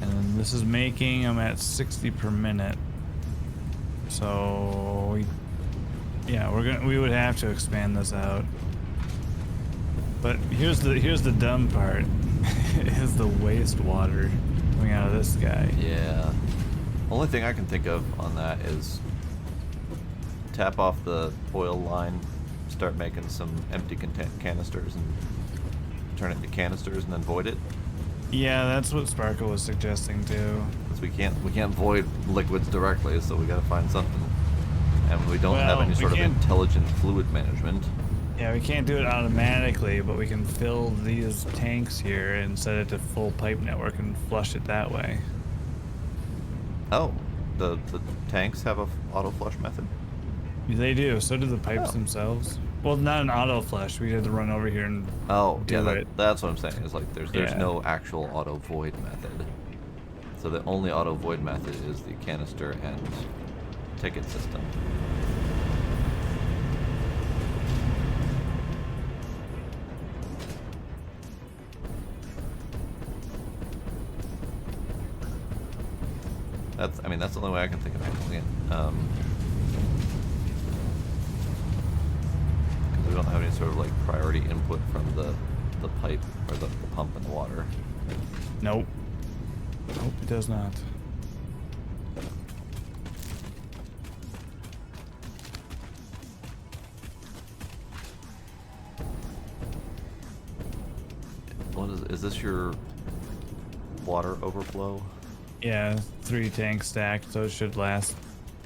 And then this is making them at 60 per minute. So we would have to expand this out. But here's the dumb part is the wastewater coming out of this guy. Yeah. Only thing I can think of on that is tap off the oil line, start making some empty canisters and turn it into canisters and then void it. Yeah, that's what Sparkle was suggesting too. Because we can't void liquids directly, so we got to find something. And we don't have Well, any we sort of can't- intelligent fluid management. Yeah, we can't do it automatically, but we can fill these tanks here and set it to full pipe network and flush it that way. Oh, the tanks have a auto flush method. They do. So do the pipes Oh. themselves. Well, not an auto flush. We had to run over here and Oh, do yeah, it. that's what I'm saying. Is like there's Yeah. no actual auto void method. So the only auto void method is the canister and ticket system. That's the only way I can think of handling it. Because we don't have any sort of like priority input from the pipe or the pump in the water. Nope. Nope, it does not. What is this your water overflow? Yeah, 3 tanks stacked, so it should last.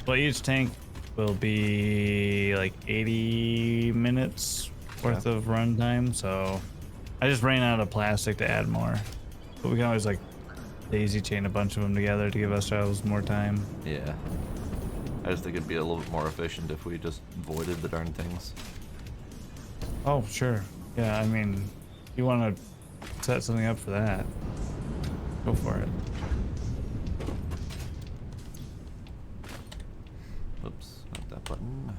Well, each tank will be like 80 minutes worth of run time, so I just ran out of plastic to add more. But we can always like daisy chain a bunch of them together to give ourselves more time. Yeah. I just think it'd be a little bit more efficient if we just voided the darn things. Oh, sure. Yeah, I mean, you want to set something up for that, go for it. Oops, not that button.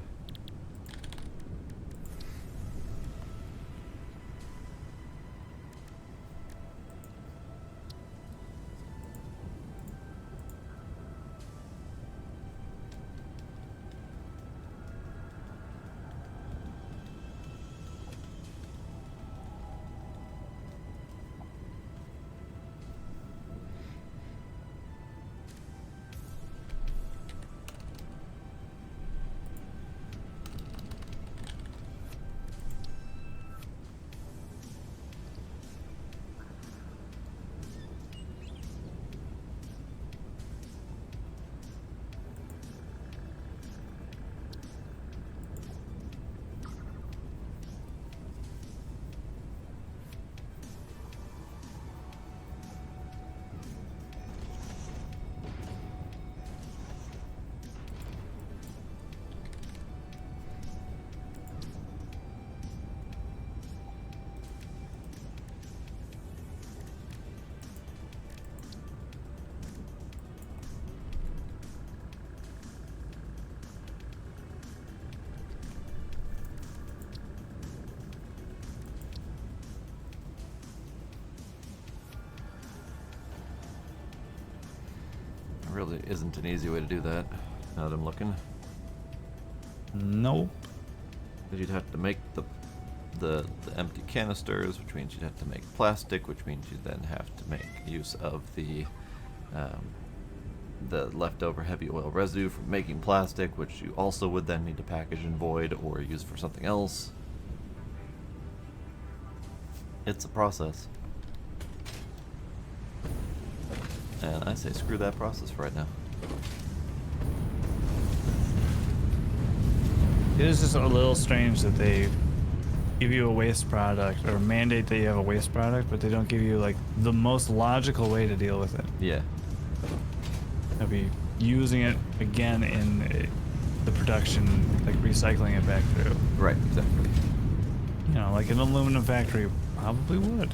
Really isn't an easy way to do that, now that I'm looking. Nope. Because you'd have to make the empty canisters, which means you'd have to make plastic, which means you'd then have to make use of the leftover heavy oil residue from making plastic, which you also would then need to package and void or use for something else. It's a process. And I say screw that process for right now. It is just a little strange that they give you a waste product or mandate that you have a waste product, but they don't give you like the most logical way to deal with it. Yeah. They'll be using it again in the production, like recycling it back through. Right, exactly. You know, like an aluminum factory probably would.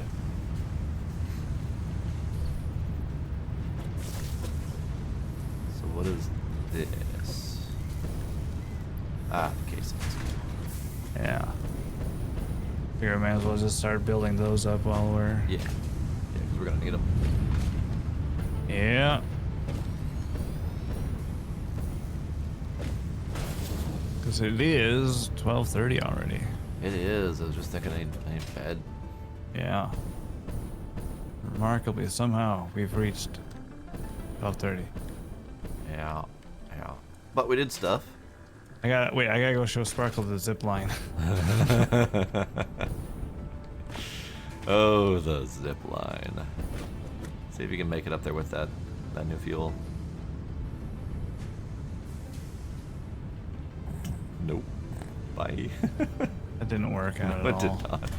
So what is this? Ah, casings. Yeah. Figure I may as well just start building those up while we're... Yeah. Yeah, because we're gonna need them. Yeah. Because it is 12:30 already. It is. I was just thinking I need bed. Yeah. Remarkably, somehow we've reached 12:30. Yeah. Yeah. But we did stuff. I gotta go show Sparkle the zip line. Oh, the zip line. See if you can make it up there with that new fuel. Nope. Bye. That didn't work out No, at it did all. not.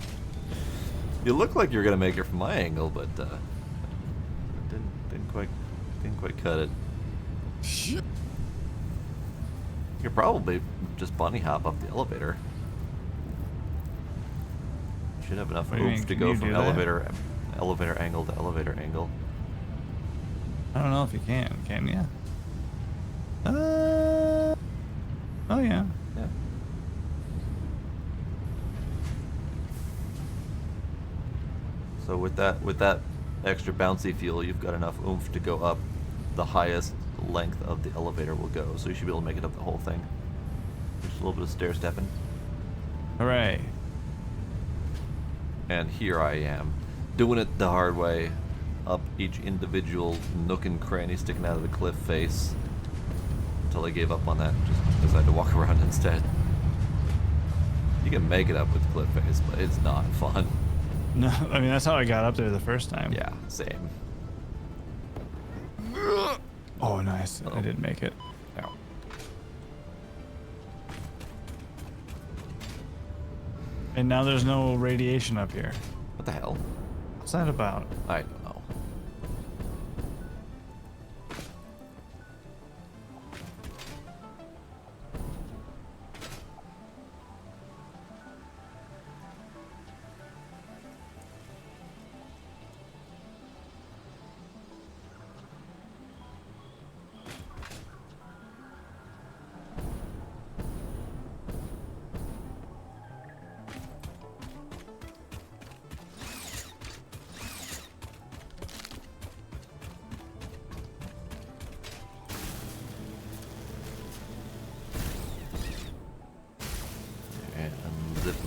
You look like you're gonna make it from my angle, but didn't quite cut it. You could probably just bunny hop up the elevator. Should have enough What do you oomph mean? to Can go you from do that? elevator angle to elevator angle. I don't know if you can you? Oh yeah. Yeah. So with that extra bouncy fuel, you've got enough oomph to go up the highest length of the elevator will go. So you should be able to make it up the whole thing. Just a little bit of stair stepping. Hooray. And here I am, doing it the hard way, up each individual nook and cranny sticking out of the cliff face, until I gave up on that, just because I had to walk around instead. You can make it up with cliff face, but it's not fun. No, I mean that's how I got up there the first time. Yeah, same. Oh, nice. Oh. I did make it. Ow. And now there's no radiation up here. What the hell? What's that about? I don't know.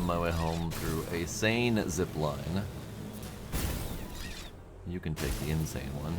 my way home through a sane zip line. You can take the insane one.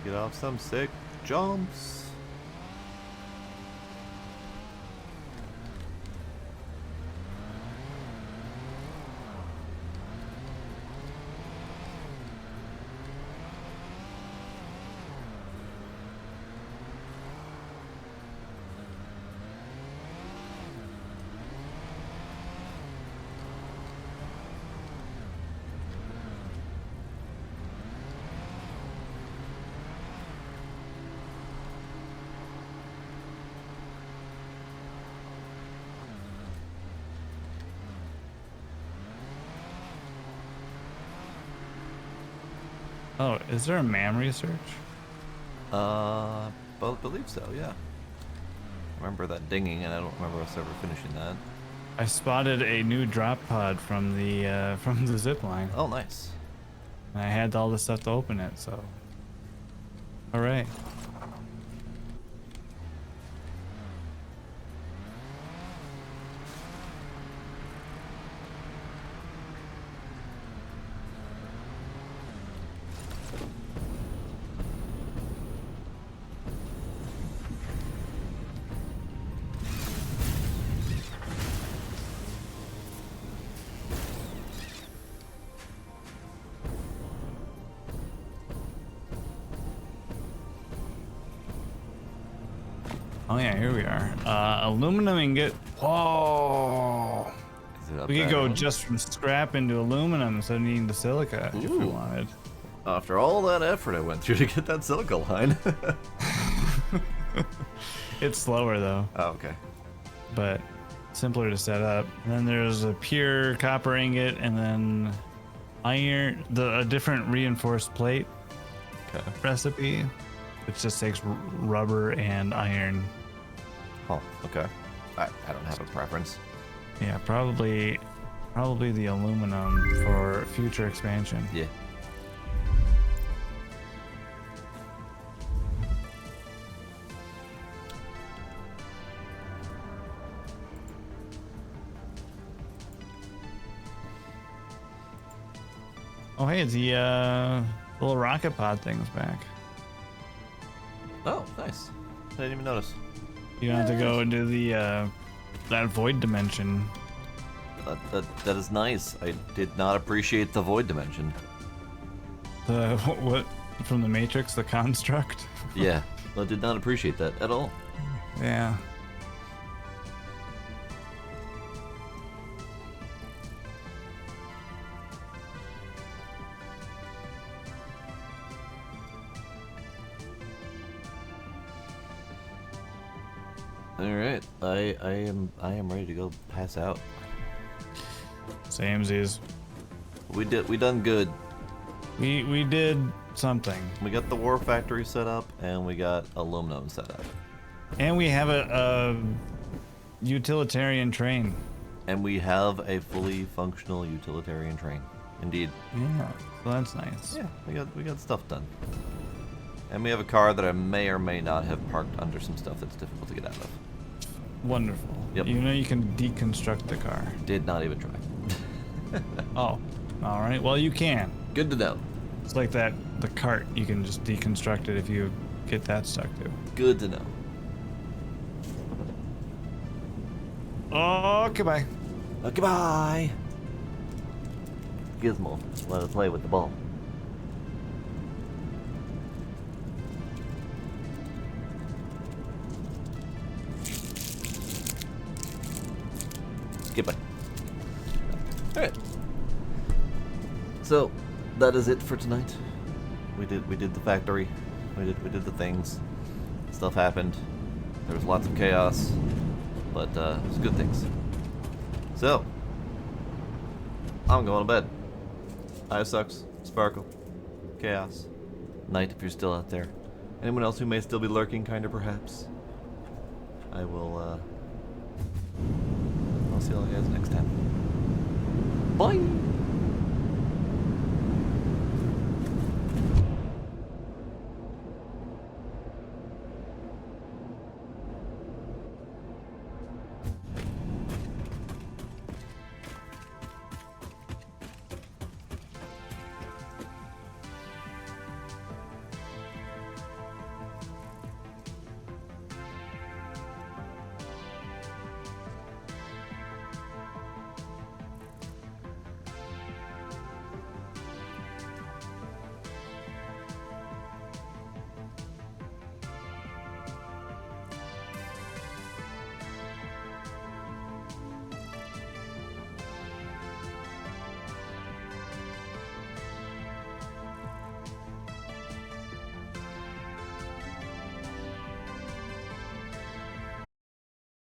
Get off some sick jumps. Oh, is there a MAM research? Believe so, yeah. I remember that dinging, and I don't remember us ever finishing that. I spotted a new drop pod from the zip line. Oh, nice. And I had all the stuff to open it, so. All right. Oh yeah, here we are. Aluminum ingot. Whoa! Is it up We could that go hill? just from scrap into aluminum instead of needing the silica if we Ooh. wanted. After all that effort I went through to get that silica line. It's slower though, Oh, okay. but simpler to set up. And then there's a pure copper ingot, and then iron, a different reinforced plate Okay. recipe, which just takes rubber and iron. Oh, okay. I don't have a preference. Yeah, probably the aluminum for future expansion. Yeah. Oh hey, the little rocket pod thing's back. Oh, nice. I didn't even notice. You don't have to go into the that void dimension. That is nice. I did not appreciate the void dimension. The what from the Matrix, the construct. Yeah, I did not appreciate that at all. Yeah. All right, I am ready to go pass out. Samesies. We done good. We did something. We got the war factory set up, and we got aluminum set up, And we have a utilitarian train. and we have a fully functional utilitarian train. Indeed. Yeah. So that's nice. Yeah, we got stuff done. And we have a car that I may or may not have parked under some stuff that's difficult to get out of. Wonderful. Yep. You know you can deconstruct the car. Did not even try. Oh. All right. Well, you can. Good to know. It's like the cart. You can just deconstruct it if you get that stuck to. Good to know. Okay, bye. Okay, bye. Gizmo, let us play with the ball. Goodbye. Alright. So, that is it for tonight. We did the factory. We did the things. Stuff happened. There was lots of chaos. But it was good things. So, I'm going to bed. Eye sucks. Sparkle. Chaos. Night if you're still out there. Anyone else who may still be lurking, kinda perhaps. I will, I'll see you all guys next time. Bye!